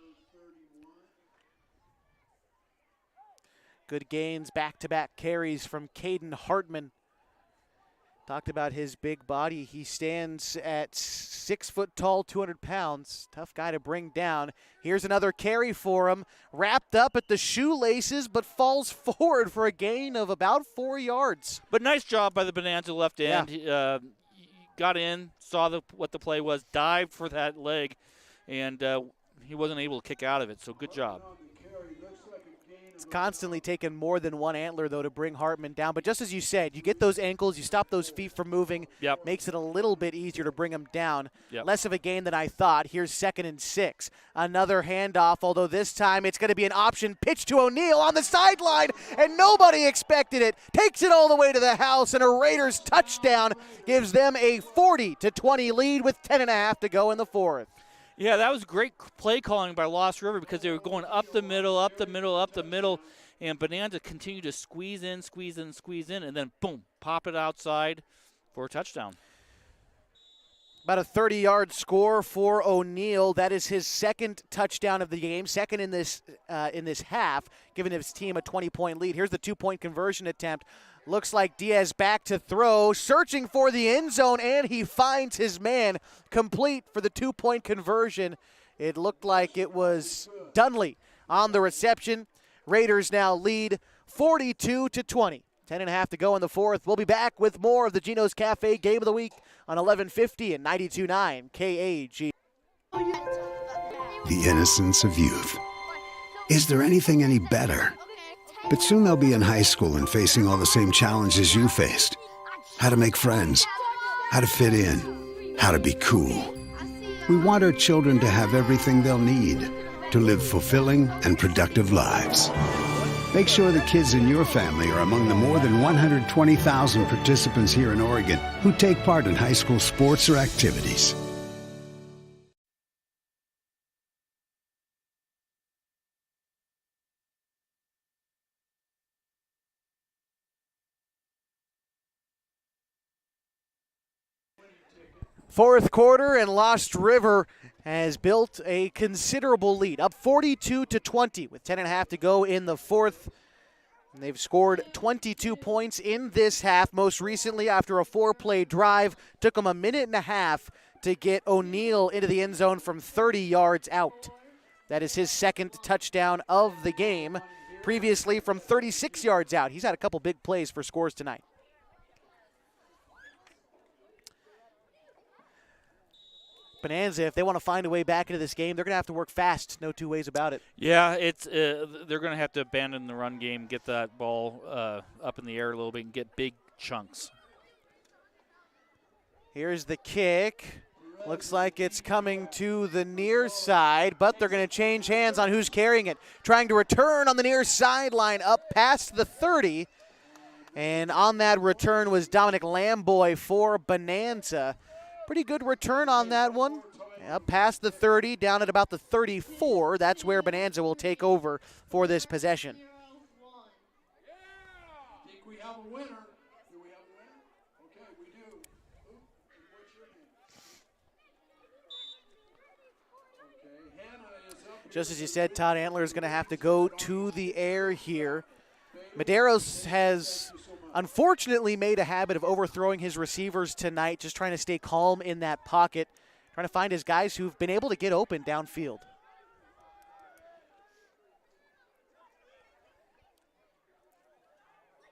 Good gains, back-to-back carries from Caden Hartman. Talked about his big body. He stands at 6 foot tall, 200 pounds. Tough guy to bring down. Here's another carry for him. Wrapped up at the shoelaces, but falls forward for a gain of about 4 yards. But nice job by the Bonanza left end. Yeah. Got in, saw what the play was, dived for that leg, and he wasn't able to kick out of it, so good job. It's constantly taken more than one Antler, though, to bring Hartman down. But just as you said, you get those ankles, you stop those feet from moving. Yep. Makes it a little bit easier to bring him down. Yep. Less of a gain than I thought. Here's 2nd and 6. Another handoff, although this time it's going to be an option pitch to O'Neal on the sideline, and nobody expected it. Takes it all the way to the house, and a Raiders touchdown gives them a 40-20 lead with 10.5 to go in the 4th. Yeah, that was great play calling by Lost River because they were going up the middle, and Bonanza continued to squeeze in, and then boom, pop it outside for a touchdown. About a 30-yard score for O'Neal. That is his 2nd touchdown of the game, 2nd in this half, giving his team a 20-point lead. Here's the 2-point conversion attempt. Looks like Diaz back to throw, searching for the end zone, and he finds his man complete for the 2-point conversion. It looked like it was Dunley on the reception. Raiders now lead 42-20. 10.5 to go in the 4th. We'll be back with more of the Gino's Cafe Game of the Week on 1150 and 92.9 KAG. The innocence of youth. Is there anything any better? But soon they'll be in high school and facing all the same challenges you faced. How to make friends, how to fit in, how to be cool. We want our children to have everything they'll need to live fulfilling and productive lives. Make sure the kids in your family are among the more than 120,000 participants here in Oregon who take part in high school sports or activities. Fourth quarter, and Lost River has built a considerable lead, up 42-20 with 10.5 to go in the 4th. And they've scored 22 points in this half, most recently after a 4-play drive. Took them a minute and a half to get O'Neal into the end zone from 30 yards out. That is his 2nd touchdown of the game. Previously from 36 yards out. He's had a couple big plays for scores tonight. Bonanza, if they want to find a way back into this game, they're going to have to work fast. No two ways about it. Yeah, it's they're going to have to abandon the run game, get that ball up in the air a little bit, and get big chunks. Here's the kick. Looks like it's coming to the near side, but they're going to change hands on who's carrying it. Trying to return on the near sideline up past the 30. And on that return was Dominic Lamboy for Bonanza. Pretty good return on that one. Up past the 30, down at about the 34. That's where Bonanza will take over for this possession. I think we have a winner. Do we have a winner? Okay, we do. What's your name? Okay, Hannah is up. Just as you said, Todd Antler is going to have to go to the air here. Medeiros has unfortunately made a habit of overthrowing his receivers tonight, just trying to stay calm in that pocket, trying to find his guys who've been able to get open downfield.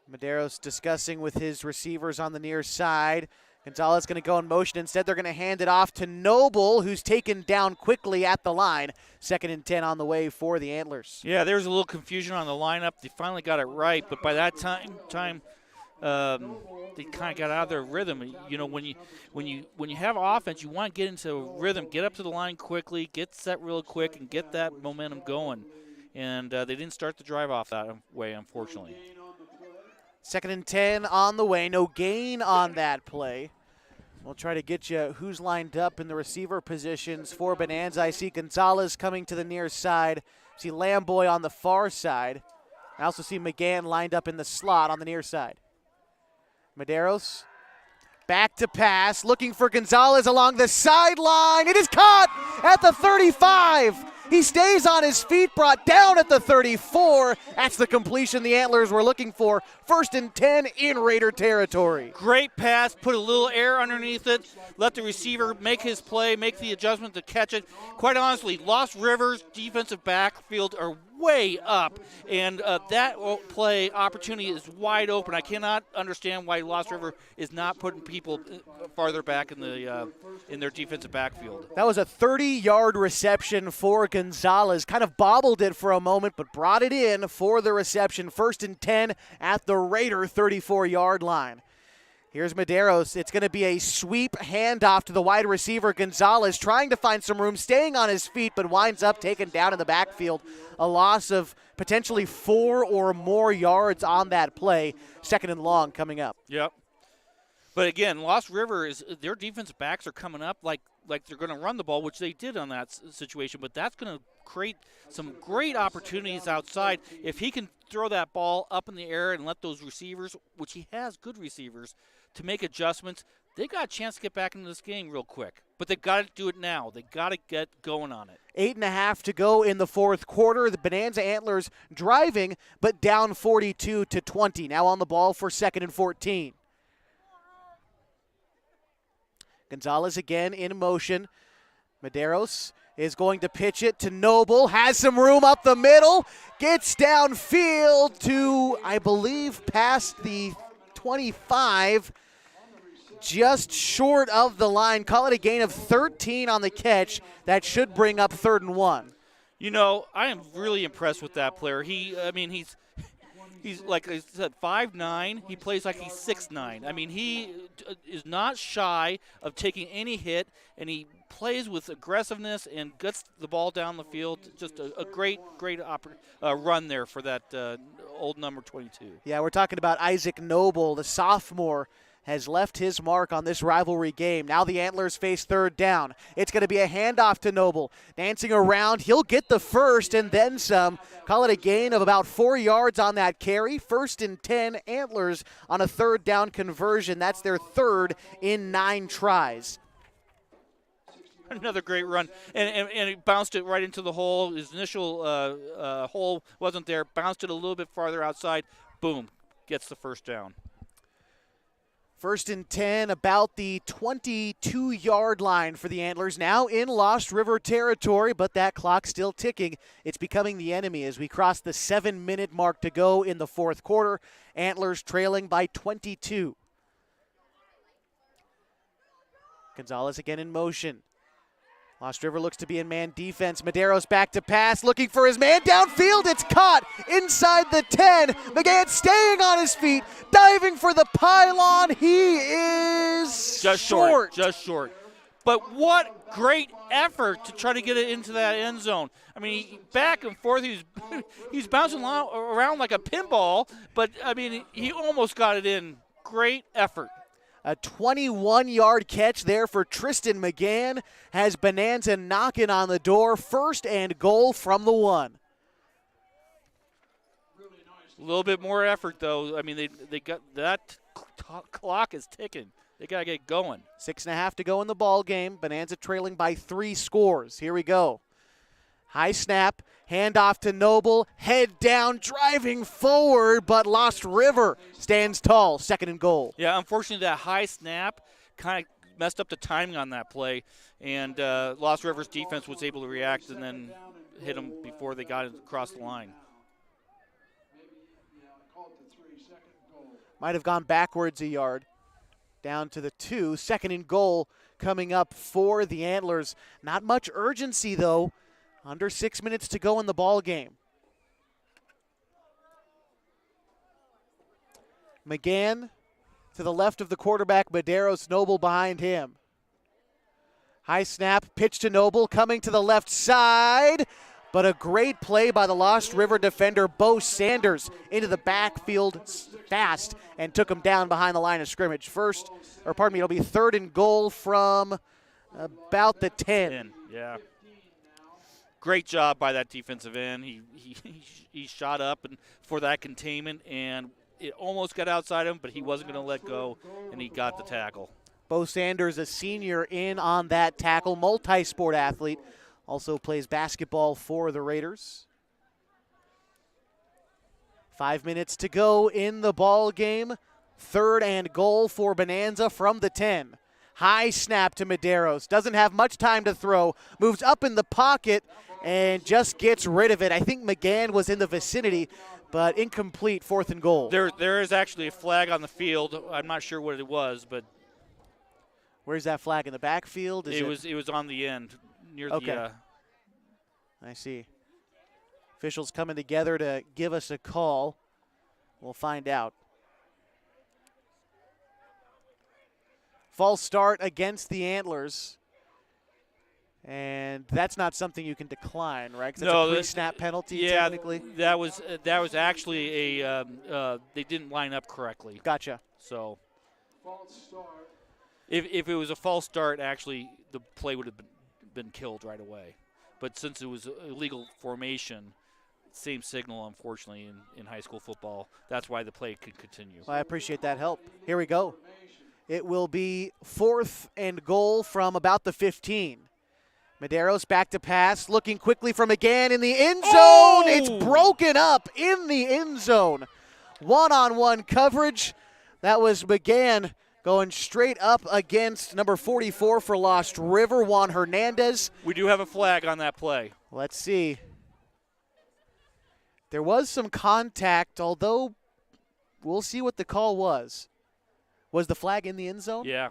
Medeiros discussing with his receivers on the near side. Gonzalez going to go in motion. Instead, they're going to hand it off to Noble, who's taken down quickly at the line. 2nd and 10 on the way for the Antlers. Yeah, there was a little confusion on the lineup. They finally got it right, but by that time they kind of got out of their rhythm. You know, when you have offense, you want to get into a rhythm, get up to the line quickly, get set real quick, and get that momentum going. And they didn't start the drive off that way, unfortunately. 2nd and 10 on the way. No gain on that play. We'll try to get you who's lined up in the receiver positions for Bonanza. I see Gonzalez coming to the near side. I see Lamboy on the far side. I also see McGann lined up in the slot on the near side. Medeiros back to pass, looking for Gonzalez along the sideline. It is caught at the 35. He stays on his feet, brought down at the 34. That's the completion the Antlers were looking for. 1st and 10 in Raider territory. Great pass, put a little air underneath it, let the receiver make his play, make the adjustment to catch it. Quite honestly, Lost River's defensive backfield are way up, and that play opportunity is wide open. I cannot understand why Lost River is not putting people farther back in their defensive backfield. That was a 30-yard reception for Gonzalez. Kind of bobbled it for a moment, but brought it in for the reception. 1st and 10 at the Raider 34-yard line. Here's Medeiros. It's going to be a sweep handoff to the wide receiver, Gonzalez, trying to find some room, staying on his feet, but winds up taken down in the backfield. A loss of potentially 4 or more yards on that play. 2nd and long coming up. Yep. But again, Lost River, their defensive backs are coming up like they're going to run the ball, which they did on that situation, but that's going to create some great opportunities outside. If he can throw that ball up in the air and let those receivers, which he has good receivers, to make adjustments, they got a chance to get back into this game real quick. But they've got to do it now. They've got to get going on it. 8.5 to go in the 4th quarter. The Bonanza Antlers driving, but down 42-20. Now on the ball for 2nd and 14. Gonzalez again in motion. Medeiros is going to pitch it to Noble. Has some room up the middle. Gets downfield to, I believe, past the 25. Just short of the line. Call it a gain of 13 on the catch. That should bring up 3rd and 1. You know, I am really impressed with that player. He's like I said, 5'9". He plays like he's 6'9". I mean, he is not shy of taking any hit, and he plays with aggressiveness and gets the ball down the field. Just a great run there for that old number 22. Yeah, we're talking about Isaac Noble, the sophomore, has left his mark on this rivalry game. Now the Antlers face 3rd down. It's going to be a handoff to Noble. Dancing around, he'll get the first and then some. Call it a gain of about 4 yards on that carry. 1st and 10, Antlers on a 3rd down conversion. That's their 3rd in 9 tries. Another great run, and he bounced it right into the hole. His initial hole wasn't there. Bounced it a little bit farther outside. Boom, gets the 1st down. 1st and 10, about the 22-yard line for the Antlers. Now in Lost River territory, but that clock still ticking. It's becoming the enemy as we cross the 7-minute mark to go in the 4th quarter. Antlers trailing by 22. Gonzalez again in motion. Lost River looks to be in man defense. Medeiros back to pass, looking for his man downfield. It's caught inside the 10. McGann staying on his feet, diving for the pylon. He is just short. Just short. But what great effort to try to get it into that end zone. I mean, back and forth, he's bouncing around like a pinball, but, I mean, he almost got it in. Great effort. A 21-yard catch there for Tristan McGann has Bonanza knocking on the door. 1st and goal from the 1. A little bit more effort, though. I mean, they got that clock is ticking. They got to get going. 6.5 to go in the ball game. Bonanza trailing by 3 scores. Here we go. High snap, handoff to Noble, head down, driving forward, but Lost River stands tall. 2nd and goal. Yeah, unfortunately, that high snap kind of messed up the timing on that play, and Lost River's defense was able to react and then hit them before they got across the line. Might have gone backwards a yard. Down to the 2. 2nd and goal coming up for the Antlers. Not much urgency, though. Under 6 minutes to go in the ball game. McGann to the left of the quarterback, Medeiros, Noble behind him. High snap, pitch to Noble, coming to the left side. But a great play by the Lost River defender, Bo Sanders, into the backfield fast and took him down behind the line of scrimmage. It'll be 3rd and goal from about the 10. Yeah. great job by that defensive end. He shot up and for that containment, and it almost got outside him, but he wasn't going to let go, and he got the tackle. Bo Sanders, a senior, in on that tackle, multi-sport athlete, also plays basketball for the Raiders. 5 minutes to go in the ball game. 3rd and goal for Bonanza from the 10. High snap to Medeiros. Doesn't have much time to throw. Moves up in the pocket and just gets rid of it. I think McGann was in the vicinity, but incomplete. 4th and goal. There is actually a flag on the field. I'm not sure what it was, but where's that flag, in the backfield? It was on the end near the. I see. Officials coming together to give us a call. We'll find out. False start against the Antlers. And that's not something you can decline, right? 'Cause that's a pre-snap penalty, technically. that was actually a they didn't line up correctly. Gotcha. So if it was a false start, actually the play would have been killed right away. But since it was illegal formation, same signal, unfortunately, in high school football. That's why the play could continue. Well, I appreciate that help. Here we go. It will be 4th and goal from about the 15. Medeiros back to pass, looking quickly from McGann in the end zone. It's broken up in the end zone. One-on-one coverage. That was McGann going straight up against number 44 for Lost River, Juan Hernandez. We do have a flag on that play. Let's see. There was some contact, although we'll see what the call was. Was the flag in the end zone? Yeah.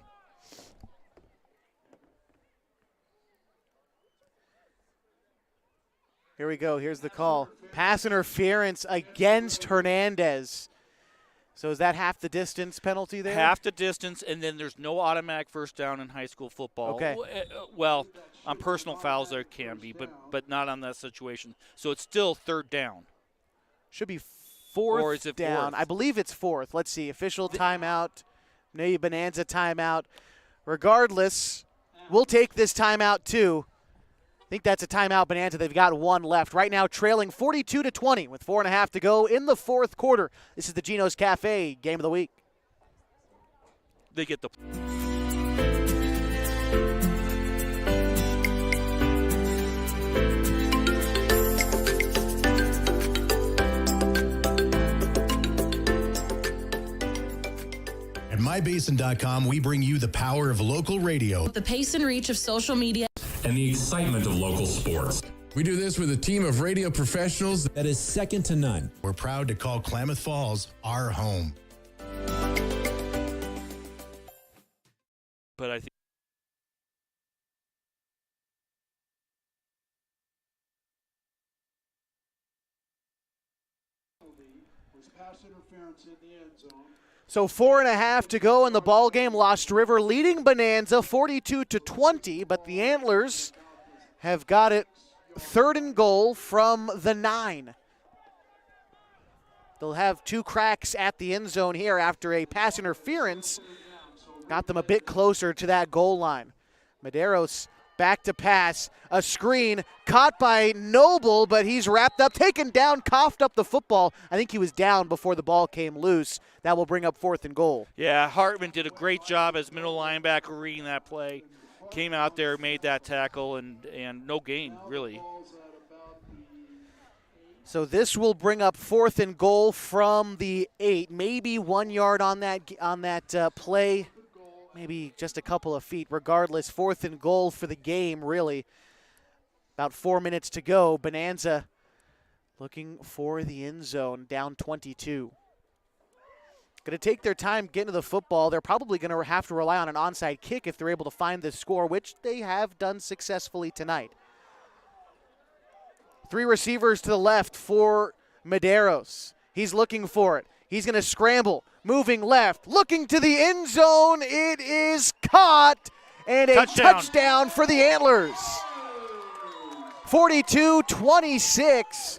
Here we go. Here's the call. Pass interference against Hernandez. So is that half the distance penalty there? Half the distance, and then there's no automatic first down in high school football. Okay. Well, on personal fouls there can be, but not on that situation. So it's still 3rd down. Should be 4th or is it down. 4th? I believe it's 4th. Let's see. Official timeout. Maybe Bonanza timeout. Regardless, we'll take this timeout too. I think that's a timeout, Bonanza. They've got 1 left. Right now trailing 42-20 with 4.5 to go in the 4th quarter. This is the Geno's Cafe Game of the Week. They get the... At MyBasin.com, we bring you the power of local radio, The pace and reach of social media, and the excitement of local sports. We do this with a team of radio professionals that is second to none. We're proud to call Klamath Falls our home. But I think was pass interference in the end zone. So 4.5 to go in the ball game. Lost River leading Bonanza 42-20, but the Antlers have got it 3rd and goal from the 9. They'll have 2 cracks at the end zone here after a pass interference got them a bit closer to that goal line. Medeiros back to pass, a screen caught by Noble, but he's wrapped up, taken down, coughed up the football. I think he was down before the ball came loose. That will bring up 4th and goal. Yeah, Hartman did a great job as middle linebacker reading that play. Came out there, made that tackle, and no gain, really. So this will bring up 4th and goal from the 8. Maybe 1 yard on that play. Maybe just a couple of feet. Regardless, 4th and goal for the game, really. About 4 minutes to go. Bonanza looking for the end zone, down 22. Going to take their time getting to the football. They're probably going to have to rely on an onside kick if they're able to find this score, which they have done successfully tonight. 3 receivers to the left for Medeiros. He's looking for it. He's going to scramble, moving left, looking to the end zone. It is caught, and a touchdown for the Antlers. 42-26.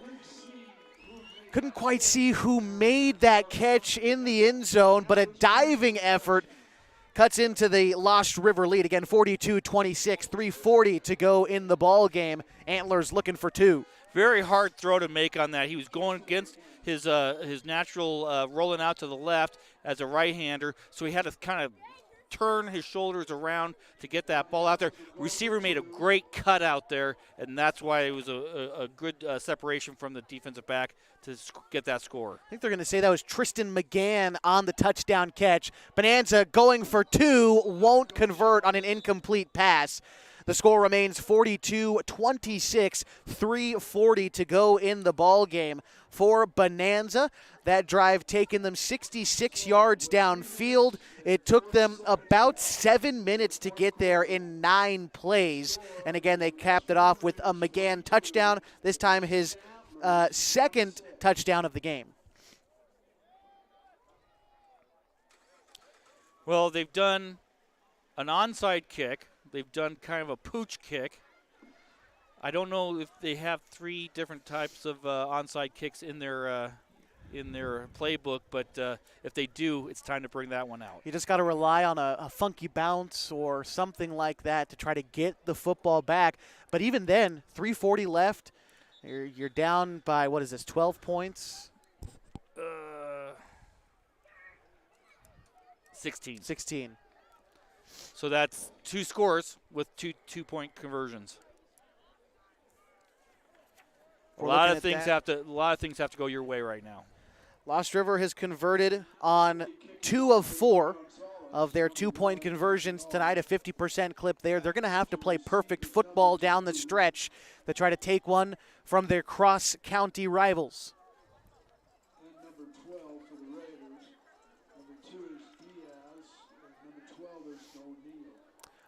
Couldn't quite see who made that catch in the end zone, but a diving effort cuts into the Lost River lead. Again, 42-26, 3:40 to go in the ball game. Antlers looking for 2. Very hard throw to make on that. He was going against his natural rolling out to the left as a right-hander, so he had to kind of turn his shoulders around to get that ball out there. Receiver made a great cut out there, and that's why it was a good separation from the defensive back to get that score. I think they're going to say that was Tristan McGann on the touchdown catch. Bonanza going for 2, won't convert on an incomplete pass. The score remains 42-26, 3:40 to go in the ball game for Bonanza. That drive taking them 66 yards downfield. It took them about 7 minutes to get there in 9 plays. And again, they capped it off with a McGann touchdown, this time his second touchdown of the game. Well, they've done an onside kick. They've done kind of a pooch kick. I don't know if they have 3 different types of onside kicks in their playbook, but if they do, it's time to bring that one out. You just got to rely on a funky bounce or something like that to try to get the football back. But even then, 3:40 left. You're down by, 12 points? 16. So that's 2 scores with two-point conversions. A lot of things have to go your way right now. Lost River has converted on 2 of 4 of their 2-point conversions tonight, a 50% clip there. They're going to have to play perfect football down the stretch to try to take one from their cross-county rivals. And number 12 for the Raiders. Number 2 is Diaz, and number 12 is O'Neal.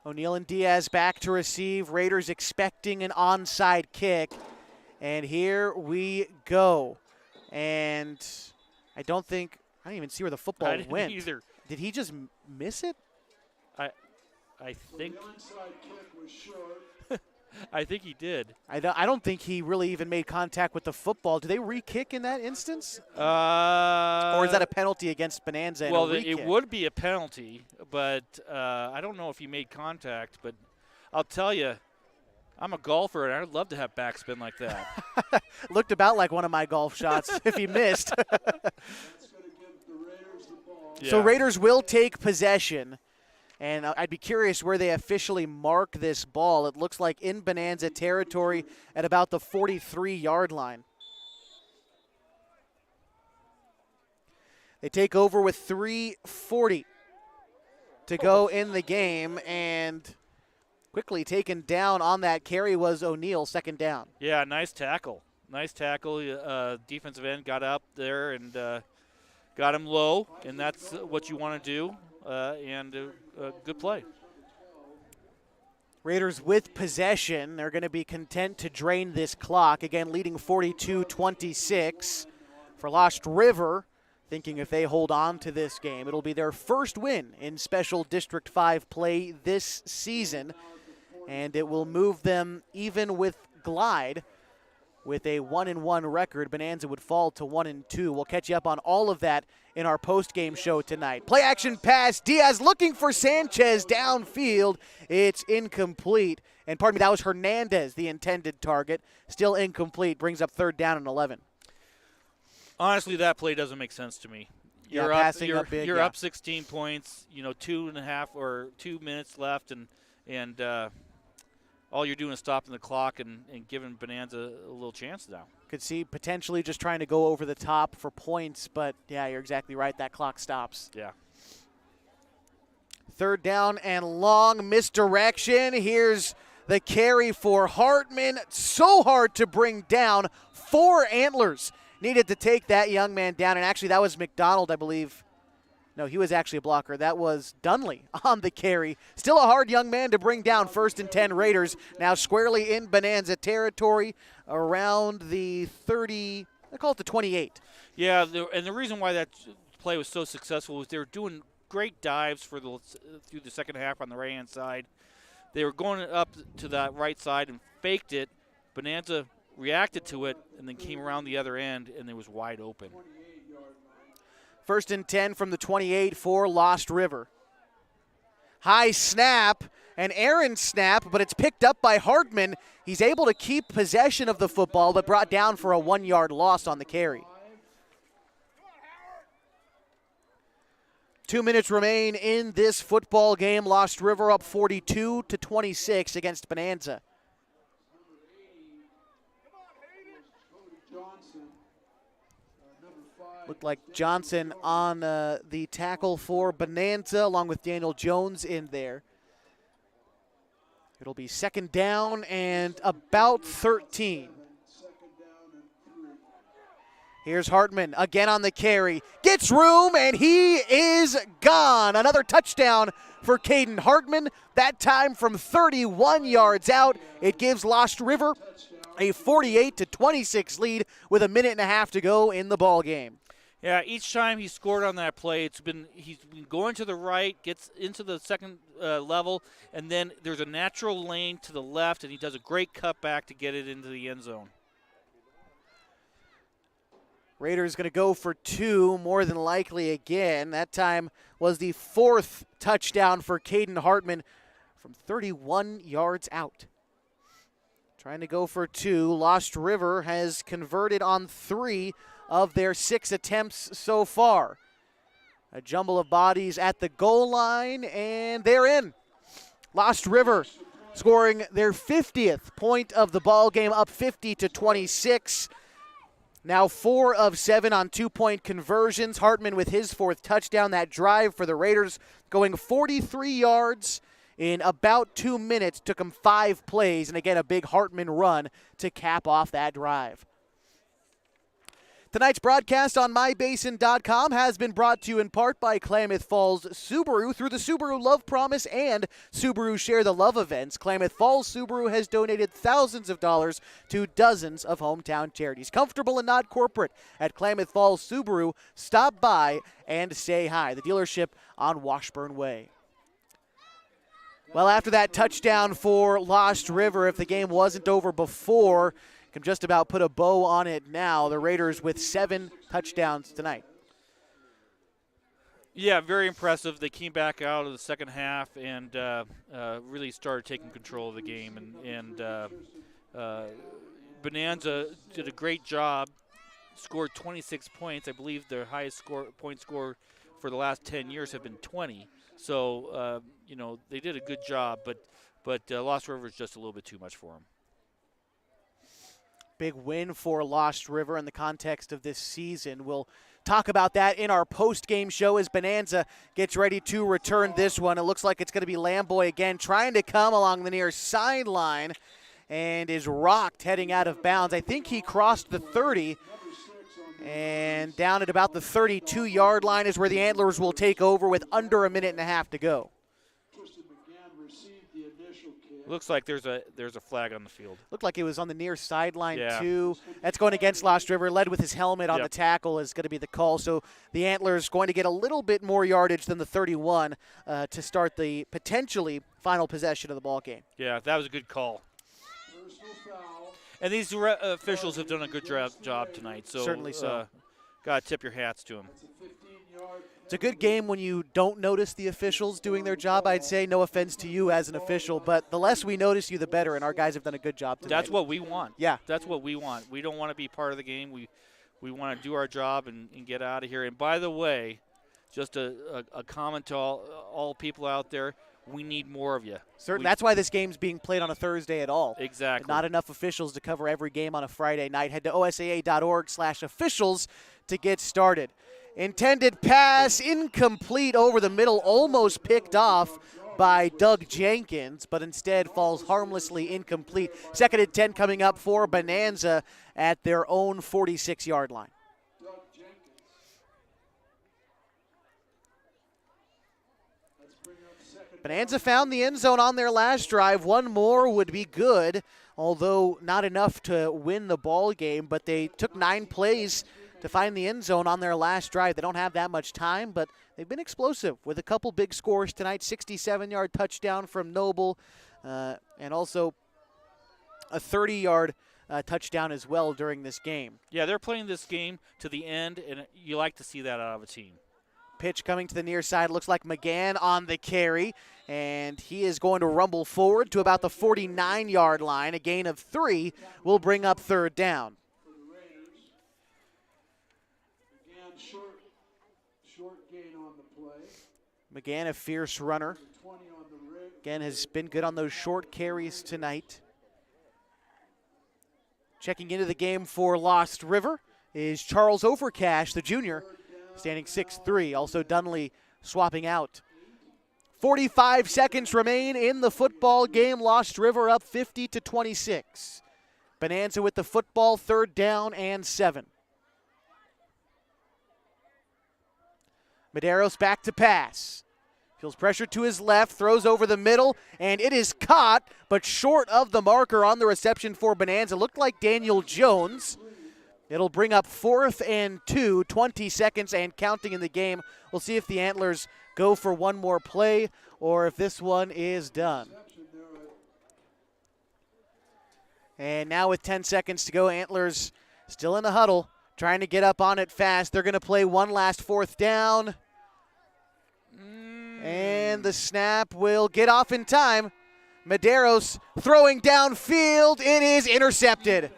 O'Neal and Diaz back to receive. Raiders expecting an onside kick. And here we go. And I don't even see where the football I didn't went. either. Did he just miss it? I think The onside kick was short. I think he did. I don't think he really even made contact with the football. Do they re-kick in that instance? Or is that a penalty against Bonanza? Well, it would be a penalty, but I don't know if he made contact. But I'll tell you, I'm a golfer, and I'd love to have backspin like that. Looked about like one of my golf shots if he missed. That's going to give the Raiders the ball. So Raiders will take possession. And I'd be curious where they officially mark this ball. It looks like in Bonanza territory at about the 43-yard line. They take over with 3:40 to go in the game, and quickly taken down on that carry was O'Neal, second down. Yeah, nice tackle. Defensive end got up there and got him low, and that's what you want to do. Good play. Raiders with possession. They're going to be content to drain this clock. Again, leading 42-26 for Lost River. Thinking if they hold on to this game, it'll be their first win in Special District 5 play this season. And it will move them, even with Glide, with a 1-1 record. Bonanza would fall to 1-2. We'll catch you up on all of that in our post-game show tonight. Play action pass. Diaz looking for Sanchez downfield. It's incomplete. And pardon me, that was Hernandez, the intended target. Still incomplete. Brings up 3rd down and 11. Honestly, that play doesn't make sense to me. You're up 16 points. 2.5 or 2 minutes left, and all you're doing is stopping the clock and giving Bonanza a little chance now. Could see potentially just trying to go over the top for points, but yeah, you're exactly right. That clock stops. Yeah. 3rd down and long, misdirection. Here's the carry for Hartman. So hard to bring down. 4 Antlers needed to take that young man down, and actually that was McDonald, I believe. No, he was actually a blocker. That was Dunley on the carry. Still a hard young man to bring down. 1st and 10 Raiders now squarely in Bonanza territory around the 30, I call it the 28. Yeah, and the reason why that play was so successful was they were doing great dives through the second half on the right-hand side. They were going up to that right side and faked it. Bonanza reacted to it and then came around the other end, and it was wide open. 1st and 10 from the 28 for Lost River. High snap, an errant snap, but it's picked up by Hartman. He's able to keep possession of the football, but brought down for a 1-yard loss on the carry. 2 minutes remain in this football game. Lost River up 42-26 against Bonanza. Looked like Johnson on the tackle for Bonanza, along with Daniel Jones in there. It'll be second down and about 13. Here's Hartman again on the carry. Gets room, and he is gone. Another touchdown for Caden Hartman, that time from 31 yards out. It gives Lost River a 48-26 lead with a minute and a half to go in the ball game. Yeah, each time he scored on that play, he's been going to the right, gets into the second level, and then there's a natural lane to the left, and he does a great cutback to get it into the end zone. Raiders going to go for 2, more than likely again. That time was the 4th touchdown for Caden Hartman from 31 yards out. Trying to go for 2. Lost River has converted on 3 of their 6 attempts so far. A jumble of bodies at the goal line, and they're in. Lost River scoring their 50th point of the ball game, up 50-26. Now 4 of 7 on 2-point conversions. Hartman with his 4th touchdown. That drive for the Raiders going 43 yards in about 2 minutes. Took him 5 plays, and again a big Hartman run to cap off that drive. Tonight's broadcast on MyBasin.com has been brought to you in part by Klamath Falls Subaru through the Subaru Love Promise and Subaru Share the Love events. Klamath Falls Subaru has donated thousands of dollars to dozens of hometown charities. Comfortable and not corporate at Klamath Falls Subaru. Stop by and say hi. The dealership on Washburn Way. Well, after that touchdown for Lost River, if the game wasn't over before, can just about put a bow on it now. The Raiders with 7 touchdowns tonight. Yeah, very impressive. They came back out of the second half and really started taking control of the game. And Bonanza did a great job, scored 26 points. I believe their highest point score for the last 10 years have been 20. So, they did a good job, but Lost River is just a little bit too much for them. Big win for Lost River in the context of this season. We'll talk about that in our post-game show as Bonanza gets ready to return this one. It looks like it's going to be Lamboy again, trying to come along the near sideline and is rocked heading out of bounds. I think he crossed the 30, and down at about the 32-yard line is where the Antlers will take over with under a minute and a half to go. Looks like there's a flag on the field. Looked like it was on the near sideline, too. That's going against Lost River. Led with his helmet on the tackle is going to be the call. So the Antlers going to get a little bit more yardage than the 31 to start the potentially final possession of the ball game. Yeah, that was a good call. And these officials have done a good job tonight. So certainly so. Got to tip your hats to them. It's a good game when you don't notice the officials doing their job, I'd say. No offense to you as an official, but the less we notice you, the better, and our guys have done a good job tonight. That's what we want. Yeah. That's what we want. We don't want to be part of the game. We want to do our job and get out of here. And by the way, just a comment to all people out there, we need more of you. Certainly. That's why this game's being played on a Thursday at all. Exactly. Not enough officials to cover every game on a Friday night. Head to osaa.org/officials to get started. Intended pass incomplete over the middle, almost picked off by Doug Jenkins, but instead falls harmlessly incomplete. 2nd and 10 coming up for Bonanza at their own 46-yard line. Bonanza found the end zone on their last drive. One more would be good, although not enough to win the ball game, but they took 9 plays to find the end zone on their last drive. They don't have that much time, but they've been explosive with a couple big scores tonight. 67-yard touchdown from Noble, and also a 30-yard touchdown as well during this game. Yeah, they're playing this game to the end, and you like to see that out of a team. pitch coming to the near side. Looks like McGann on the carry, and he is going to rumble forward to about the 49-yard line. A gain of 3 will bring up third down. Short gain on the play. McGann, a fierce runner. Again, has been good on those short carries tonight. Checking into the game for Lost River is Charles Overcash, the junior, standing 6'3". Also Dunley swapping out. 45 seconds remain in the football game. Lost River up 50-26. Bonanza with the football, 3rd down and 7. Medeiros back to pass. Feels pressure to his left, throws over the middle, and it is caught, but short of the marker on the reception for Bonanza. Looked like Daniel Jones. It'll bring up 4th and 2, 20 seconds and counting in the game. We'll see if the Antlers go for one more play or if this one is done. And now with 10 seconds to go, Antlers still in the huddle, trying to get up on it fast. They're going to play one last 4th down. And the snap will get off in time. Medeiros throwing downfield. It is intercepted.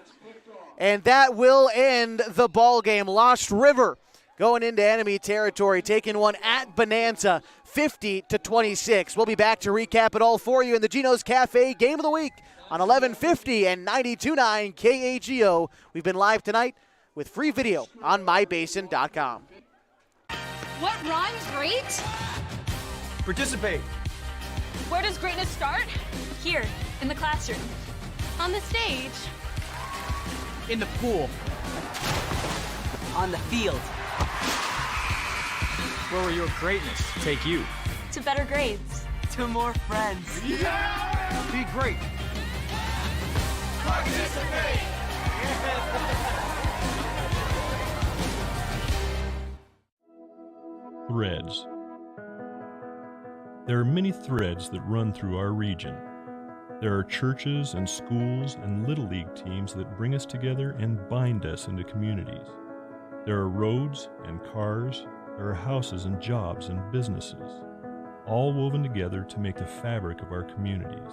And that will end the ball game. Lost River going into enemy territory, taking one at Bonanza, 50-26. We'll be back to recap it all for you in the Geno's Cafe Game of the Week on 1150 and 92.9 KAGO. We've been live tonight with free video on mybasin.com. What rhymes great? Participate. Where does greatness start? Here, in the classroom. On the stage. In the pool. On the field. Where will your greatness take you? To better grades. To more friends. Yeah! Be great. Participate. Threads. There are many threads that run through our region. There are churches and schools and Little League teams that bring us together and bind us into communities. There are roads and cars, there are houses and jobs and businesses, all woven together to make the fabric of our communities.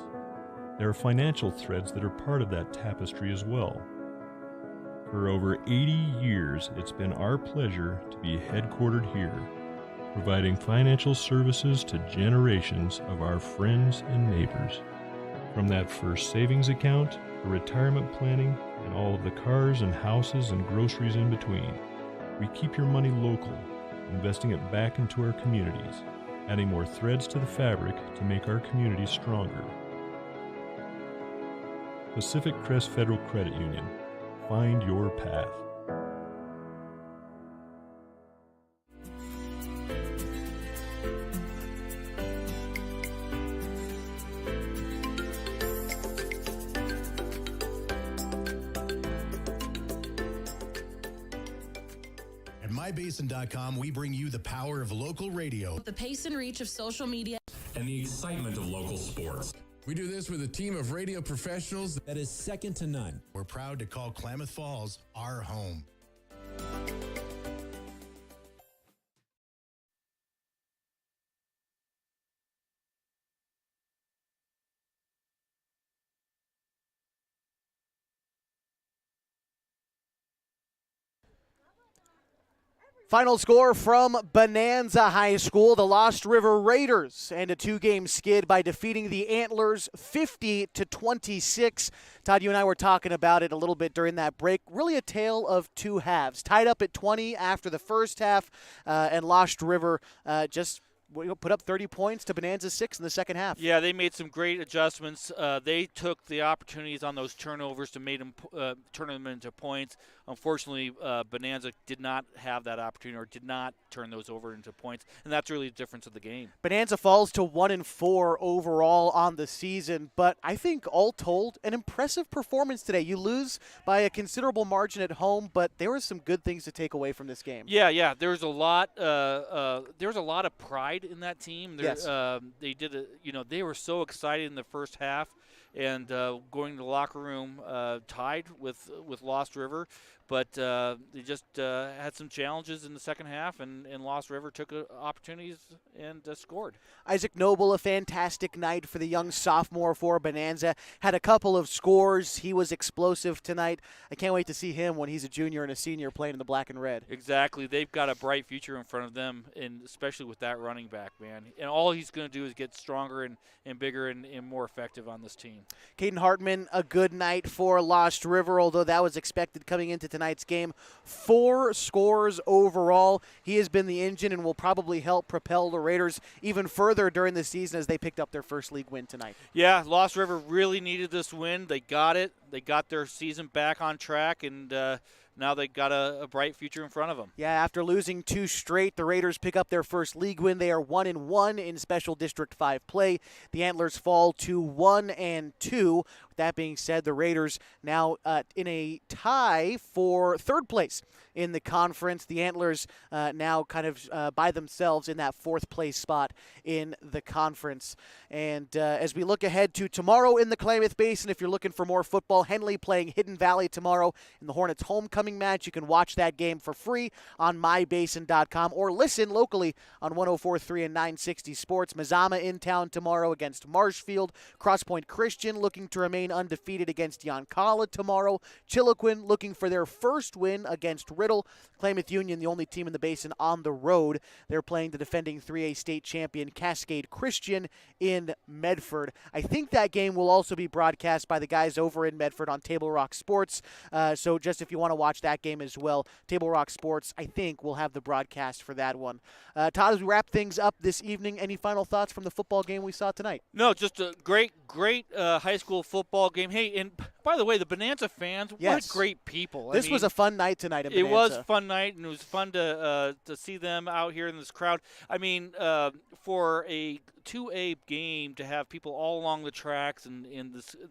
There are financial threads that are part of that tapestry as well. For over 80 years, it's been our pleasure to be headquartered here, providing financial services to generations of our friends and neighbors. From that first savings account, to retirement planning, and all of the cars and houses and groceries in between, we keep your money local, investing it back into our communities, adding more threads to the fabric to make our communities stronger. Pacific Crest Federal Credit Union. Find your path. At mybasin.com, we bring you the power of local radio, The pace and reach of social media, and the excitement of local sports. We do this with a team of radio professionals that is second to none. We're proud to call Klamath Falls our home. Final score from Bonanza High School, the Lost River Raiders, and a 2-game skid by defeating the Antlers 50-26. Todd, you and I were talking about it a little bit during that break. Really a tale of two halves. Tied up at 20 after the first half, and Lost River just put up 30 points to Bonanza 6 in the second half. Yeah, they made some great adjustments. They took the opportunities on those turnovers to turn them into points. Unfortunately, Bonanza did not have that opportunity or did not turn those over into points, and that's really the difference of the game. Bonanza falls to 1-4 overall on the season, but I think all told, an impressive performance today. You lose by a considerable margin at home, but there were some good things to take away from this game. Yeah, there's a lot. There's a lot of pride in that team. Yes. They did they were so excited in the first half. and going to the locker room tied with Lost River. But they just had some challenges in the second half, and Lost River took opportunities and scored. Isaac Noble, a fantastic night for the young sophomore for Bonanza. Had a couple of scores. He was explosive tonight. I can't wait to see him when he's a junior and a senior playing in the black and red. Exactly. They've got a bright future in front of them, and especially with that running back, man. And all he's going to do is get stronger and bigger and more effective on this team. Caden Hartman, a good night for Lost River, although that was expected coming into tonight's game. 4 scores overall. He has been the engine and will probably help propel the Raiders even further during the season as they picked up their first league win tonight. Yeah, Lost River really needed this win. They got it. They got their season back on track, and now they got a bright future in front of them. Yeah, after losing 2 straight, the Raiders pick up their first league win. They are 1-1 in Special District 5 play. The Antlers fall to 1-2. With that being said, the Raiders now in a tie for 3rd place in the conference. The Antlers now kind of by themselves in that 4th place spot in the conference. And as we look ahead to tomorrow in the Klamath Basin, if you're looking for more football, Henley playing Hidden Valley tomorrow in the Hornets homecoming match. You can watch that game for free on mybasin.com or listen locally on 104.3 and 960 Sports. Mazama in town tomorrow against Marshfield. Crosspoint Christian looking to remain undefeated against Yoncalla tomorrow. Chiloquin looking for their first win against Riddle. Klamath Union, the only team in the Basin on the road. They're playing the defending 3A state champion Cascade Christian in Medford. I think that game will also be broadcast by the guys over in Medford on Table Rock Sports. So just if you want to watch that game as well, Table Rock Sports, I think, will have the broadcast for that one. Todd, as we wrap things up this evening, any final thoughts from the football game we saw tonight? No, just a great high school football game. Hey, and by the way, the Bonanza fans, yes. What great people. This was a fun night tonight in Bonanza. It was a fun night, and it was fun to see them out here in this crowd. I mean, for a 2A game to have people all along the tracks and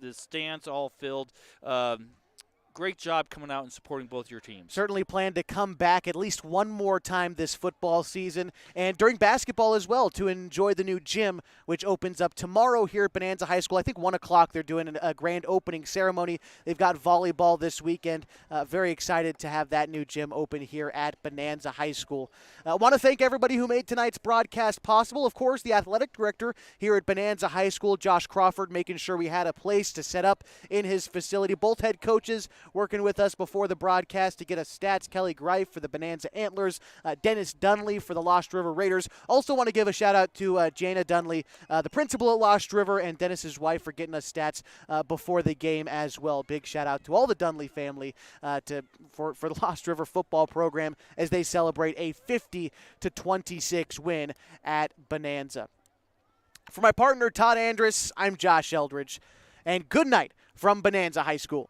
the stands all filled, great job coming out and supporting both your teams. Certainly plan to come back at least one more time this football season and during basketball as well to enjoy the new gym, which opens up tomorrow here at Bonanza High School. I think 1 o'clock they're doing a grand opening ceremony. They've got volleyball this weekend. Very excited to have that new gym open here at Bonanza High School. I want to thank everybody who made tonight's broadcast possible. Of course, the athletic director here at Bonanza High School, Josh Crawford, making sure we had a place to set up in his facility. Both head coaches working with us before the broadcast to get us stats. Kelly Greif for the Bonanza Antlers, Dennis Dunley for the Lost River Raiders. Also want to give a shout out to Jana Dunley, the principal at Lost River, and Dennis's wife for getting us stats before the game as well. Big shout out to all the Dunley family for the Lost River football program as they celebrate a 50-26 win at Bonanza. For my partner Todd Andrus, I'm Josh Eldridge, and good night from Bonanza High School.